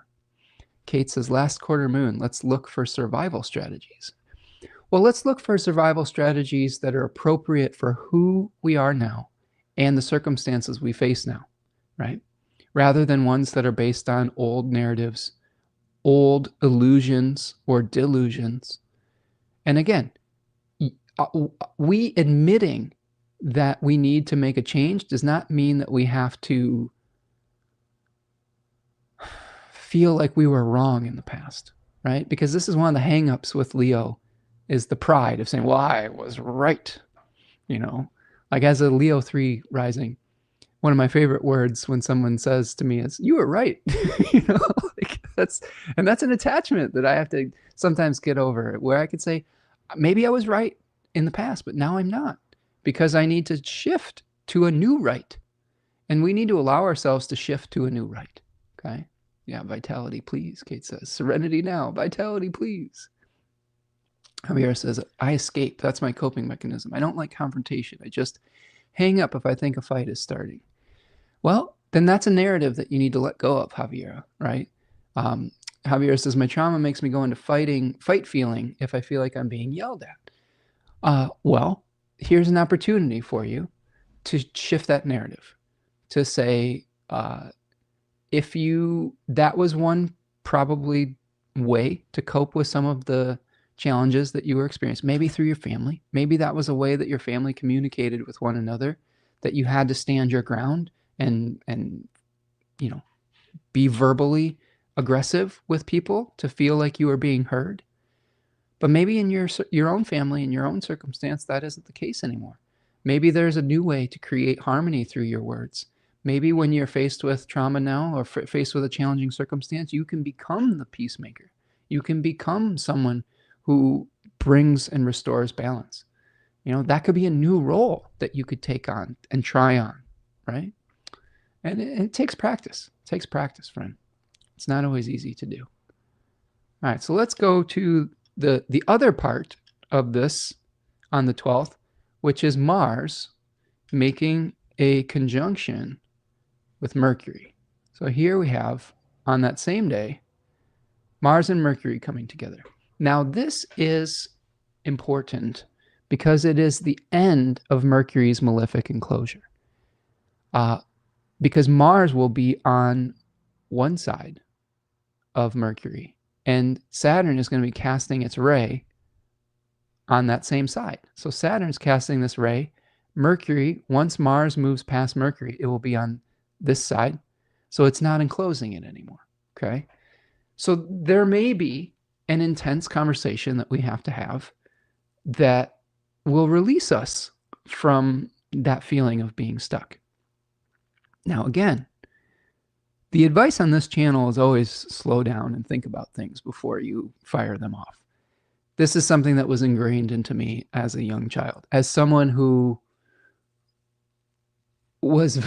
Kate says, last quarter moon, let's look for survival strategies. Well, let's look for survival strategies that are appropriate for who we are now and the circumstances we face now, right? Rather than ones that are based on old narratives, old illusions or delusions. And again, we admitting that we need to make a change does not mean that we have to feel like we were wrong in the past, right? Because this is one of the hangups with Leo, is the pride of saying, well, I was right. You know, like as a Leo 3 rising, one of my favorite words when someone says to me is, you were right. You know, like that's an attachment that I have to sometimes get over, where I could say, maybe I was right in the past, but now I'm not, because I need to shift to a new right. And we need to allow ourselves to shift to a new right. Okay. Yeah, vitality, please, Kate says. Serenity now, vitality, please. Javier says, I escape. That's my coping mechanism. I don't like confrontation. I just hang up if I think a fight is starting. Well, then that's a narrative that you need to let go of, Javier, right? Javier says, my trauma makes me go into fight feeling if I feel like I'm being yelled at. Well, here's an opportunity for you to shift that narrative, to say, that was one probably way to cope with some of the challenges that you were experiencing, maybe through your family. Maybe that was a way that your family communicated with one another, that you had to stand your ground and you know, be verbally aggressive with people to feel like you were being heard. But maybe in your own family, in your own circumstance, that isn't the case anymore. Maybe there's a new way to create harmony through your words. Maybe when you're faced with trauma now, or faced with a challenging circumstance, you can become the peacemaker. You can become someone who brings and restores balance. You know, that could be a new role that you could take on and try on, right? And it takes practice. It takes practice, friend. It's not always easy to do. All right, so let's go to the other part of this on the 12th, which is Mars making a conjunction with Mercury. So here we have, on that same day, Mars and Mercury coming together. Now this is important because it is the end of Mercury's malefic enclosure. Because Mars will be on one side of Mercury And Saturn is going to be casting its ray on that same side. So Saturn's casting this ray. Mercury, once Mars moves past Mercury, it will be on this side. So it's not enclosing it anymore. Okay. So there may be an intense conversation that we have to have that will release us from that feeling of being stuck. Now, again, the advice on this channel is always slow down and think about things before you fire them off. This is something that was ingrained into me as a young child, as someone who was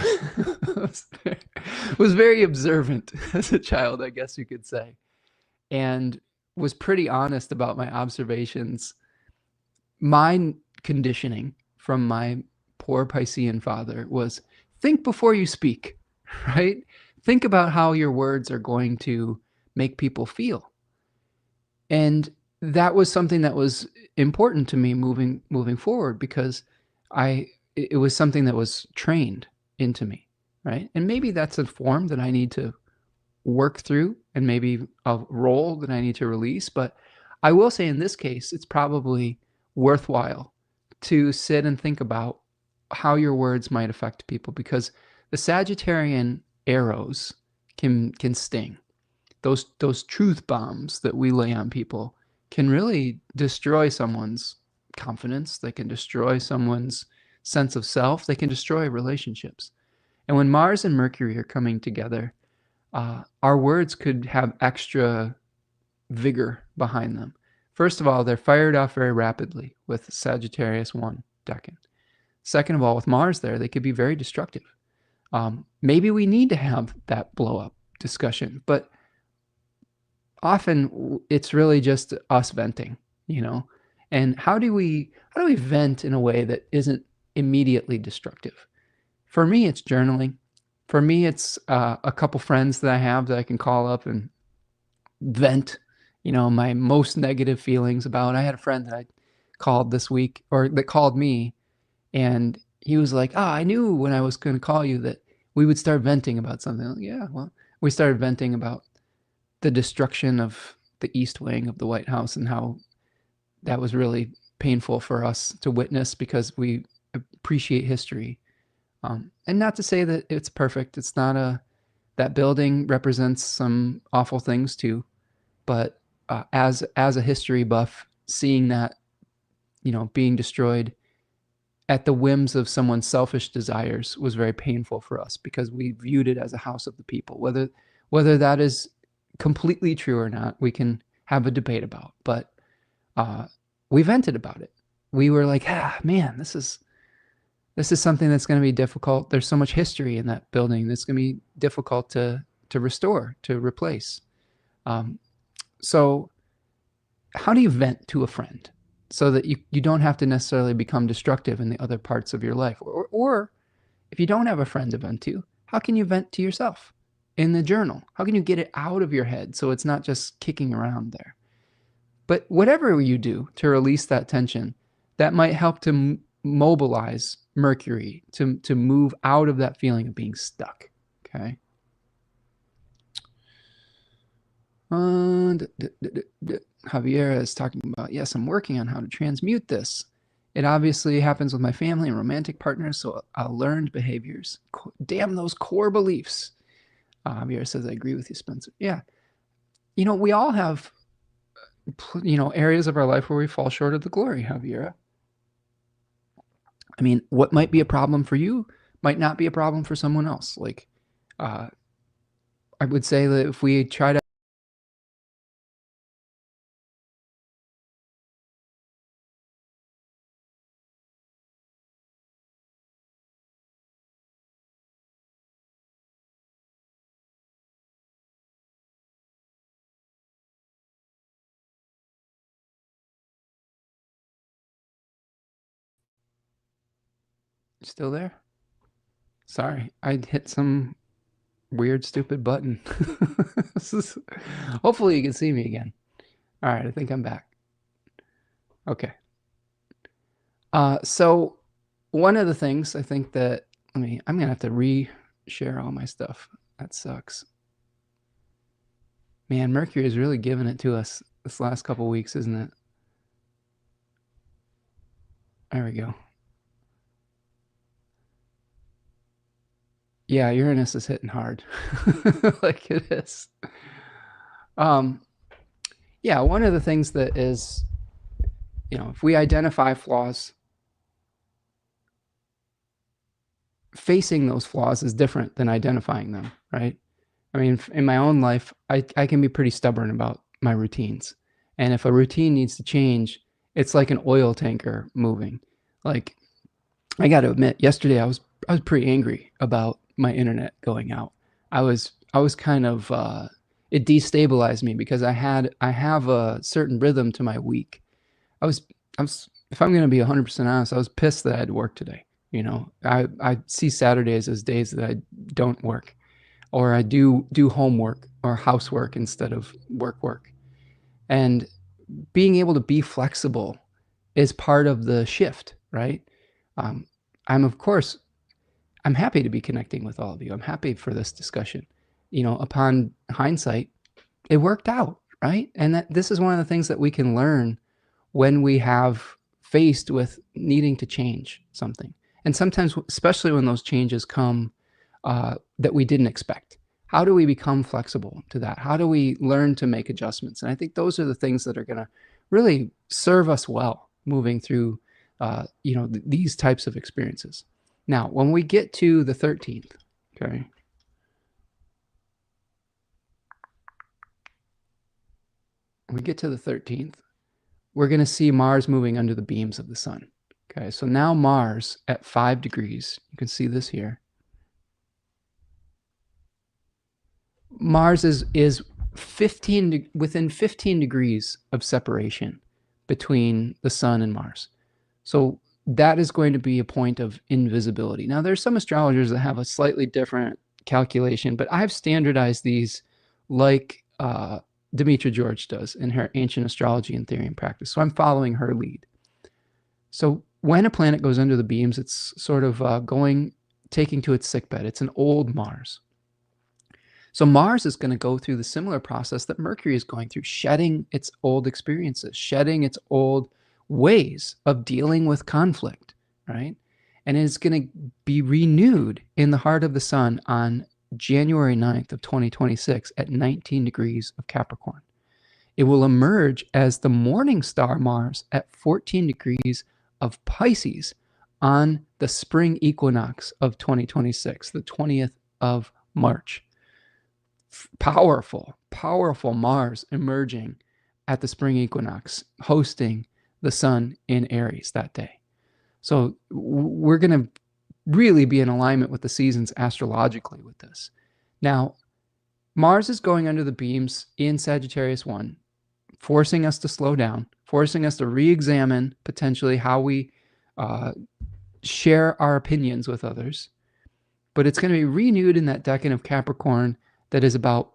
was very observant as a child, I guess you could say, and was pretty honest about my observations. My conditioning from my poor Piscean father was think before you speak, right? Think about how your words are going to make people feel. And that was something that was important to me moving forward, because it was something that was trained into me, right? And maybe that's a form that I need to work through, and maybe a role that I need to release. But I will say in this case, it's probably worthwhile to sit and think about how your words might affect people, because the Sagittarian arrows can sting. Those truth bombs that we lay on people can really destroy someone's confidence. They can destroy someone's sense of self. They can destroy relationships. And when Mars and Mercury are coming together, our words could have extra vigor behind them. First of all, they're fired off very rapidly with Sagittarius 1 decan. Second of all, with Mars there, they could be very destructive. Maybe we need to have that blow up discussion, but often it's really just us venting, you know. And how do we vent in a way that isn't immediately destructive? For me, it's journaling. For me, it's a couple friends that I have that I can call up and vent, you know, my most negative feelings about. I had a friend that I called this week, or that called me, and he was like, I knew when I was going to call you that we would start venting about something. Like, yeah, well, we started venting about the destruction of the East Wing of the White House and how that was really painful for us to witness, because we appreciate history. And not to say that it's perfect. It's not that building represents some awful things too. But as a history buff, seeing that, you know, being destroyed at the whims of someone's selfish desires was very painful for us, because we viewed it as a house of the people. Whether that is completely true or not, we can have a debate about. But we vented about it. We were like, man, this is something that's going to be difficult. There's so much history in that building that's going to be difficult to restore, to replace. So how do you vent to a friend so that you don't have to necessarily become destructive in the other parts of your life? Or if you don't have a friend to vent to, how can you vent to yourself in the journal? How can you get it out of your head so it's not just kicking around there? But whatever you do to release that tension, that might help to mobilize Mercury to move out of that feeling of being stuck. Okay. Javier is talking about, yes, I'm working on how to transmute this. It obviously happens with my family and romantic partners, so learned behaviors. Damn those core beliefs. Javier says, I agree with you, Spencer. Yeah. You know, we all have, you know, areas of our life where we fall short of the glory, Javier. I mean, what might be a problem for you might not be a problem for someone else. Like, I would say that if we try to still there? Sorry, I hit some weird, stupid button. Hopefully you can see me again. All right, I think I'm back. Okay. So one of the things I think that, I'm gonna have to re-share all my stuff. That sucks. Man, Mercury is really giving it to us this last couple weeks, isn't it? There we go. Yeah, Uranus is hitting hard. Like it is. Um, yeah, one of the things that is, if we identify flaws, facing those flaws is different than identifying them, right? I mean, in my own life, I can be pretty stubborn about my routines. And if a routine needs to change, it's like an oil tanker moving. Like, I got to admit, yesterday I was pretty angry about my internet going out. I was kind of it destabilized me because I have a certain rhythm to my week. I was I was if I'm going to be 100% honest, I was pissed that I had to work today. I see Saturdays as days that I don't work, or I do homework or housework instead of work. And being able to be flexible is part of the shift, right? Um, I'm of course I'm happy to be connecting with all of you. I'm happy for this discussion. Upon hindsight, it worked out, right? And that this is one of the things that we can learn when we have faced with needing to change something. And sometimes, especially when those changes come that we didn't expect. How do we become flexible to that? How do we learn to make adjustments? And I think those are the things that are going to really serve us well moving through, these types of experiences. Now, when we get to the 13th, okay, we're going to see Mars moving under the beams of the sun. Okay, so now Mars at 5 degrees, you can see this here. Mars is within 15 degrees of separation between the sun and Mars. So that is going to be a point of invisibility. Now, there's some astrologers that have a slightly different calculation, but I've standardized these like Demetra George does in her Ancient Astrology and Theory and Practice. So I'm following her lead. So when a planet goes under the beams, it's sort of taking to its sickbed. It's an old Mars. So Mars is going to go through the similar process that Mercury is going through, shedding its old experiences, shedding its old ways of dealing with conflict, right? And it's going to be renewed in the heart of the sun on January 9th of 2026 at 19 degrees of Capricorn. It will emerge as the morning star Mars at 14 degrees of Pisces on the spring equinox of 2026, the 20th of March. Powerful Mars emerging at the spring equinox, hosting the sun in Aries that day. So we're going to really be in alignment with the seasons astrologically with this. Now, Mars is going under the beams in Sagittarius 1, forcing us to slow down, forcing us to re-examine potentially how we share our opinions with others. But it's going to be renewed in that decan of Capricorn that is about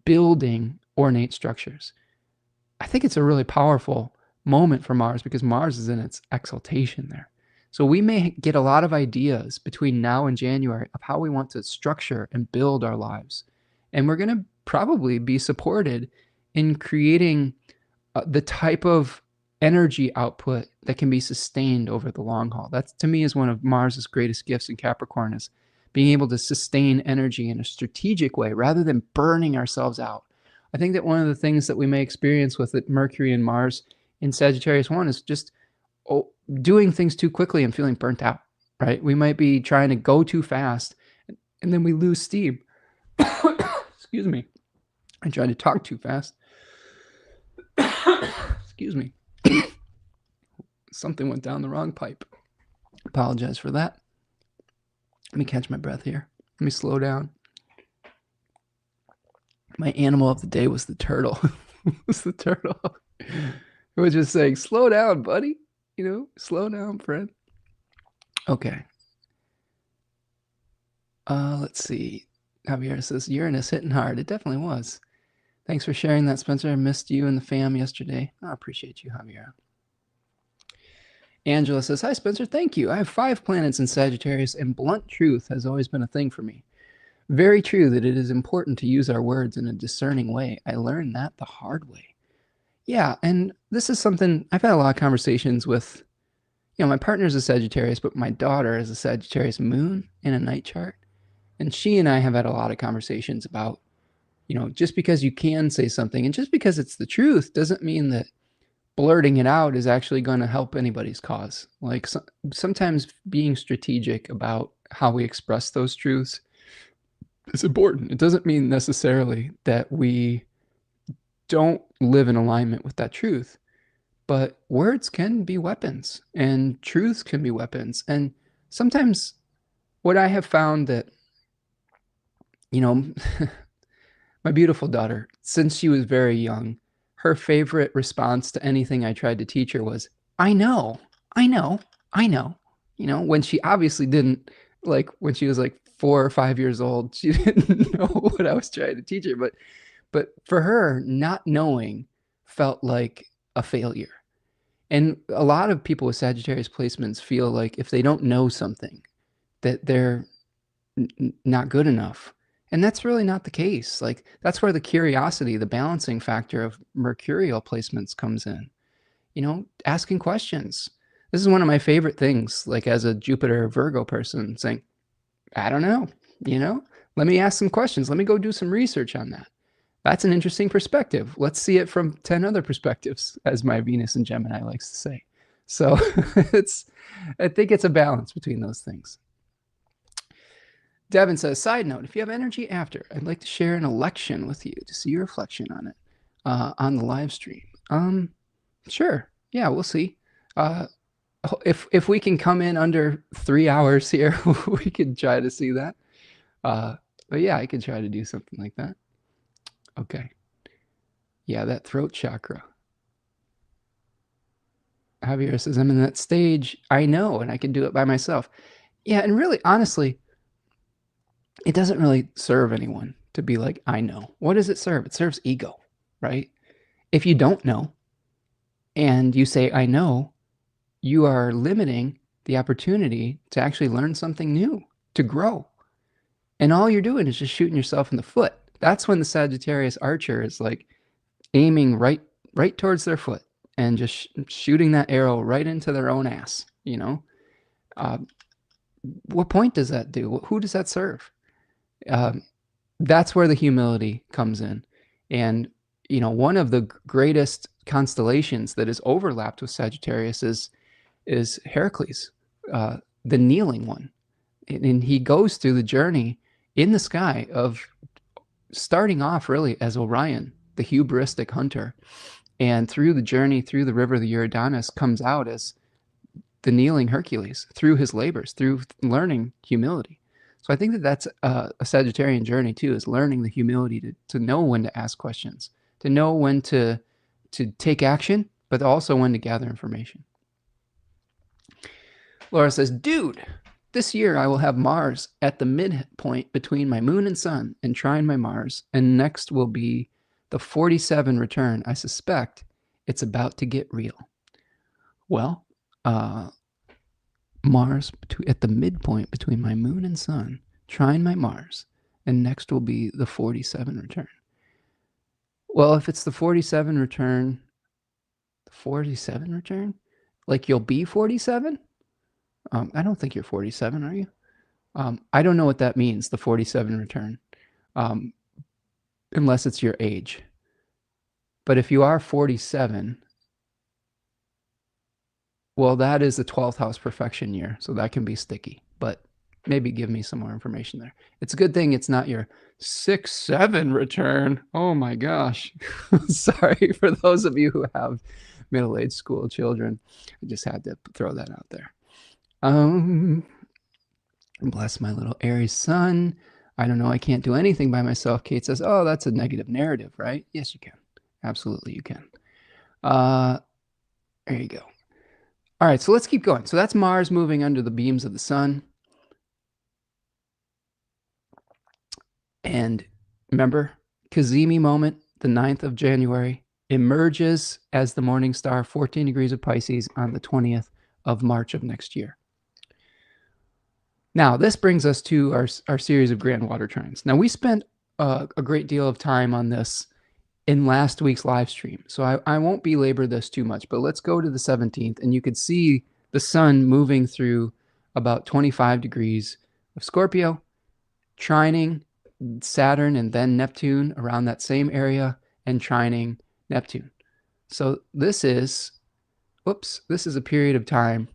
building ornate structures. I think it's a really powerful moment for Mars because Mars is in its exaltation there. So we may get a lot of ideas between now and January of how we want to structure and build our lives. And we're going to probably be supported in creating the type of energy output that can be sustained over the long haul. That, to me, is one of Mars's greatest gifts in Capricorn, is being able to sustain energy in a strategic way rather than burning ourselves out. I think that one of the things that we may experience with Mercury and Mars in Sagittarius 1 is just doing things too quickly and feeling burnt out, right? We might be trying to go too fast and then we lose steam. Excuse me. I tried to talk too fast. Excuse me. Something went down the wrong pipe. Apologize for that. Let me catch my breath here. Let me slow down. My animal of the day was the turtle. It was the turtle. It was just saying, slow down, buddy. Slow down, friend. Okay. Let's see. Javier says, Uranus hitting hard. It definitely was. Thanks for sharing that, Spencer. I missed you and the fam yesterday. I appreciate you, Javier. Angela says, hi, Spencer. Thank you. I have 5 planets in Sagittarius, and blunt truth has always been a thing for me. Very true that it is important to use our words in a discerning way. I learned that the hard way. Yeah, and this is something I've had a lot of conversations with. My partner's a Sagittarius, but my daughter is a Sagittarius moon in a night chart. And she and I have had a lot of conversations about, just because you can say something and just because it's the truth doesn't mean that blurting it out is actually going to help anybody's cause. Like sometimes being strategic about how we express those truths is important. It doesn't mean necessarily that we don't live in alignment with that truth, but words can be weapons and truths can be weapons. And sometimes what I have found that, you know, my beautiful daughter, since she was very young, her favorite response to anything I tried to teach her was, I know, I know, I know. When she obviously didn't, like when she was like 4 or 5 years old, she didn't know what I was trying to teach her. But for her, not knowing felt like a failure. And a lot of people with Sagittarius placements feel like if they don't know something, that they're not good enough. And that's really not the case. Like that's where the curiosity, the balancing factor of mercurial placements comes in. Asking questions. This is one of my favorite things, like as a Jupiter Virgo person, saying, I don't know, let me ask some questions. Let me go do some research on that. That's an interesting perspective. Let's see it from 10 other perspectives, as my Venus in Gemini likes to say. So I think it's a balance between those things. Devin says, side note, if you have energy after, I'd like to share an election with you to see your reflection on it on the live stream. Sure. Yeah, we'll see. If we can come in under 3 hours here, we could try to see that. But yeah, I could try to do something like that. Okay. Yeah, that throat chakra. Javier says, I'm in that stage. I know, and I can do it by myself. Yeah, and really, honestly, it doesn't really serve anyone to be like, I know. What does it serve? It serves ego, right? If you don't know and you say, I know, you are limiting the opportunity to actually learn something new, to grow. And all you're doing is just shooting yourself in the foot. That's when the Sagittarius archer is like aiming right towards their foot and just shooting that arrow right into their own ass. What point does that do? Who does that serve? That's where the humility comes in. And, one of the greatest constellations that is overlapped with Sagittarius is Heracles, the kneeling one. And he goes through the journey in the sky of starting off really as Orion, the hubristic hunter, and through the journey through the river of the Eridanus comes out as the kneeling Hercules through his labors, through learning humility. So I think that that's a Sagittarian journey too, is learning the humility to know when to ask questions, to know when to take action, but also when to gather information. Laura says, dude, this year I will have Mars at the midpoint between my moon and sun and trine my Mars, and next will be the 47 return. I suspect it's about to get real. Well, Mars at the midpoint between my moon and sun, trine my Mars, and next will be the 47 return. Well, if it's the 47 return, like you'll be 47? I don't think you're 47, are you? I don't know what that means, the 47 return, unless it's your age. But if you are 47, well, that is the 12th house perfection year, so that can be sticky. But maybe give me some more information there. It's a good thing it's not your 6-7 return. Oh my gosh. Sorry for those of you who have middle-aged school children. I just had to throw that out there. Bless my little Aries sun. I don't know. I can't do anything by myself. Kate says, oh, that's a negative narrative, right? Yes, you can. Absolutely, you can. There you go. All right, so let's keep going. So that's Mars moving under the beams of the sun. And remember, Cazimi moment, the 9th of January, emerges as the morning star, 14 degrees of Pisces on the 20th of March of next year. Now, this brings us to our series of grand water trines. Now, we spent a great deal of time on this in last week's live stream, so I won't belabor this too much, but let's go to the 17th, and you could see the sun moving through about 25 degrees of Scorpio, trining Saturn and then Neptune around that same area, and trining Neptune. So this is a period of time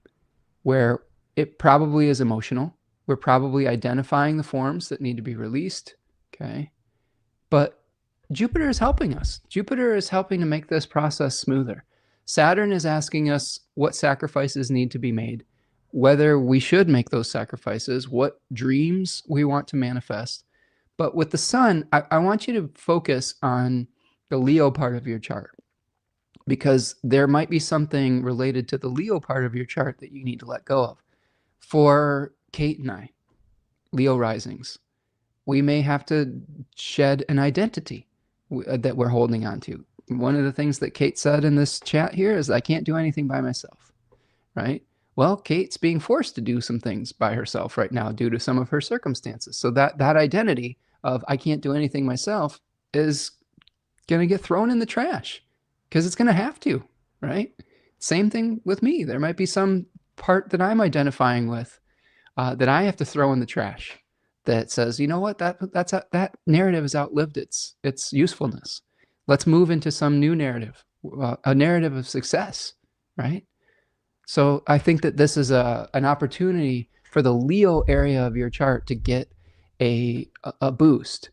where it probably is emotional. We're probably identifying the forms that need to be released, okay? But Jupiter is helping us. Jupiter is helping to make this process smoother. Saturn is asking us what sacrifices need to be made, whether we should make those sacrifices, what dreams we want to manifest. But with the sun, I want you to focus on the Leo part of your chart, because there might be something related to the Leo part of your chart that you need to let go of. For Kate and I, Leo risings, we may have to shed an identity that we're holding on to. One of the things that Kate said in this chat here is, I can't do anything by myself, right? Well, Kate's being forced to do some things by herself right now due to some of her circumstances. So that identity of I can't do anything myself is going to get thrown in the trash, because it's going to have to, right? Same thing with me. There might be some part that I'm identifying with that I have to throw in the trash, that says, you know what, that narrative has outlived its usefulness. Let's move into some new narrative, a narrative of success, right? So I think that this is an opportunity for the Leo area of your chart to get a boost,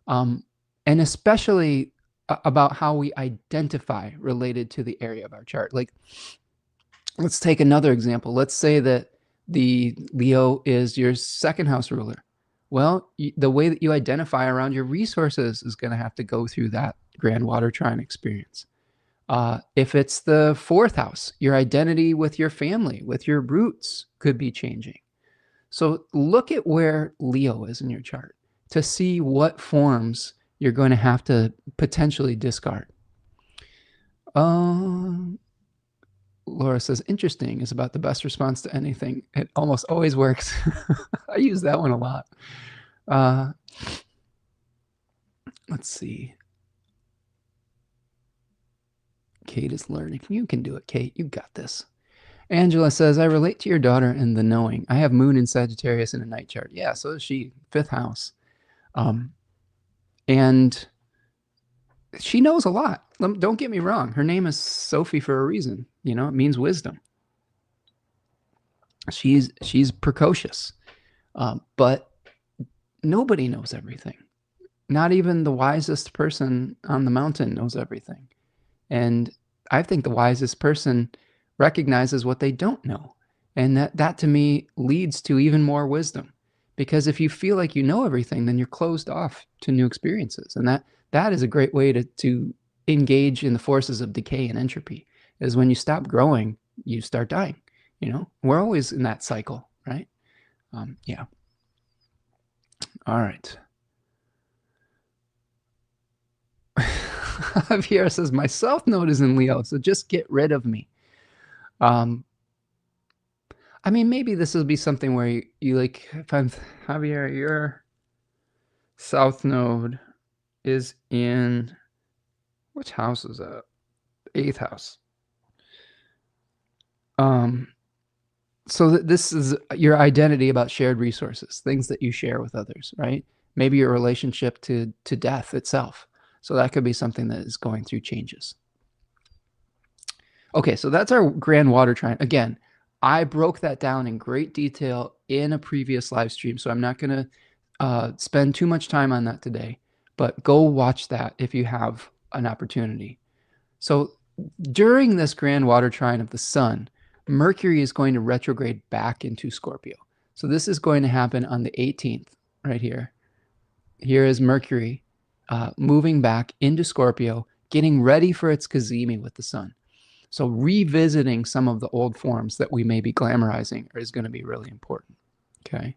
and especially about how we identify related to the area of our chart. Like, let's take another example. Let's say that the Leo is your second house ruler. Well, the way that you identify around your resources is going to have to go through that grand water trine experience. If it's the fourth house, your identity with your family, with your roots, could be changing. So look at where Leo is in your chart to see what forms you're going to have to potentially discard. Laura says, interesting is about the best response to anything. It almost always works. I use that one a lot. Let's see. Kate is learning. You can do it, Kate. You got this. Angela says, I relate to your daughter in the knowing. I have moon in Sagittarius in a night chart. Yeah, so does she. 5th house. And she knows a lot. Don't get me wrong. Her name is Sophie for a reason. You know, it means wisdom. She's precocious. But nobody knows everything. Not even the wisest person on the mountain knows everything. And I think the wisest person recognizes what they don't know. And that to me leads to even more wisdom. Because if you feel like you know everything, then you're closed off to new experiences. And that is a great way to engage in the forces of decay and entropy, is when you stop growing, you start dying. You know, we're always in that cycle, right? Yeah. All right. Javier says, my south node is in Leo, so just get rid of me. I mean, maybe this will be something where you like, if I'm Javier, your south node is in, which house is that? 8th house. So this is your identity about shared resources, things that you share with others, right? Maybe your relationship to death itself. So that could be something that is going through changes. Okay, so that's our grand water trine. Again, I broke that down in great detail in a previous live stream, so I'm not going to spend too much time on that today, but go watch that if you have an opportunity. So during this grand water trine of the sun, Mercury is going to retrograde back into Scorpio. So this is going to happen on the 18th, right here. Here is Mercury moving back into Scorpio, getting ready for its cazimi with the sun. So revisiting some of the old forms that we may be glamorizing is going to be really important, okay?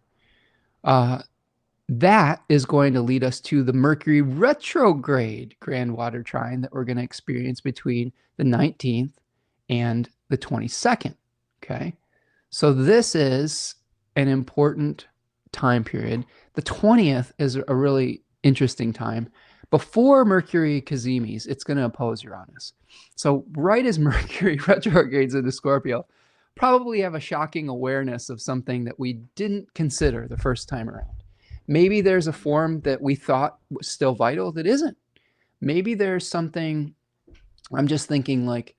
That is going to lead us to the Mercury retrograde grand water trine that we're going to experience between the 19th and the 22nd, okay? So this is an important time period. The 20th is a really interesting time. Before Mercury Cazimis, it's going to oppose Uranus. So right as Mercury retrogrades into Scorpio, probably have a shocking awareness of something that we didn't consider the first time around. Maybe there's a form that we thought was still vital that isn't. Maybe there's something, I'm just thinking like,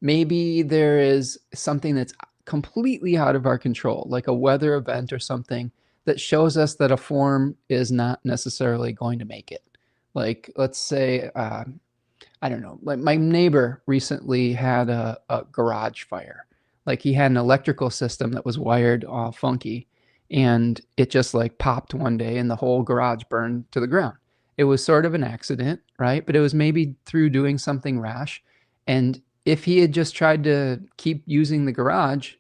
maybe there is something that's completely out of our control, like a weather event or something that shows us that a form is not necessarily going to make it. Like, let's say, I don't know, like my neighbor recently had a garage fire. Like he had an electrical system that was wired all funky and it just like popped one day and the whole garage burned to the ground. It was sort of an accident, right? But it was maybe through doing something rash. And if he had just tried to keep using the garage,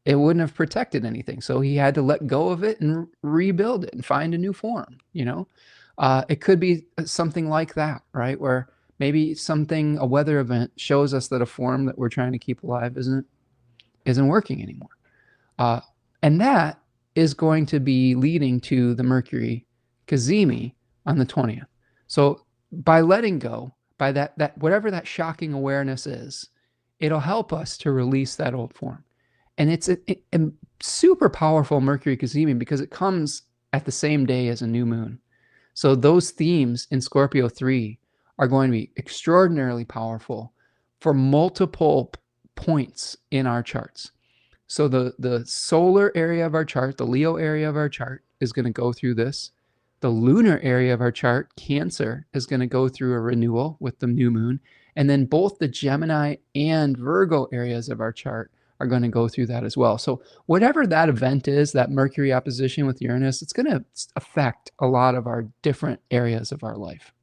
it wouldn't have protected anything. So he had to let go of it and rebuild it and find a new form, you know? It could be something like that, right? Where maybe something, a weather event shows us that a form that we're trying to keep alive isn't working anymore. And that is going to be leading to the Mercury Cazimi on the 20th. So by letting go, by that whatever that shocking awareness is, it'll help us to release that old form. And it's a super powerful Mercury Cazimi because it comes at the same day as a new moon. So those themes in Scorpio 3 are going to be extraordinarily powerful for multiple points in our charts. So the solar area of our chart, the Leo area of our chart, is going to go through this. The lunar area of our chart, Cancer, is going to go through a renewal with the new moon. And then both the Gemini and Virgo areas of our chart are going to go through that as well. So whatever that event is, that Mercury opposition with Uranus, it's going to affect a lot of our different areas of our life.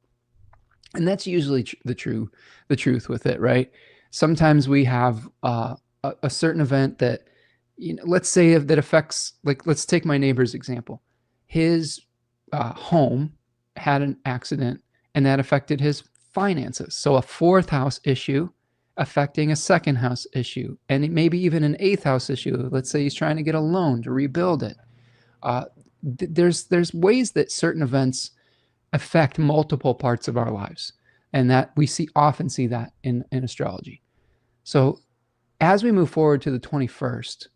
And that's usually the truth with it, right? Sometimes we have a certain event that, you know, let's say that affects, like, let's take my neighbor's example. His home had an accident and that affected his finances. So a fourth house issue affecting a second house issue, and maybe even an eighth house issue. Let's say he's trying to get a loan to rebuild it. There's ways that certain events affect multiple parts of our lives, and that we often see that in astrology. So as we move forward to the 21st,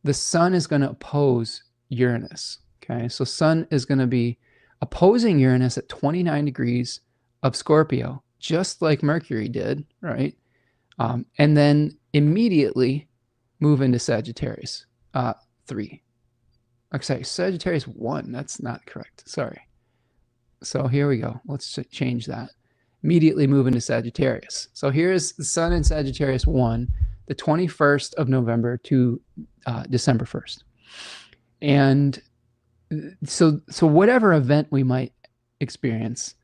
the sun is going to oppose Uranus. Okay, so sun is going to be opposing Uranus at 29 degrees of Scorpio, just like Mercury did, right? And then immediately move into Sagittarius 3. Okay, Sagittarius 1. That's not correct. Sorry. So here we go. Let's change that. Immediately move into Sagittarius. So here's the sun in Sagittarius 1, the 21st of November to December 1st. And so whatever event we might experience,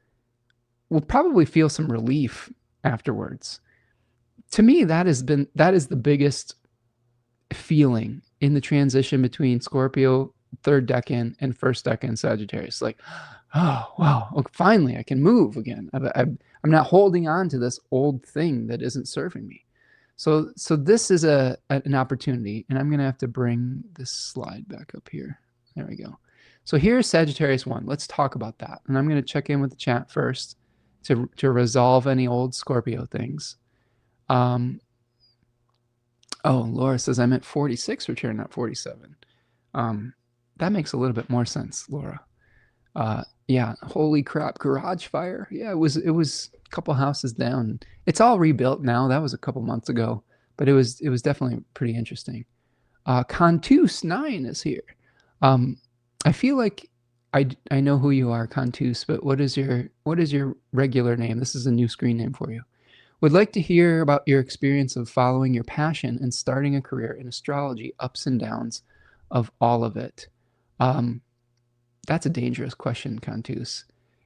we'll probably feel some relief afterwards. To me, that is the biggest feeling in the transition between Scorpio, third decan, and first decan Sagittarius. Like, oh, wow, finally I can move again. I'm not holding on to this old thing that isn't serving me. So this is an opportunity, and I'm going to have to bring this slide back up here. There we go. So here's Sagittarius 1. Let's talk about that. And I'm going to check in with the chat first to resolve any old Scorpio things. Oh, Laura says I meant 46 return, not 47. That makes a little bit more sense, Laura. Yeah, holy crap, garage fire. Yeah, it was a couple houses down. It's all rebuilt now. That was a couple months ago, but it was definitely pretty interesting. Contus 9 is here. I feel like I know who you are, Contus, but what is your regular name? This is a new screen name for you. Would like to hear about your experience of following your passion and starting a career in astrology, ups and downs of all of it. That's a dangerous question, Contus.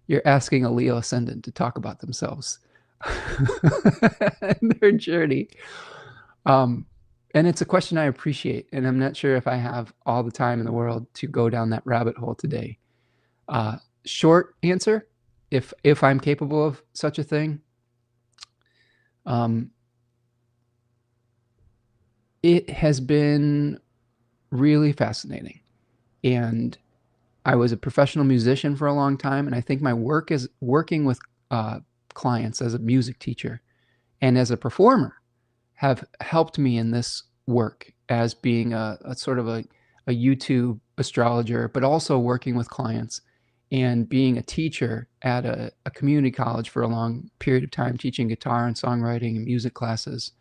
You're asking a Leo ascendant to talk about themselves and their journey. And it's a question I appreciate, and I'm not sure if I have all the time in the world to go down that rabbit hole today. Short answer, if I'm capable of such a thing, it has been really fascinating. And I was a professional musician for a long time, and I think my work is working with clients as a music teacher and as a performer have helped me in this work as being a sort of a YouTube astrologer, but also working with clients and being a teacher at a community college for a long period of time, teaching guitar and songwriting and music classes.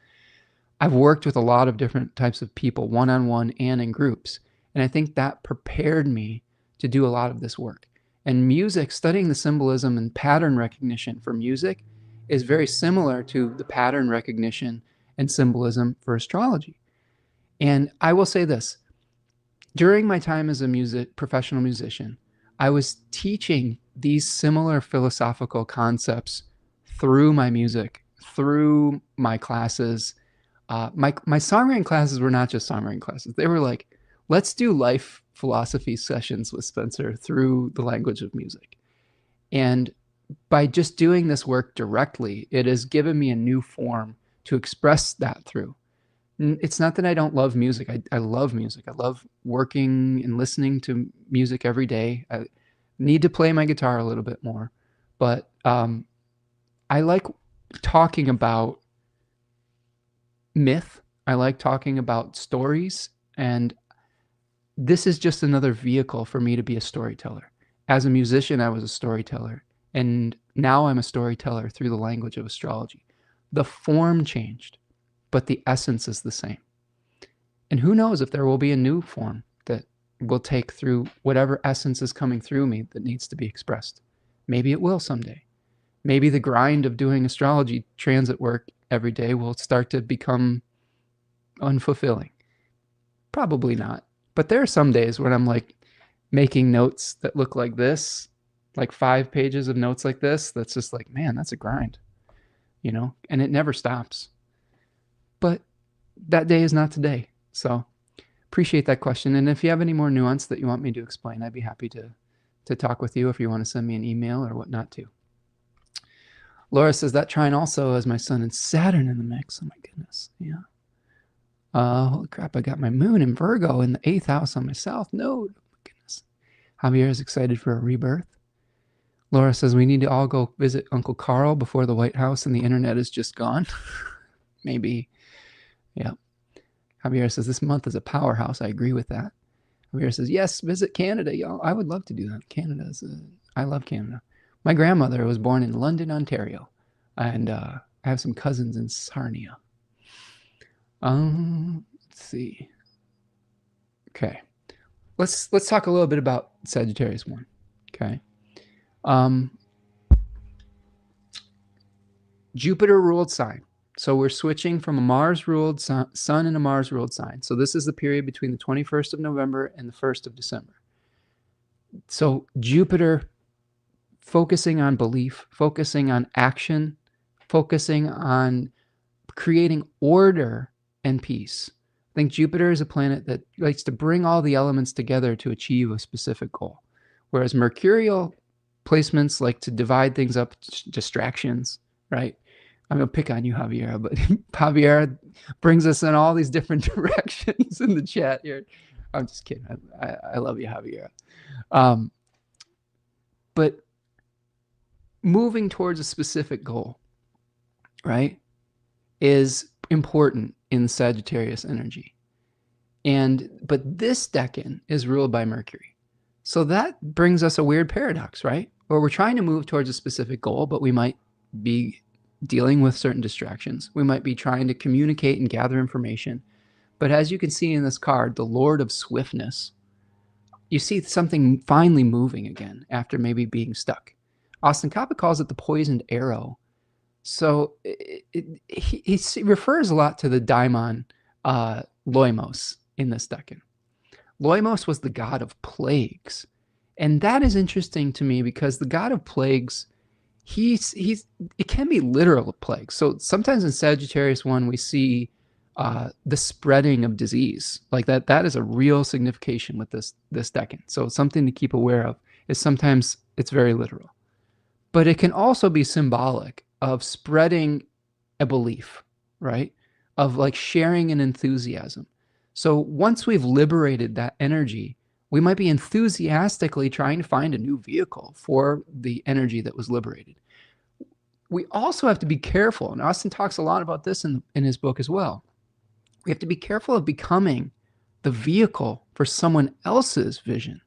I've worked with a lot of different types of people, one-on-one and in groups. And I think that prepared me to do a lot of this work. And music, studying the symbolism and pattern recognition for music is very similar to the pattern recognition and symbolism for astrology. And I will say this, during my time as a professional musician, I was teaching these similar philosophical concepts through my music, through my classes. My songwriting classes were not just songwriting classes. They were like, let's do life philosophy sessions with Spencer through the language of music. And by just doing this work directly, it has given me a new form to express that through. It's not that I don't love music. I love music. I love working and listening to music every day. I need to play my guitar a little bit more. But I like talking about myth. I like talking about stories. And this is just another vehicle for me to be a storyteller. As a musician, I was a storyteller. And now I'm a storyteller through the language of astrology. The form changed, but the essence is the same. And who knows if there will be a new form that will take through whatever essence is coming through me that needs to be expressed. Maybe it will someday. Maybe the grind of doing astrology transit work every day will start to become unfulfilling. Probably not. But there are some days when I'm like making notes that look like this, like 5 pages of notes like this. That's just like, man, that's a grind, you know, and it never stops. But that day is not today. So appreciate that question. And if you have any more nuance that you want me to explain, I'd be happy to talk with you if you want to send me an email or whatnot too. Laura says that trine also has my sun and Saturn in the mix. Oh my goodness. Yeah. Holy crap, I got my moon in Virgo in the 8th house on my south node. Oh my goodness. Javier is excited for a rebirth. Laura says we need to all go visit Uncle Carl before the White House and the internet is just gone. Maybe. Yeah. Javier says this month is a powerhouse. I agree with that. Javier says, yes, visit Canada, y'all. I would love to do that. I love Canada. My grandmother was born in London, Ontario. And I have some cousins in Sarnia. Let's see. Okay. Let's talk a little bit about Sagittarius 1. Okay. Jupiter ruled sign. So we're switching from a Mars ruled sun and a Mars ruled sign. So this is the period between the 21st of November and the 1st of December. So Jupiter focusing on belief, focusing on action, focusing on creating order and peace. I think Jupiter is a planet that likes to bring all the elements together to achieve a specific goal. Whereas mercurial placements like to divide things up, distractions, right? I'm going to pick on you, Javier, but Javier brings us in all these different directions in the chat here. I'm just kidding. I love you, Javier. But moving towards a specific goal, right, is important in Sagittarius energy. But this decan is ruled by Mercury. So that brings us a weird paradox, right? Where we're trying to move towards a specific goal, but we might be dealing with certain distractions. We might be trying to communicate and gather information. But as you can see in this card, the Lord of Swiftness, you see something finally moving again after maybe being stuck. Austin Coppock calls it the poisoned arrow. So he refers a lot to the daimon Loimos in this decan. Loimos was the god of plagues. And that is interesting to me because the god of plagues, it can be literal plagues. So sometimes in Sagittarius 1, we see the spreading of disease. Like that is a real signification with this decan. So something to keep aware of is sometimes it's very literal. But it can also be symbolic of spreading a belief, right? Of like sharing an enthusiasm. So once we've liberated that energy, We might be enthusiastically trying to find a new vehicle for the energy that was liberated. We also have to be careful, and Austin talks a lot about this in his book as well. We have to be careful of becoming the vehicle for someone else's vision.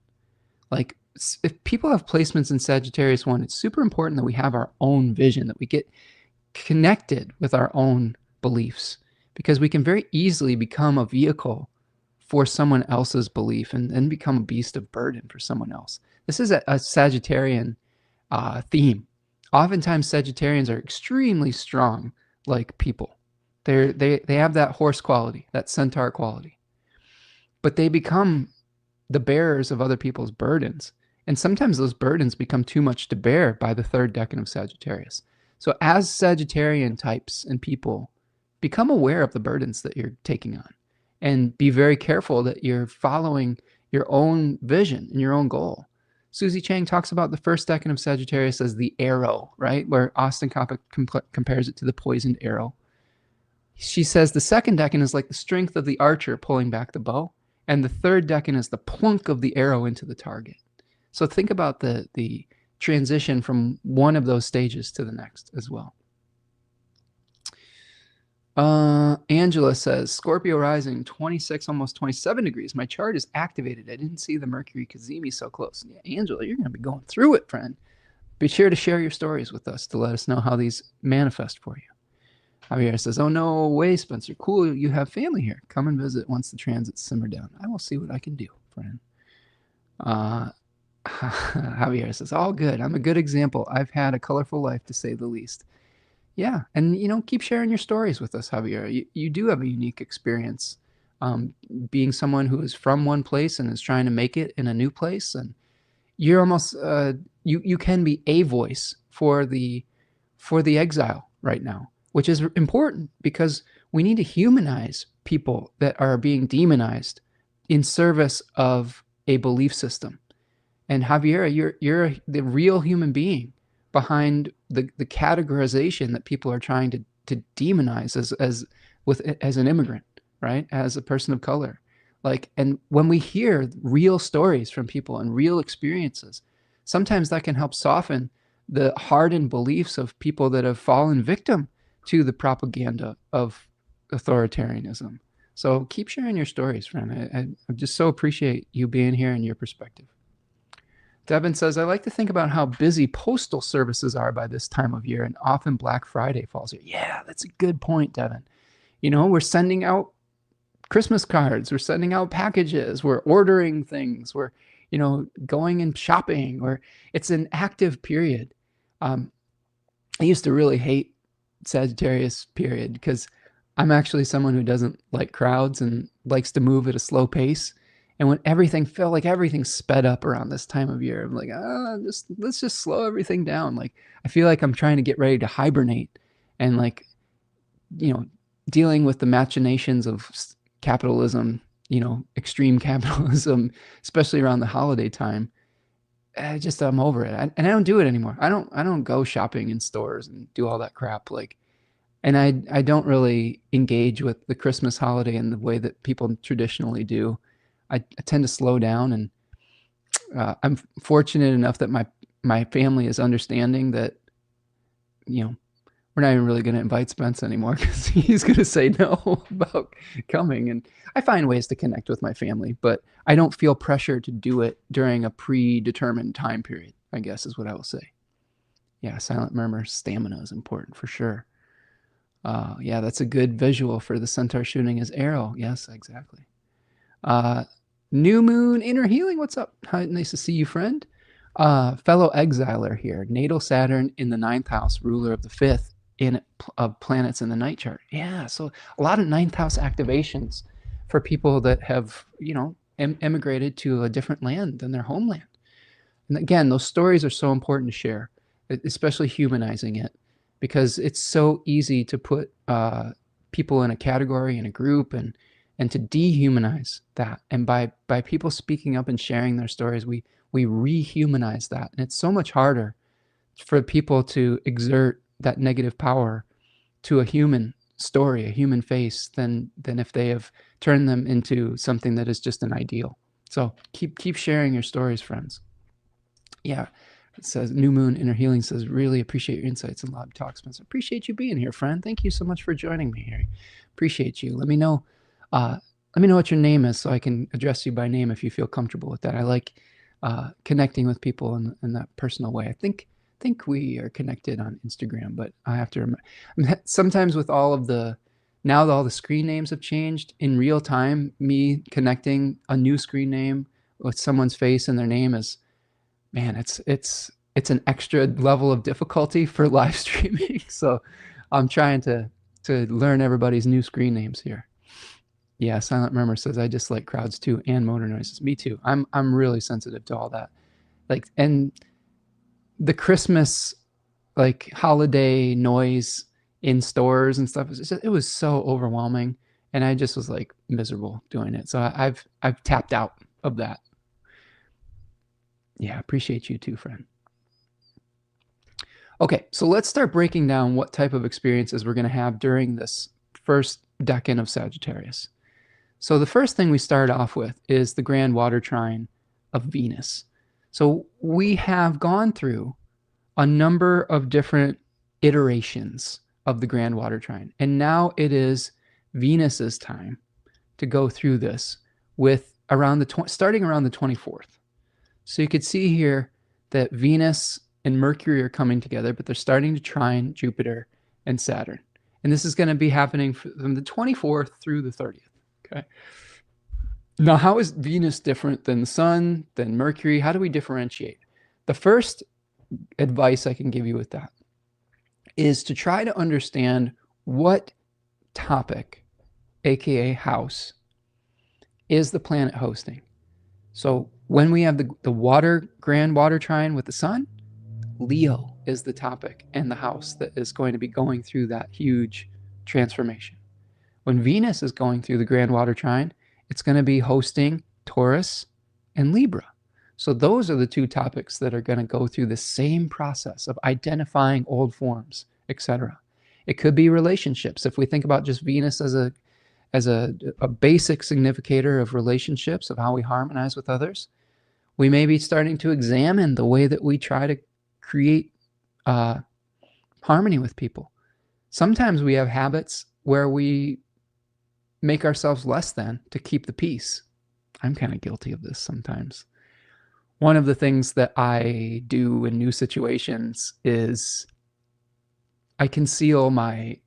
Like, if people have placements in Sagittarius 1, it's super important that we have our own vision, that we get connected with our own beliefs, because we can very easily become a vehicle for someone else's belief and then become a beast of burden for someone else. This is a Sagittarian theme. Oftentimes Sagittarians are extremely strong like people. They have that horse quality, that centaur quality, but they become the bearers of other people's burdens. And sometimes those burdens become too much to bear by the third decan of Sagittarius. So as Sagittarian types and people, become aware of the burdens that you're taking on, and be very careful that you're following your own vision and your own goal. Susie Chang talks about the first decan of Sagittarius as the arrow, right? Where Austin Coppock compares it to the poisoned arrow. She says the second decan is like the strength of the archer pulling back the bow, and the third decan is the plunk of the arrow into the target. So think about the transition from one of those stages to the next as well. Angela says, Scorpio rising, 26, almost 27 degrees. My chart is activated. I didn't see the Mercury Cazimi so close. Yeah, Angela, you're going to be going through it, friend. Be sure to share your stories with us to let us know how these manifest for you. Javier says, oh, no way, Spencer. Cool, you have family here. Come and visit once the transits simmer down. I will see what I can do, friend. Javier says, all good. I'm a good example. I've had a colorful life, to say the least. Yeah, and keep sharing your stories with us, Javier. You do have a unique experience, being someone who is from one place and is trying to make it in a new place, and you're almost you can be a voice for the exile right now, which is important because we need to humanize people that are being demonized in service of a belief system. And Javier, you're the real human being behind the categorization that people are trying to demonize as an immigrant, right? As a person of color. And when we hear real stories from people and real experiences, sometimes that can help soften the hardened beliefs of people that have fallen victim to the propaganda of authoritarianism. So keep sharing your stories, friend. I just so appreciate you being here and your perspective. Devin says, I like to think about how busy postal services are by this time of year, and often Black Friday falls here. Yeah, that's a good point, Devin. We're sending out Christmas cards, we're sending out packages, we're ordering things, we're, going and shopping, or it's an active period. I used to really hate Sagittarius period because I'm actually someone who doesn't like crowds and likes to move at a slow pace. And when everything felt like everything sped up around this time of year, I'm like, let's just slow everything down. I feel like I'm trying to get ready to hibernate and dealing with the machinations of capitalism, extreme capitalism, especially around the holiday time. I'm over it. And I don't do it anymore. I don't go shopping in stores and do all that crap. And I don't really engage with the Christmas holiday in the way that people traditionally do. I tend to slow down, and I'm fortunate enough that my family is understanding that, we're not even really going to invite Spence anymore because he's going to say no about coming. And I find ways to connect with my family, but I don't feel pressure to do it during a predetermined time period, I guess is what I will say. Yeah, silent murmur, stamina is important for sure. Yeah, that's a good visual for the centaur shooting his arrow. Yes, exactly. New Moon Inner Healing, what's up? Hi, nice to see you, friend. Fellow exiler here. Natal Saturn in the 9th house, ruler of the 5th of planets in the night chart. Yeah, so a lot of 9th house activations for people that have, emigrated to a different land than their homeland. And again, those stories are so important to share, especially humanizing it, because it's so easy to put people in a category, in a group, and to dehumanize that. And by people speaking up and sharing their stories, we rehumanize that. And it's so much harder for people to exert that negative power to a human story, a human face, than if they have turned them into something that is just an ideal. So keep sharing your stories, friends. Yeah. It says New Moon Inner Healing says, really appreciate your insights and lobby talk, Spencer. Appreciate you being here, friend. Thank you so much for joining me here. Appreciate you. Let me know what your name is so I can address you by name if you feel comfortable with that. I like connecting with people in that personal way. I think we are connected on Instagram, but I have to remember. Sometimes with all the screen names have changed in real time, me connecting a new screen name with someone's face and their name is, man, it's an extra level of difficulty for live streaming. So I'm trying to learn everybody's new screen names here. Yeah, Silent Murmur says, I dislike crowds too and motor noises. Me too. I'm really sensitive to all that. Like, and the Christmas, like, holiday noise in stores and stuff, it was so overwhelming. And I just was like miserable doing it. So I've tapped out of that. Yeah, appreciate you too, friend. Okay, so let's start breaking down what type of experiences we're going to have during this first decan of Sagittarius. So the first thing we start off with is the grand water trine of Venus. So we have gone through a number of different iterations of the grand water trine, and now it is Venus's time to go through this with starting around the 24th. So you could see here that Venus and Mercury are coming together, but they're starting to trine Jupiter and Saturn. And this is going to be happening from the 24th through the 30th. Okay. Now, how is Venus different than the Sun, than Mercury? How do we differentiate? The first advice I can give you with that is to try to understand what topic, aka house, is the planet hosting. So when we have the grand water trine with the Sun, Leo is the topic and the house that is going to be going through that huge transformation. When Venus is going through the grand water trine, it's going to be hosting Taurus and Libra. So those are the two topics that are going to go through the same process of identifying old forms, etc. It could be relationships. If we think about just Venus as a basic significator of relationships, of how we harmonize with others, we may be starting to examine the way that we try to create harmony with people. Sometimes we have habits where we make ourselves less than to keep the peace. I'm kind of guilty of this sometimes. One of the things that I do in new situations is I conceal my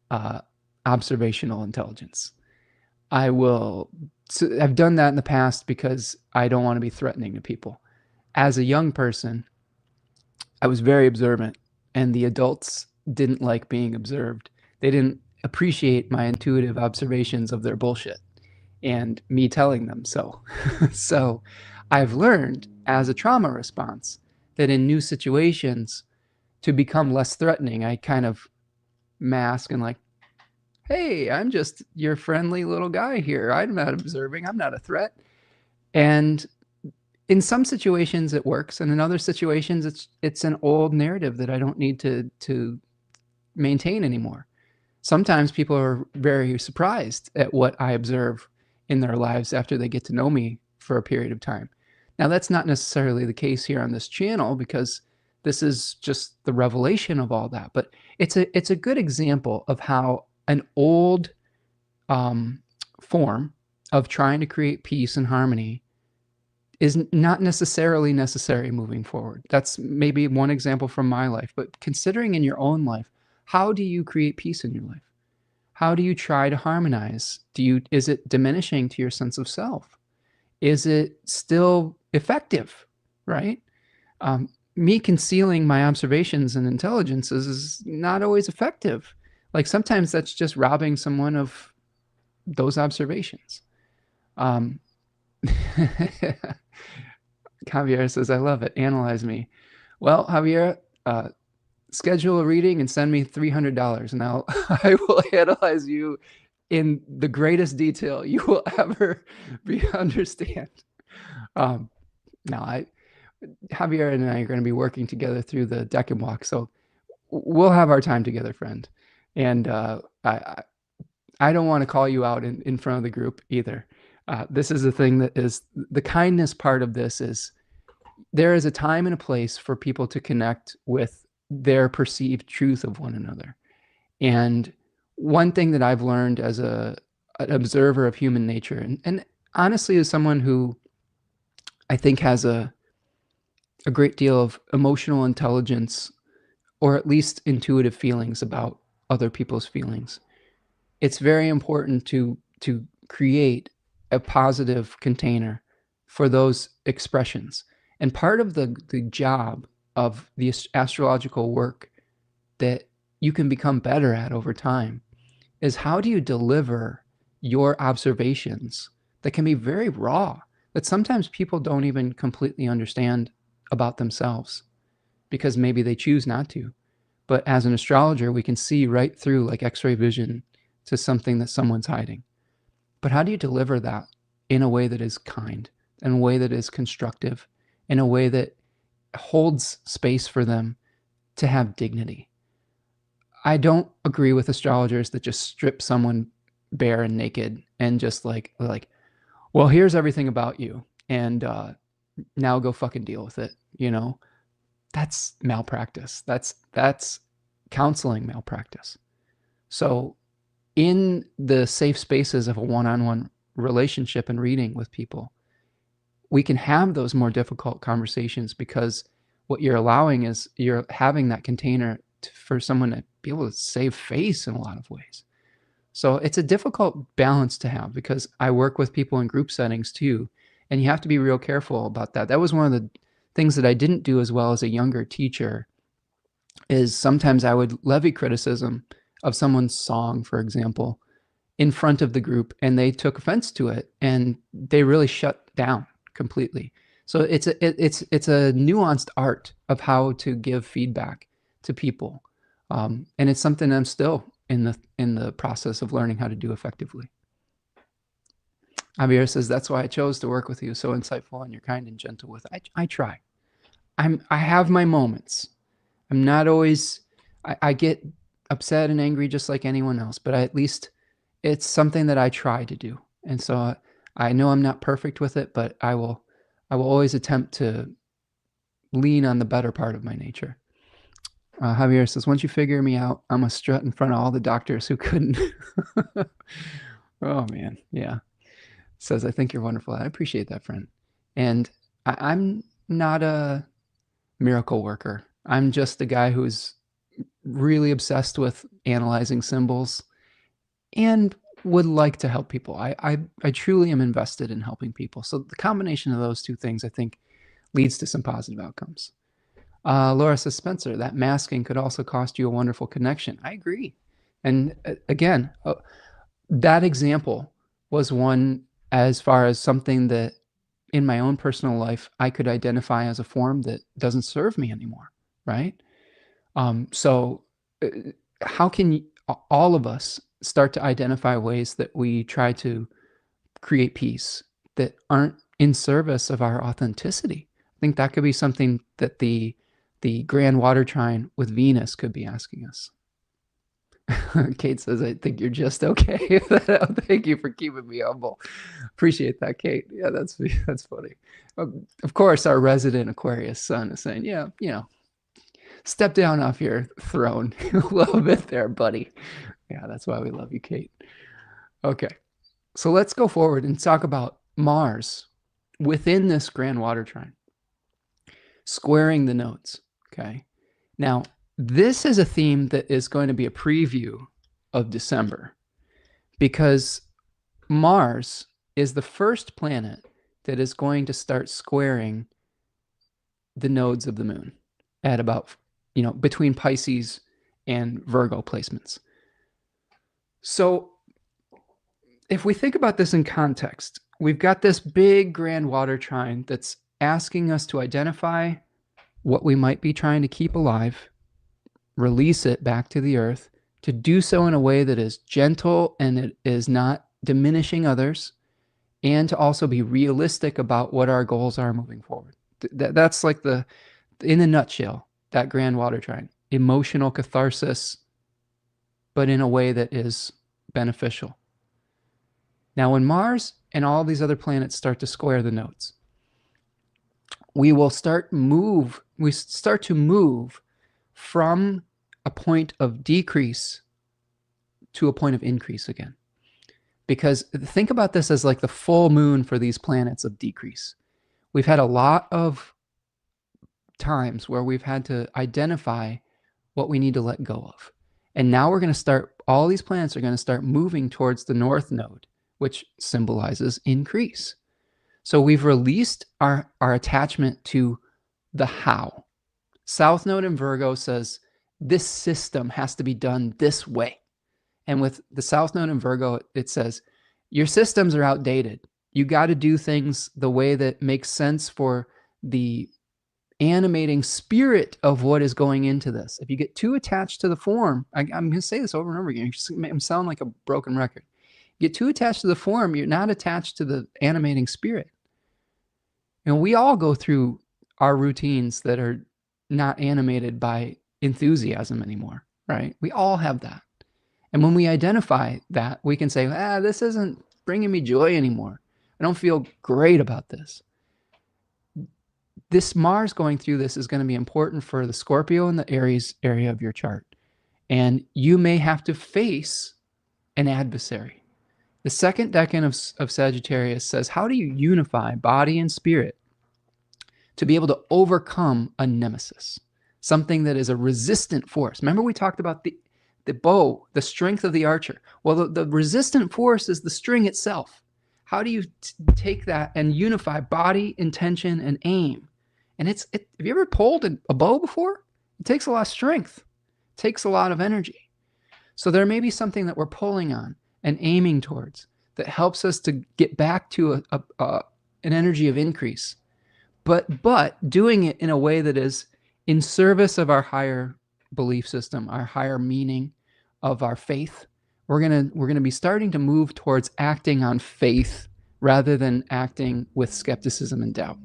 observational intelligence. I've done that in the past because I don't want to be threatening to people. As a young person, I was very observant, and the adults didn't like being observed. They didn't appreciate my intuitive observations of their bullshit and me telling them so. So I've learned as a trauma response that in new situations, to become less threatening, I kind of mask and like, hey, I'm just your friendly little guy here. I'm not observing. I'm not a threat. And in some situations it works, and in other situations it's an old narrative that I don't need to maintain anymore. Sometimes people are very surprised at what I observe in their lives after they get to know me for a period of time. Now, that's not necessarily the case here on this channel because this is just the revelation of all that, but it's a good example of how an old form of trying to create peace and harmony is not necessarily necessary moving forward. That's maybe one example from my life, but considering in your own life, how do you create peace in your life? How do you try to harmonize? Is it diminishing to your sense of self? Is it still effective, right? Me concealing my observations and intelligences is not always effective. Like sometimes that's just robbing someone of those observations. Javier says, I love it. Analyze me. Well, Javier, schedule a reading and send me $300 and I will analyze you in the greatest detail you will ever understand. Now, Javier and I are going to be working together through the Decan Walk, so we'll have our time together, friend. And I don't want to call you out in front of the group either. This is the thing that is the kindness part of this is there is a time and a place for people to connect with their perceived truth of one another. And one thing that I've learned as an observer of human nature, and honestly as someone who I think has a great deal of emotional intelligence, or at least intuitive feelings about other people's feelings, it's very important to create a positive container for those expressions. And part of the job of the astrological work that you can become better at over time is how do you deliver your observations that can be very raw, that sometimes people don't even completely understand about themselves because maybe they choose not to. But as an astrologer, we can see right through, like X-ray vision, to something that someone's hiding. But how do you deliver that in a way that is kind, in a way that is constructive, in a way that holds space for them to have dignity? I don't agree with astrologers that just strip someone bare and naked and just like, well, here's everything about you, and now go fucking deal with it. You know, that's malpractice. That's counseling malpractice. So in the safe spaces of a one-on-one relationship and reading with people, we can have those more difficult conversations because what you're allowing is you're having that container for someone to be able to save face in a lot of ways. So it's a difficult balance to have because I work with people in group settings too, and you have to be real careful about that. That was one of the things that I didn't do as well as a younger teacher, is sometimes I would levy criticism of someone's song, for example, in front of the group, and they took offense to it and they really shut down completely. So it's a nuanced art of how to give feedback to people, and it's something I'm still in the process of learning how to do effectively. Javier says, that's why I chose to work with you. So insightful, and you're kind and gentle with it. I try. I have my moments. I'm not always, I get upset and angry just like anyone else, but at least it's something that I try to do. And so I know I'm not perfect with it, but I will always attempt to lean on the better part of my nature. Javier says, once you figure me out, I'm a strut in front of all the doctors who couldn't. Oh man. Yeah. Says, I think you're wonderful. I appreciate that, friend. And I'm not a miracle worker. I'm just a guy who's really obsessed with analyzing symbols and would like to help people. I truly am invested in helping people. So the combination of those two things, I think, leads to some positive outcomes. Laura says, Spencer, that masking could also cost you a wonderful connection. I agree. And again, that example was one as far as something that in my own personal life, I could identify as a form that doesn't serve me anymore, right? So how can all of us start to identify ways that we try to create peace that aren't in service of our authenticity? I think that could be something that the grand water trine with Venus could be asking us. Kate says, I think you're just okay. Thank you for keeping me humble. Appreciate that, Kate. Yeah, that's funny. Of course, our resident Aquarius sun is saying, yeah, step down off your throne a little bit there, buddy. Yeah, that's why we love you, Kate. Okay, so let's go forward and talk about Mars within this grand water trine, squaring the nodes. Okay, now this is a theme that is going to be a preview of December because Mars is the first planet that is going to start squaring the nodes of the moon at about, between Pisces and Virgo placements. So if we think about this in context, we've got this big grand water trine that's asking us to identify what we might be trying to keep alive, release it back to the earth, to do so in a way that is gentle and it is not diminishing others, and to also be realistic about what our goals are moving forward. That's like in a nutshell, that grand water trine. Emotional catharsis, but in a way that is beneficial. Now, when Mars and all these other planets start to square the nodes, we start to move from a point of decrease to a point of increase again. Because think about this as like the full moon for these planets of decrease. We've had a lot of times where we've had to identify what we need to let go of. And now we're going to start, all these planets are going to start moving towards the north node, which symbolizes increase. So we've released our attachment to the how. South node in Virgo says this system has to be done this way. And with the South node in Virgo, it says your systems are outdated. You got to do things the way that makes sense for the animating spirit of what is going into this. If you get too attached to the form, I'm going to say this over and over again, I'm sound like a broken record. Get too attached to the form, you're not attached to the animating spirit. You know, we all go through our routines that are not animated by enthusiasm anymore, right? We all have that. And when we identify that, we can say, this isn't bringing me joy anymore. I don't feel great about this. This Mars going through this is going to be important for the Scorpio and the Aries area of your chart. And you may have to face an adversary. The second decan of Sagittarius says, how do you unify body and spirit to be able to overcome a nemesis? Something that is a resistant force. Remember we talked about the bow, the strength of the archer. Well, the resistant force is the string itself. How do you take that and unify body, intention, and aim? And have you ever pulled a bow before? It takes a lot of strength. It takes a lot of energy. So there may be something that we're pulling on and aiming towards that helps us to get back to an energy of increase, but doing it in a way that is in service of our higher belief system, our higher meaning of our faith. We're gonna be starting to move towards acting on faith rather than acting with skepticism and doubt.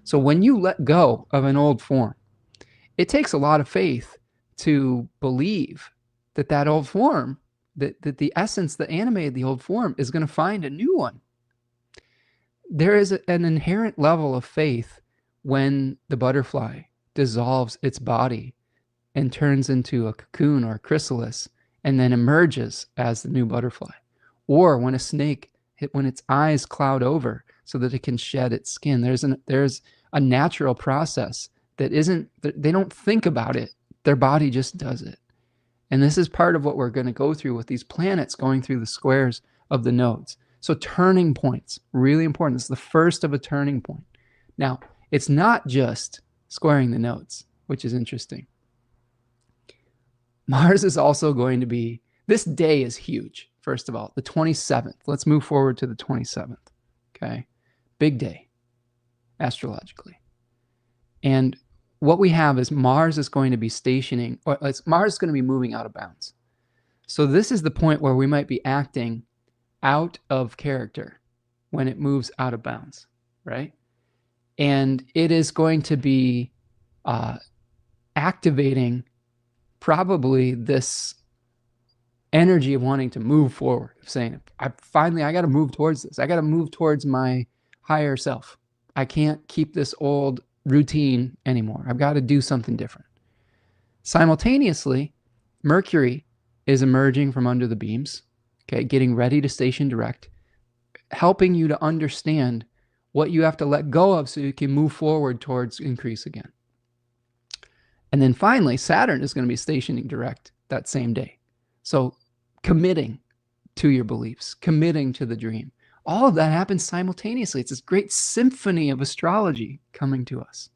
So when you let go of an old form, it takes a lot of faith to believe that old form, that the essence that animated the old form is going to find a new one. There is an inherent level of faith when the butterfly dissolves its body and turns into a cocoon or a chrysalis and then emerges as the new butterfly. Or when a snake, when its eyes cloud over so that it can shed its skin. There's a natural process that they don't think about it. Their body just does it. And this is part of what we're going to go through with these planets going through the squares of the nodes. So turning points, really important. This is the first of a turning point. Now, it's not just squaring the nodes, which is interesting. Mars is also going to be, this day is huge, first of all, the 27th. Let's move forward to the 27th, okay? Big day, astrologically. And what we have is Mars is going to be stationing, or Mars is going to be moving out of bounds. So this is the point where we might be acting out of character when it moves out of bounds, right? And it is going to be activating probably this energy of wanting to move forward, of saying, I got to move towards this. I got to move towards my higher self. I can't keep this old routine anymore. I've got to do something different. Simultaneously, Mercury is emerging from under the beams, okay, getting ready to station direct, helping you to understand what you have to let go of so you can move forward towards increase again. And then finally, Saturn is going to be stationing direct that same day. So committing to your beliefs, committing to the dream. All of that happens simultaneously. It's this great symphony of astrology coming to us.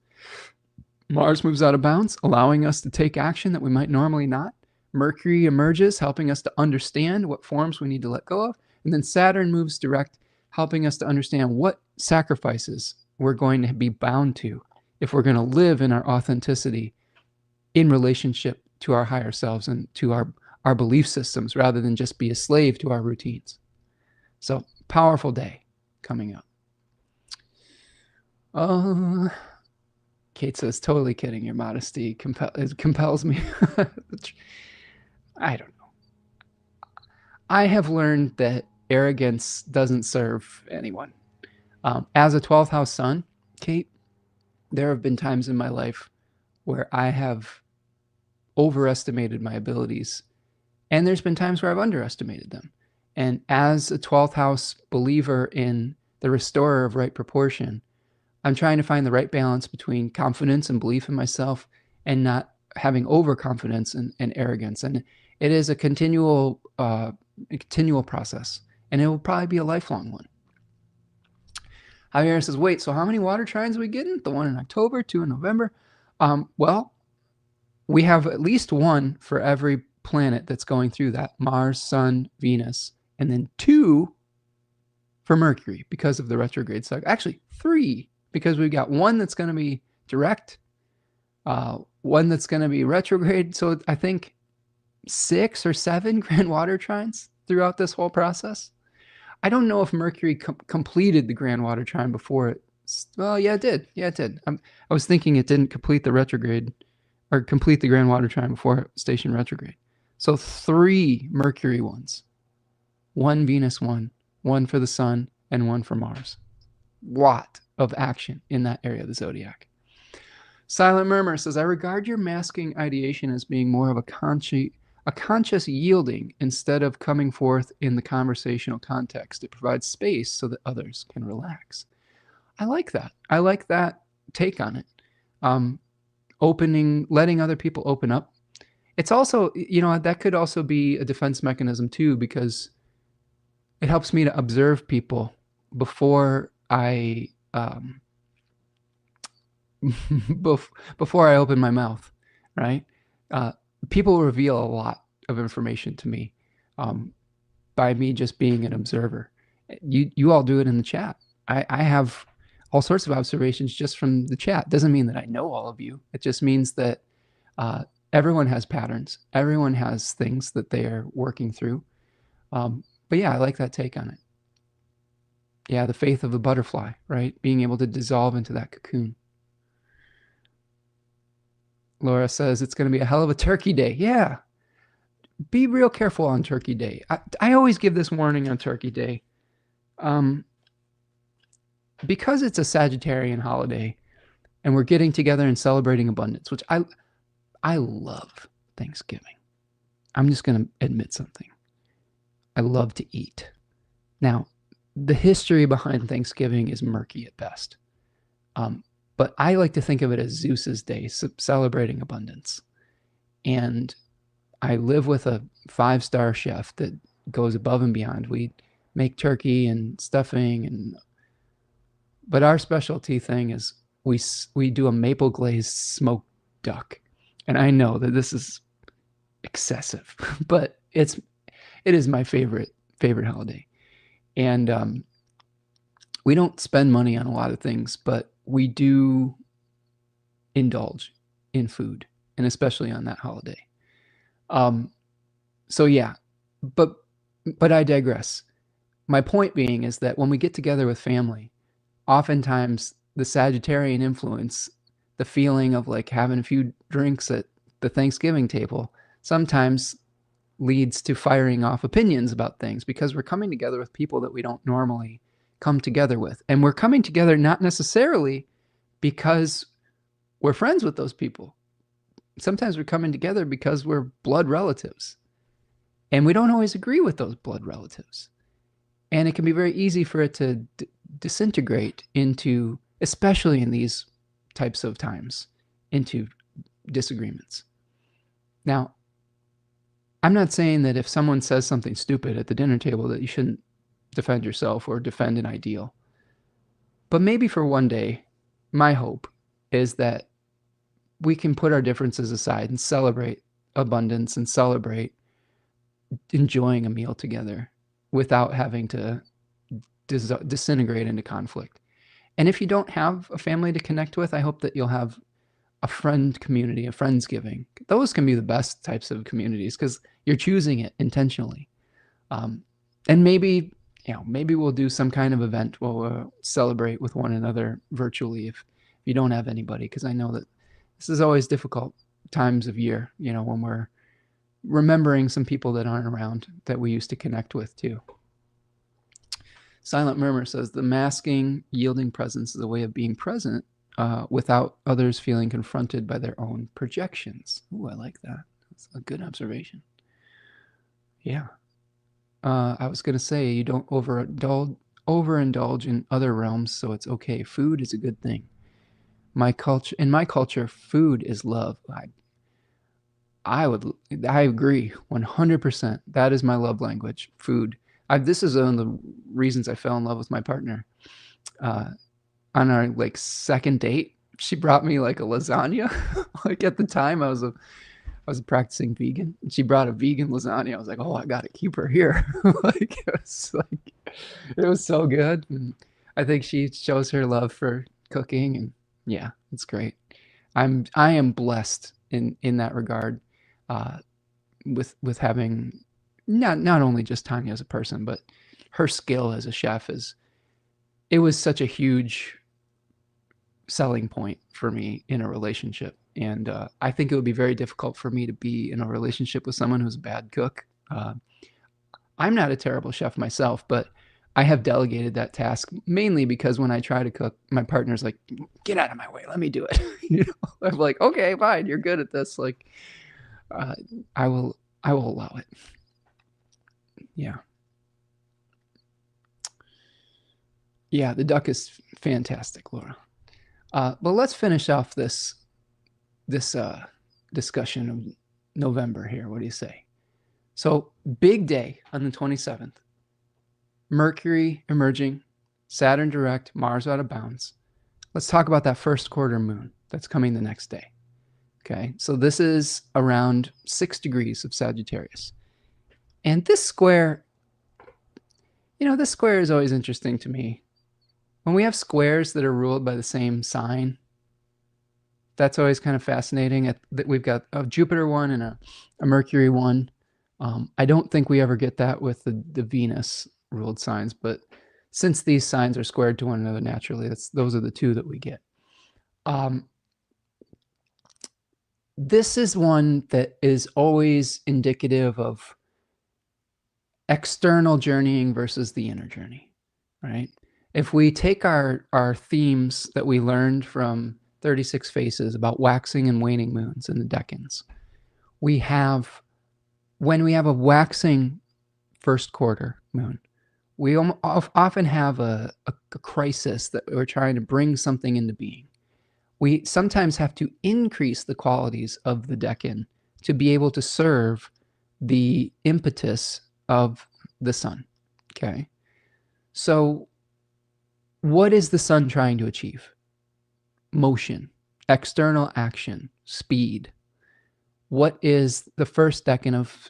Mars moves out of bounds, allowing us to take action that we might normally not. Mercury emerges, helping us to understand what forms we need to let go of. And then Saturn moves direct, helping us to understand what sacrifices we're going to be bound to if we're going to live in our authenticity in relationship to our higher selves and to our belief systems, rather than just be a slave to our routines. So powerful day coming up. Kate says, totally kidding. Your modesty compels me. I don't know. I have learned that arrogance doesn't serve anyone. As a 12th house sun, Kate, there have been times in my life where I have overestimated my abilities, and there's been times where I've underestimated them. And as a 12th house believer in the restorer of right proportion, I'm trying to find the right balance between confidence and belief in myself and not having overconfidence and arrogance. And it is a continual process, and it will probably be a lifelong one. Javier says, wait, so how many water trines are we getting? The one in October, 2 in November? Well, we have at least one for every planet that's going through that: Mars, Sun, Venus, and then 2 for Mercury because of the retrograde cycle. Actually, 3, because we've got one that's going to be direct, one that's going to be retrograde. So I think 6 or 7 grand water trines throughout this whole process. I don't know if Mercury completed the grand water trine before it. Well, yeah, it did. Yeah, it did. I was thinking it didn't complete the retrograde or complete the grand water trine before it stationed retrograde. So 3 Mercury ones, 1 Venus one, 1 for the Sun, and 1 for Mars. Lot of action in that area of the zodiac. Silent Murmur says, I regard your masking ideation as being more of a conscious yielding instead of coming forth in the conversational context. It provides space so that others can relax. I like that. I like that take on it. Letting other people open up. It's also, that could also be a defense mechanism too, because it helps me to observe people before I before I open my mouth, right? People reveal a lot of information to me by me just being an observer. You all do it in the chat. I have all sorts of observations just from the chat. Doesn't mean that I know all of you. It just means that everyone has patterns. Everyone has things that they are working through. But yeah, I like that take on it. Yeah, the faith of the butterfly, right? Being able to dissolve into that cocoon. Laura says it's going to be a hell of a turkey day. Yeah. Be real careful on turkey day. I always give this warning on turkey day. Because it's a Sagittarian holiday and we're getting together and celebrating abundance, which I love Thanksgiving. I'm just going to admit something. I love to eat. Now, the history behind Thanksgiving is murky at best. But I like to think of it as Zeus's day, celebrating abundance. And I live with a 5-star chef that goes above and beyond. We make turkey and stuffing, but our specialty thing is we do a maple glazed smoked duck. And I know that this is excessive, but it is my favorite holiday. And we don't spend money on a lot of things, but we do indulge in food, and especially on that holiday. So yeah, but I digress. My point being is that when we get together with family, oftentimes the Sagittarian influence, the feeling of like having a few drinks at the Thanksgiving table, sometimes leads to firing off opinions about things because we're coming together with people that we don't normally come together with. And we're coming together not necessarily because we're friends with those people. Sometimes we're coming together because we're blood relatives. And we don't always agree with those blood relatives. And it can be very easy for it to disintegrate into, especially in these types of times, into disagreements. Now, I'm not saying that if someone says something stupid at the dinner table that you shouldn't defend yourself or defend an ideal. But maybe for one day, my hope is that we can put our differences aside and celebrate abundance and celebrate enjoying a meal together without having to disintegrate into conflict. And if you don't have a family to connect with, I hope that you'll have a friend community, a Friendsgiving. Those can be the best types of communities because you're choosing it intentionally. And maybe we'll do some kind of event where we'll celebrate with one another virtually if you don't have anybody, because I know that this is always difficult times of year, when we're remembering some people that aren't around that we used to connect with too. Silent Murmur says the masking, yielding presence is a way of being present without others feeling confronted by their own projections. Ooh, I like that. That's a good observation. Yeah. I was going to say you don't overindulge in other realms, so it's okay. Food is a good thing. In my culture, food is love. I agree 100%. That is my love language, food. This is one of the reasons I fell in love with my partner. On our like second date, she brought me like a lasagna. Like at the time, I was a practicing vegan, and she brought a vegan lasagna. I was like, oh, I gotta keep her here. Like it was so good. And I think she shows her love for cooking, and yeah, it's great. I am blessed in that regard, with having not only just Tanya as a person, but her skill as a chef it was such a huge selling point for me in a relationship. And I think it would be very difficult for me to be in a relationship with someone who's a bad cook. I'm not a terrible chef myself, but I have delegated that task mainly because when I try to cook, my partner's like, get out of my way, let me do it. You know, I'm like, okay, fine, you're good at this. Like, I will allow it. Yeah. Yeah, the duck is fantastic, Laura. But let's finish off this discussion of November here. What do you say? So big day on the 27th. Mercury emerging, Saturn direct, Mars out of bounds. Let's talk about that first quarter moon that's coming the next day. Okay, so this is around 6 degrees of Sagittarius. And this square, this square is always interesting to me. When we have squares that are ruled by the same sign, that's always kind of fascinating. We've got a Jupiter one and a Mercury one. I don't think we ever get that with the Venus ruled signs, but since these signs are squared to one another naturally, those are the two that we get. This is one that is always indicative of external journeying versus the inner journey, right? If we take our themes that we learned from 36 Faces about waxing and waning moons in the decans, when we have a waxing first quarter moon, we often have a crisis that we're trying to bring something into being. We sometimes have to increase the qualities of the decan to be able to serve the impetus of the sun. Okay. So what is the sun trying to achieve? Motion, external action, speed. What is the first decan of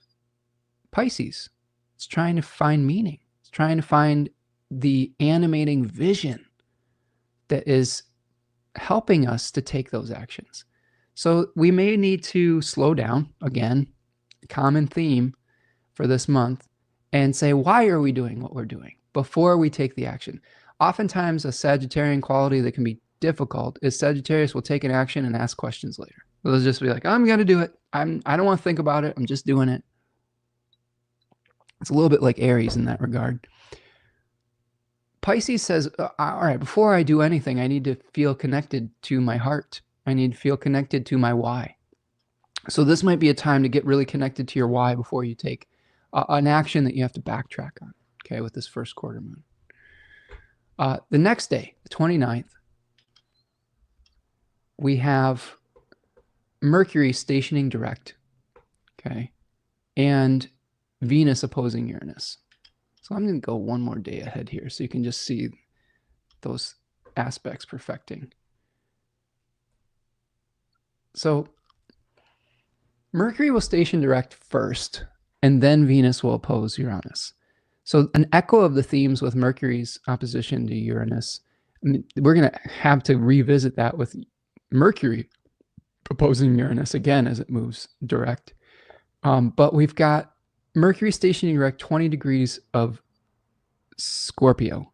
Pisces? It's trying to find meaning. It's trying to find the animating vision that is helping us to take those actions. So we may need to slow down, again, common theme for this month, and say, why are we doing what we're doing before we take the action? Oftentimes a Sagittarian quality that can be difficult is Sagittarius will take an action and ask questions later. They'll just be like, I'm going to do it. I don't want to think about it. I'm just doing it. It's a little bit like Aries in that regard. Pisces says, all right, before I do anything, I need to feel connected to my heart. I need to feel connected to my why. So this might be a time to get really connected to your why before you take an action that you have to backtrack on, okay, with this first quarter moon. The next day, the 29th, we have Mercury stationing direct, okay, and Venus opposing Uranus. So I'm going to go one more day ahead here so you can just see those aspects perfecting. So Mercury will station direct first, and then Venus will oppose Uranus. So an echo of the themes with Mercury's opposition to Uranus. I mean, we're going to have to revisit that with Mercury opposing Uranus again as it moves direct. But we've got Mercury stationing direct 20 degrees of Scorpio.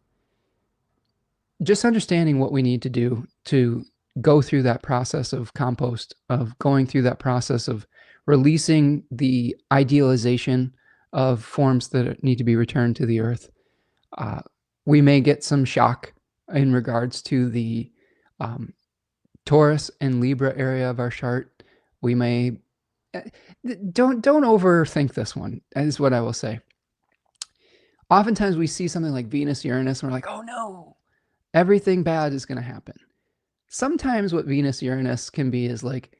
Just understanding what we need to do to go through that process of compost, of going through that process of releasing the idealization of forms that need to be returned to the earth. we may get some shock in regards to the um, Taurus and Libra area of our chart. We may don't overthink this one, is what I will say. Oftentimes we see something like Venus, Uranus, and we're like, oh no, everything bad is going to happen. Sometimes what Venus, Uranus can be is like,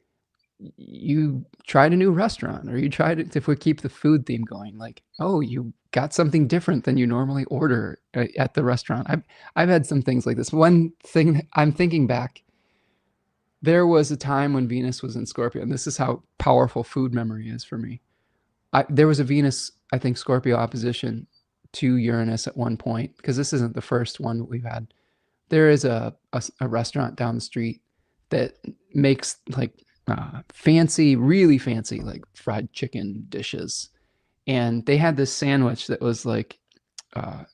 you tried a new restaurant, or you tried it, if we keep the food theme going, like, oh, you got something different than you normally order at the restaurant. I've had some things like this. One thing I'm thinking back, there was a time when Venus was in Scorpio, and this is how powerful food memory is for me. There was a Venus, I think, Scorpio opposition to Uranus at one point, because this isn't the first one that we've had. There is a restaurant down the street that makes like fancy, really fancy, like fried chicken dishes. And they had this sandwich that was like, it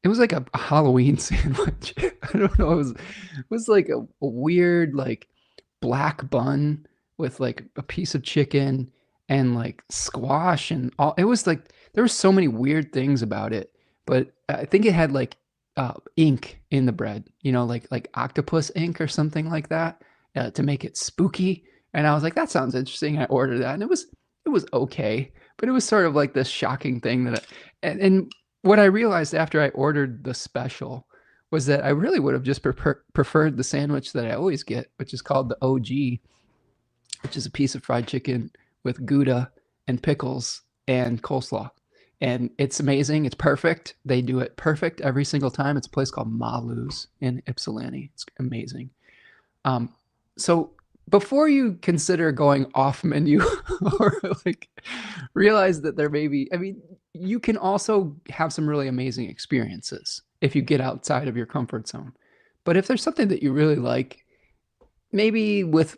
was like a Halloween sandwich. I don't know. It was like a weird, like black bun with like a piece of chicken and like squash and all. It was like, there were so many weird things about it, but I think it had like ink in the bread, like octopus ink or something like that, to make it spooky. And I was like, that sounds interesting. I ordered that, and it was okay, but it was sort of like this shocking thing that, and what I realized after I ordered the special was that I really would have just preferred the sandwich that I always get, which is called the OG, which is a piece of fried chicken with Gouda and pickles and coleslaw. And it's amazing. It's perfect. They do it perfect every single time. It's a place called Malu's in Ypsilanti. It's amazing. So before you consider going off menu or like realize that there may be, I mean, you can also have some really amazing experiences if you get outside of your comfort zone. But if there's something that you really like, maybe with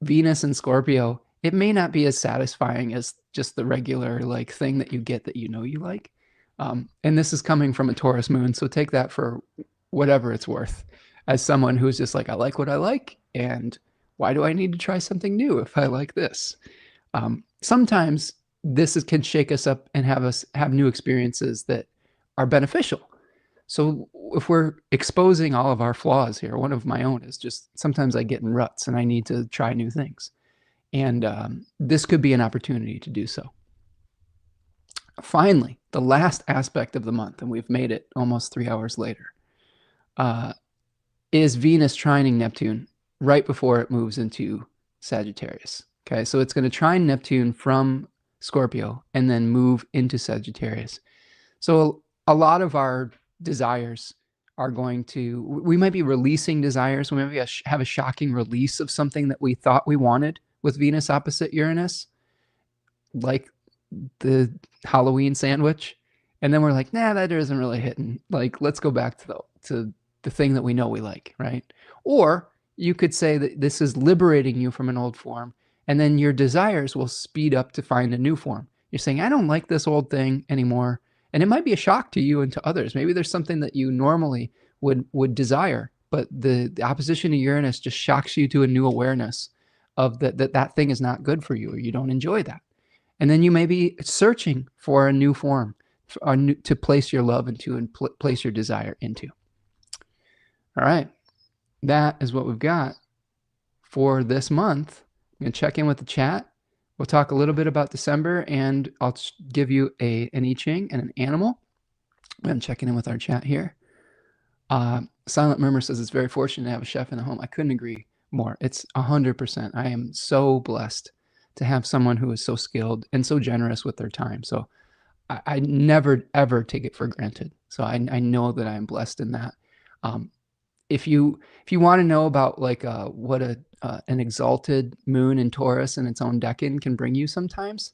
Venus and Scorpio, it may not be as satisfying as just the regular like thing that you get that you like. And this is coming from a Taurus moon, so take that for whatever it's worth. As someone who's just like, I like what I like, and why do I need to try something new if I like this? Sometimes this can shake us up and have us have new experiences that are beneficial. So if we're exposing all of our flaws here, one of my own is just sometimes I get in ruts and I need to try new things. And this could be an opportunity to do so. Finally, the last aspect of the month, and we've made it almost 3 hours later, is Venus trining Neptune right before it moves into Sagittarius. Okay, so it's going to trine Neptune from Scorpio and then move into Sagittarius. So a lot of our desires are going to, we might be releasing desires. We maybe have a shocking release of something that we thought we wanted with Venus opposite Uranus, like the Halloween sandwich. And then we're like, nah, that isn't really hitting. Like, let's go back to the thing that we know we like, right? Or you could say that this is liberating you from an old form, and then your desires will speed up to find a new form. You're saying, I don't like this old thing anymore. And it might be a shock to you and to others. Maybe there's something that you normally would desire, but the opposition to Uranus just shocks you to a new awareness of that thing is not good for you, or you don't enjoy that. And then you may be searching for a new form to place your love into and place your desire into. All right. That is what we've got for this month. I'm going to check in with the chat. We'll talk a little bit about December, and I'll give you an I-Ching and an animal. I'm checking in with our chat here. Silent Murmur says it's very fortunate to have a chef in the home. I couldn't agree more. It's 100%. I am so blessed to have someone who is so skilled and so generous with their time. So I never, ever take it for granted. So I know that I'm blessed in that. If you want to know about like what an exalted moon in Taurus and its own decan can bring you sometimes,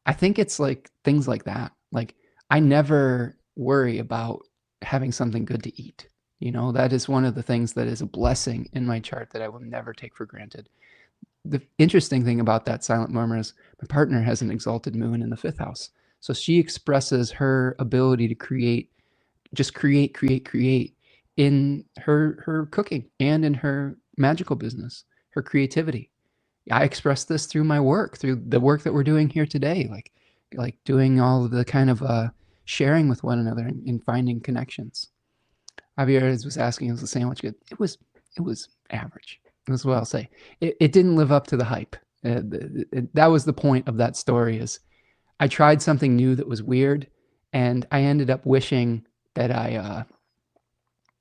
I think it's like things like that. Like, I never worry about having something good to eat. That is one of the things that is a blessing in my chart that I will never take for granted. The interesting thing about that, Silent Murmur, is my partner has an exalted moon in the 5th house. So she expresses her ability to create in her cooking and in her magical business, her creativity. I express this through my work, through the work that we're doing here today, like doing all of the kind of sharing with one another and finding connections. Javier was asking, is the sandwich good? It was average. That's what I'll say. It didn't live up to the hype. That was the point of that story. Is I tried something new that was weird, and I ended up wishing that I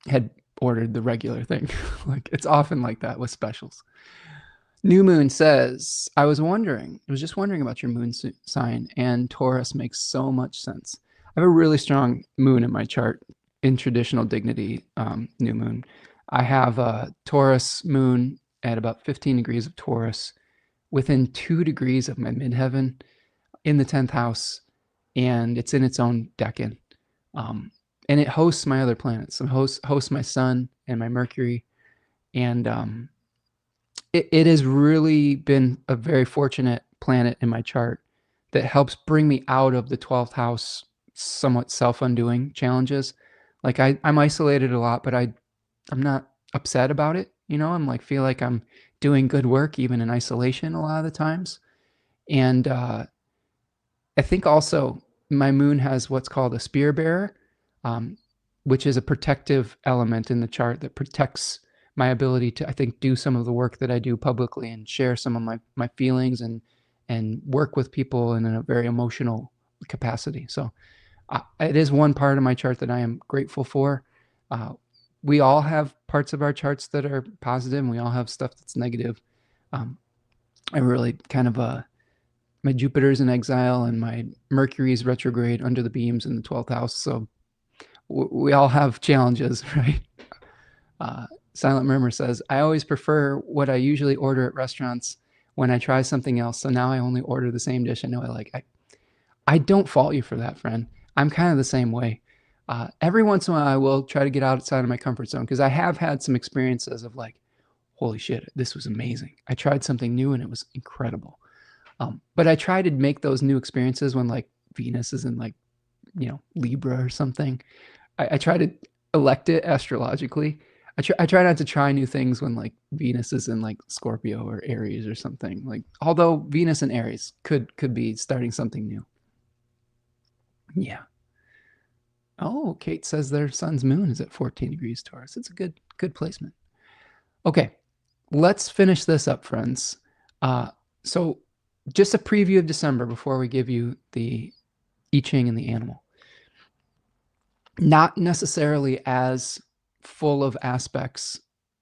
had ordered the regular thing. Like, it's often like that with specials. New Moon says, I was just wondering about your moon sign, and Taurus makes so much sense. I have a really strong moon in my chart in traditional dignity, New Moon. I have a Taurus moon at about 15 degrees of Taurus, within 2 degrees of my midheaven in the 10th house, and it's in its own decan. And it hosts my other planets. It hosts my sun and my Mercury. And it has really been a very fortunate planet in my chart that helps bring me out of the 12th house somewhat self-undoing challenges. Like I'm isolated a lot, but I'm not upset about it. You know, I'm like, feel like I'm doing good work even in isolation a lot of the times. And I think also my moon has what's called a spear bearer, which is a protective element in the chart that protects my ability to, I think, do some of the work that I do publicly and share some of my feelings and work with people in a very emotional capacity. So it is one part of my chart that I am grateful for. We all have parts of our charts that are positive, and we all have stuff that's negative. I really kind of my Jupiter's in exile and my Mercury's retrograde under the beams in the 12th house. So we all have challenges, right? Silent Murmur says, I always prefer what I usually order at restaurants when I try something else. So now I only order the same dish I know I like. I don't fault you for that, friend. I'm kind of the same way. Every once in a while, I will try to get outside of my comfort zone because I have had some experiences of like, holy shit, this was amazing. I tried something new and it was incredible. But I try to make those new experiences when like Venus is in like, Libra or something. I try to elect it astrologically. I try not to try new things when like Venus is in like Scorpio or Aries or something. Like, although Venus and Aries could be starting something new. Yeah. Oh, Kate says their sun's moon is at 14 degrees Taurus. It's a good placement. Okay, let's finish this up, friends. So just a preview of December before we give you the I-Ching and the animal. Not necessarily as full of aspects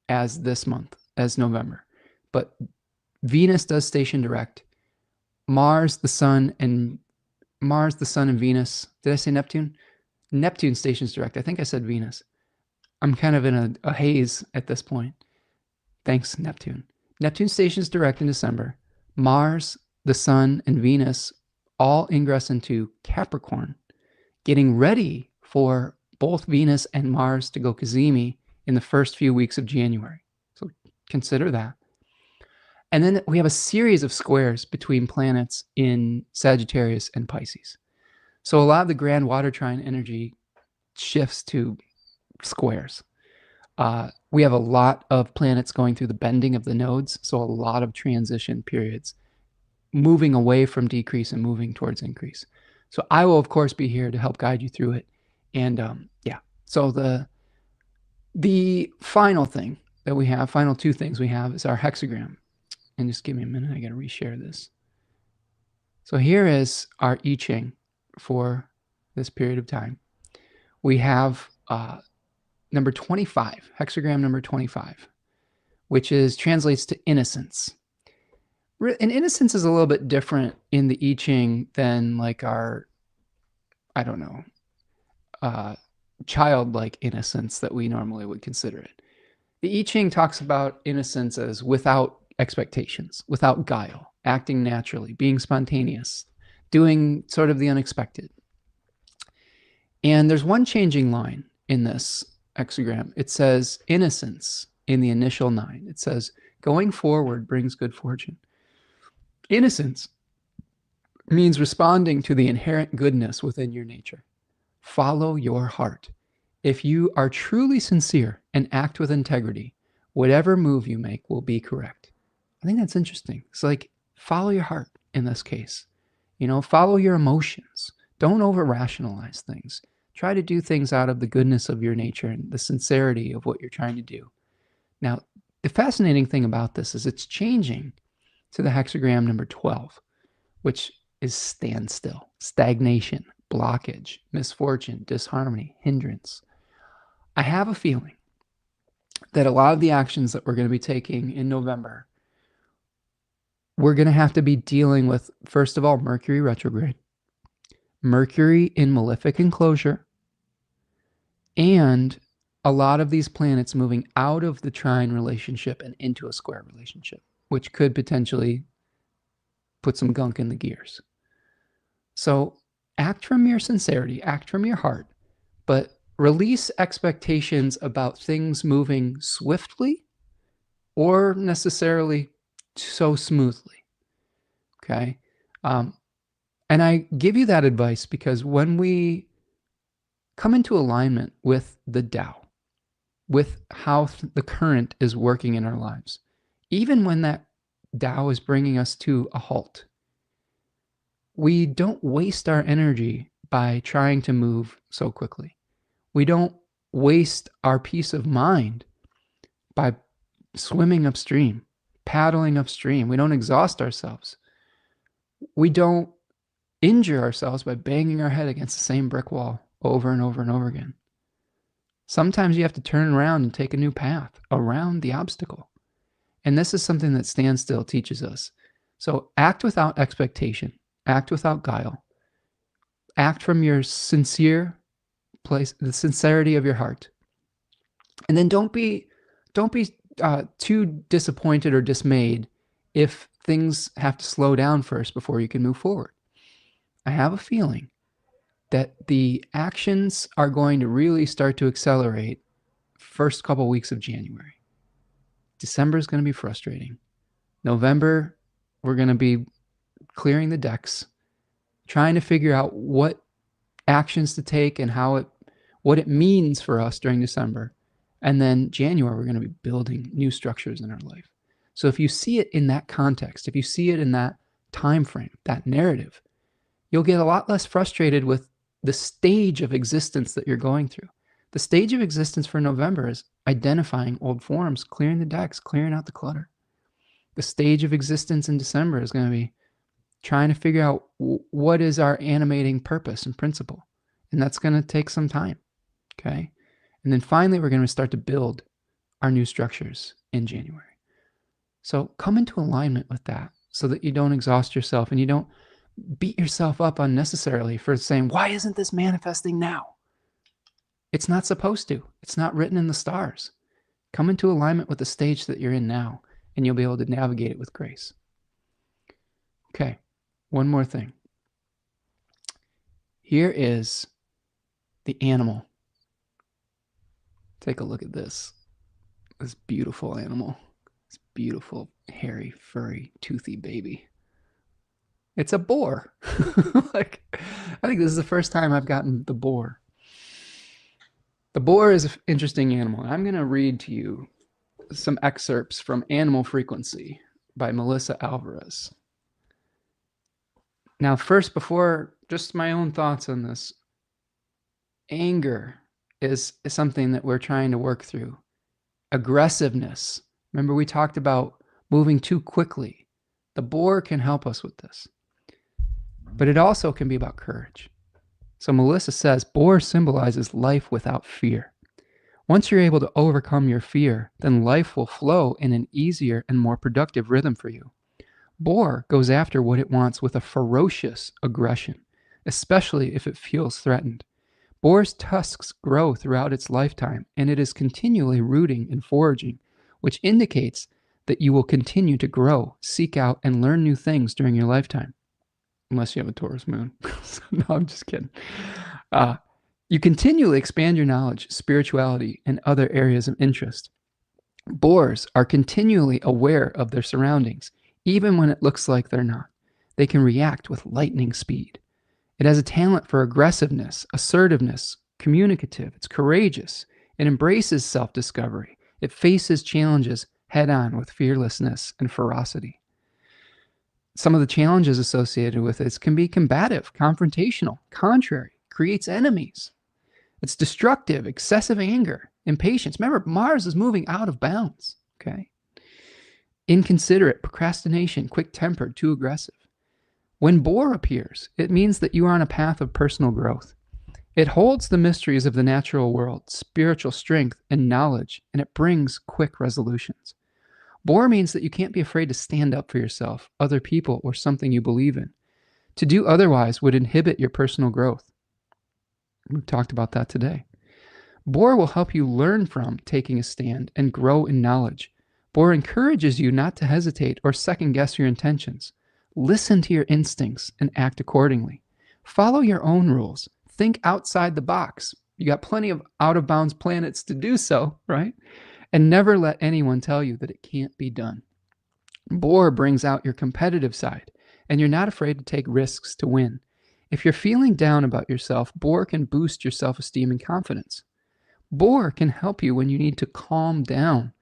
as this month, as November, but Venus does station direct. Mars, the sun, and Venus. Did I say Neptune? Neptune stations direct. I think I said Venus. I'm kind of in a haze at this point. Thanks, Neptune. Neptune stations direct in December. Mars, the sun, and Venus all ingress into Capricorn, getting ready for both Venus and Mars to go Cazimi in the first few weeks of January. So consider that. And then we have a series of squares between planets in Sagittarius and Pisces. So a lot of the grand water trine energy shifts to squares. We have a lot of planets going through the bending of the nodes, so a lot of transition periods, moving away from decrease and moving towards increase. So I will, of course, be here to help guide you through it. And yeah, so the final thing that we have, final two things we have, is our hexagram. And just give me a minute, I got to reshare this. So here is our I-Ching for this period of time. We have number 25, hexagram number 25, which translates to innocence. And innocence is a little bit different in the I-Ching than like our, I don't know, childlike innocence that we normally would consider it. The I-Ching talks about innocence as without expectations, without guile, acting naturally, being spontaneous, doing sort of the unexpected. And there's one changing line in this hexagram. It says innocence in the initial 9. It says going forward brings good fortune. Innocence means responding to the inherent goodness within your nature. Follow your heart. If you are truly sincere and act with integrity, whatever move you make will be correct. I think that's interesting. It's like follow your heart in this case. Follow your emotions. Don't over-rationalize things. Try to do things out of the goodness of your nature and the sincerity of what you're trying to do. Now, the fascinating thing about this is it's changing to the hexagram number 12, which is standstill, stagnation, blockage, misfortune, disharmony, hindrance. I have a feeling that a lot of the actions that we're going to be taking in November, we're going to have to be dealing with, first of all, Mercury retrograde, Mercury in malefic enclosure, and a lot of these planets moving out of the trine relationship and into a square relationship, which could potentially put some gunk in the gears. So act from your sincerity, act from your heart, but release expectations about things moving swiftly or necessarily so smoothly. Okay. And I give you that advice because when we come into alignment with the Tao, with how the current is working in our lives, even when that Tao is bringing us to a halt, we don't waste our energy by trying to move so quickly. We don't waste our peace of mind by swimming upstream, paddling upstream. We don't exhaust ourselves. We don't injure ourselves by banging our head against the same brick wall over and over and over again. Sometimes you have to turn around and take a new path around the obstacle. And this is something that standstill teaches us. So act without expectation, act without guile, act from your sincere place, the sincerity of your heart. And then don't be too disappointed or dismayed if things have to slow down first before you can move forward. I have a feeling that the actions are going to really start to accelerate first couple weeks of January. December is going to be frustrating. November, we're going to be clearing the decks, trying to figure out what actions to take and what it means for us during December. And then January, we're going to be building new structures in our life. So if you see it in that context, if you see it in that time frame, that narrative, you'll get a lot less frustrated with the stage of existence that you're going through. The stage of existence for November is identifying old forms, clearing the decks, clearing out the clutter. The stage of existence in December is going to be trying to figure out what is our animating purpose and principle. And that's going to take some time. Okay. And then finally, we're going to start to build our new structures in January. So come into alignment with that so that you don't exhaust yourself and you don't beat yourself up unnecessarily for saying, why isn't this manifesting now? It's not supposed to. It's not written in the stars. Come into alignment with the stage that you're in now, and you'll be able to navigate it with grace. Okay, one more thing. Here is the animal. Take a look at this. This beautiful animal. This beautiful, hairy, furry, toothy baby. It's a boar. I think this is the first time I've gotten the boar. The boar is an interesting animal. I'm going to read to you some excerpts from Animal Frequency by Melissa Alvarez. Now, first, before just my own thoughts on this, anger is something that we're trying to work through. Aggressiveness. Remember, we talked about moving too quickly. The boar can help us with this. But it also can be about courage. So Melissa says, boar symbolizes life without fear. Once you're able to overcome your fear, then life will flow in an easier and more productive rhythm for you. Boar goes after what it wants with a ferocious aggression, especially if it feels threatened. Boar's tusks grow throughout its lifetime, and it is continually rooting and foraging, which indicates that you will continue to grow, seek out, and learn new things during your lifetime. Unless you have a Taurus moon. No, I'm just kidding. You continually expand your knowledge, spirituality, and other areas of interest. Boars are continually aware of their surroundings, even when it looks like they're not. They can react with lightning speed. It has a talent for aggressiveness, assertiveness, communicative. It's courageous. It embraces self-discovery. It faces challenges head-on with fearlessness and ferocity. Some of the challenges associated with it can be combative, confrontational, contrary, creates enemies. It's destructive, excessive anger, impatience. Remember, Mars is moving out of bounds, okay? Inconsiderate, procrastination, quick-tempered, too aggressive. When Boar appears, it means that you are on a path of personal growth. It holds the mysteries of the natural world, spiritual strength, and knowledge, and it brings quick resolutions. Boar means that you can't be afraid to stand up for yourself, other people, or something you believe in. To do otherwise would inhibit your personal growth. We've talked about that today. Boar will help you learn from taking a stand and grow in knowledge. Boar encourages you not to hesitate or second-guess your intentions. Listen to your instincts and act accordingly. Follow your own rules. Think outside the box. You got plenty of out-of-bounds planets to do so, right? And never let anyone tell you that it can't be done. Boar brings out your competitive side, and you're not afraid to take risks to win. If you're feeling down about yourself, Boar can boost your self-esteem and confidence. Boar can help you when you need to calm down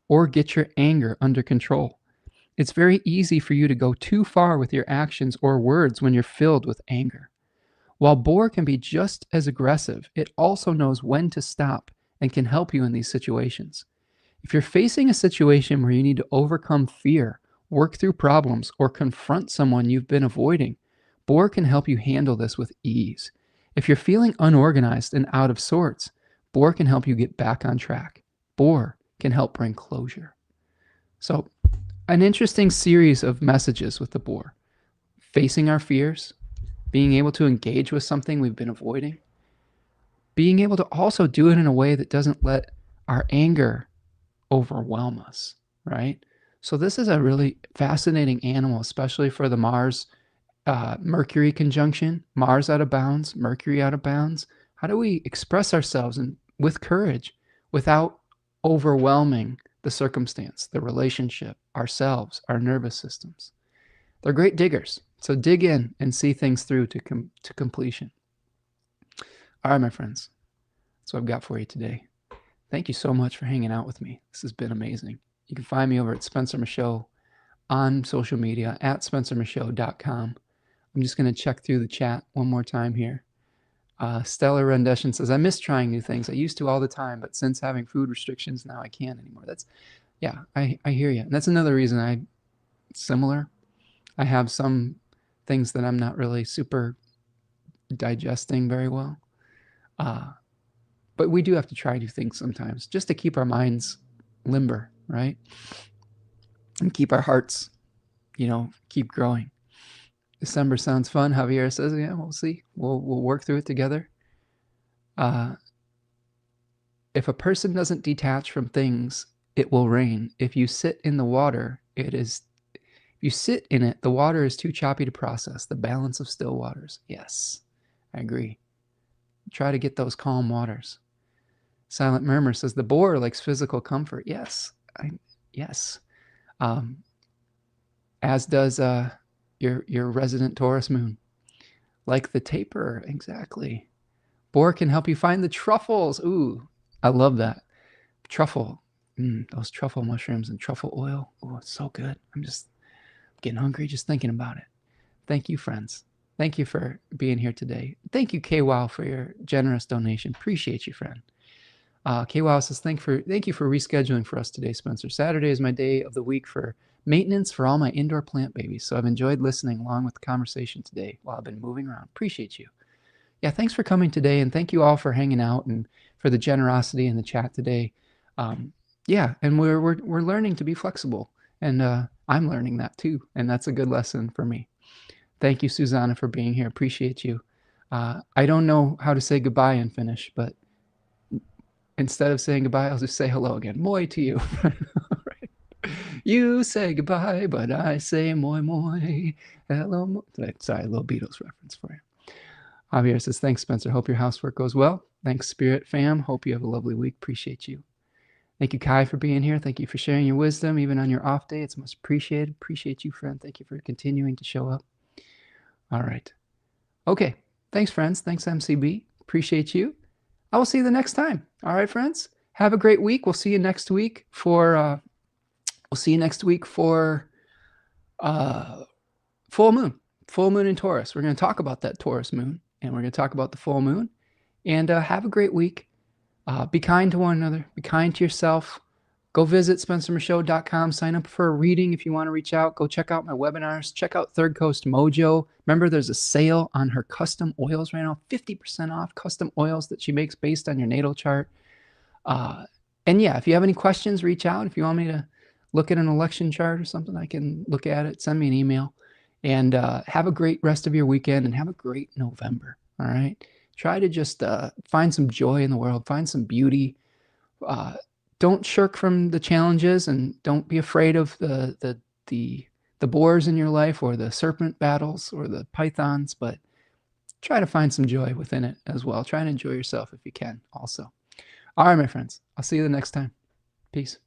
or get your anger under control. It's very easy for you to go too far with your actions or words when you're filled with anger. While Boar can be just as aggressive, it also knows when to stop and can help you in these situations. If you're facing a situation where you need to overcome fear, work through problems, or confront someone you've been avoiding, Boar can help you handle this with ease. If you're feeling unorganized and out of sorts, Boar can help you get back on track. Boar can help bring closure. So, an interesting series of messages with the Boar. Facing our fears, being able to engage with something we've been avoiding, being able to also do it in a way that doesn't let our anger overwhelm us, right? So this is a really fascinating animal, especially for the Mars Mercury conjunction. Mars out of bounds, Mercury out of bounds. How do we express ourselves with courage without overwhelming the circumstance, the relationship, ourselves, our nervous systems? They're great diggers. So dig in and see things through to completion. All right, my friends. That's what I've got for you today. Thank you so much for hanging out with me. This has been amazing. You can find me over at Spencer Michaud on social media at spencermichaud.com. I'm just going to check through the chat one more time here. Stellar Rendition says, I miss trying new things. I used to all the time, but since having food restrictions, now I can't anymore. Yeah, I hear you. And that's another reason similar. I have some things that I'm not really super digesting very well. But we do have to try new things sometimes just to keep our minds limber, right? And keep our hearts, keep growing. December sounds fun. Javier says, yeah, we'll see. We'll work through it together. If a person doesn't detach from things, it will rain. If you sit in the water, if you sit in it, the water is too choppy to process. The balance of still waters. Yes, I agree. Try to get those calm waters. Silent Murmur says, the Boar likes physical comfort. Yes, yes. As does your resident Taurus moon. Like the taper, exactly. Boar can help you find the truffles. Ooh, I love that. Truffle. Those truffle mushrooms and truffle oil. Oh, it's so good. I'm just getting hungry just thinking about it. Thank you, friends. Thank you for being here today. Thank you, KWOW, for your generous donation. Appreciate you, friend. KWOW says, thank you for rescheduling for us today, Spencer. Saturday is my day of the week for maintenance for all my indoor plant babies. So I've enjoyed listening along with the conversation today while I've been moving around. Appreciate you. Yeah, thanks for coming today. And thank you all for hanging out and for the generosity in the chat today. Yeah, and we're learning to be flexible. And I'm learning that too. And that's a good lesson for me. Thank you, Susanna, for being here. Appreciate you. I don't know how to say goodbye in Finnish, but instead of saying goodbye, I'll just say hello again. Moi to you. Right. You say goodbye, but I say moi moi. Hello. Moi. Sorry, a little Beatles reference for you. Javier says, thanks, Spencer. Hope your housework goes well. Thanks, Spirit Fam. Hope you have a lovely week. Appreciate you. Thank you, Kai, for being here. Thank you for sharing your wisdom, even on your off day. It's much appreciated. Appreciate you, friend. Thank you for continuing to show up. All right. Okay. Thanks, friends. Thanks, MCB. Appreciate you. I will see you the next time. All right, friends. Have a great week. We'll see you next week for full moon in Taurus. We're going to talk about that Taurus moon, and we're going to talk about the full moon. And have a great week. Be kind to one another. Be kind to yourself. Go visit spencermichaud.com. Sign up for a reading if you want to reach out. Go check out my webinars. Check out Third Coast Mojo. Remember, there's a sale on her custom oils right now. 50% off custom oils that she makes based on your natal chart. And yeah, if you have any questions, reach out. If you want me to look at an election chart or something, I can look at it. Send me an email. And have a great rest of your weekend and have a great November. All right. Try to just find some joy in the world. Find some beauty. Don't shirk from the challenges, and don't be afraid of the boars in your life, or the serpent battles, or the pythons, but try to find some joy within it as well. Try and enjoy yourself if you can also. All right, my friends. I'll see you the next time. Peace.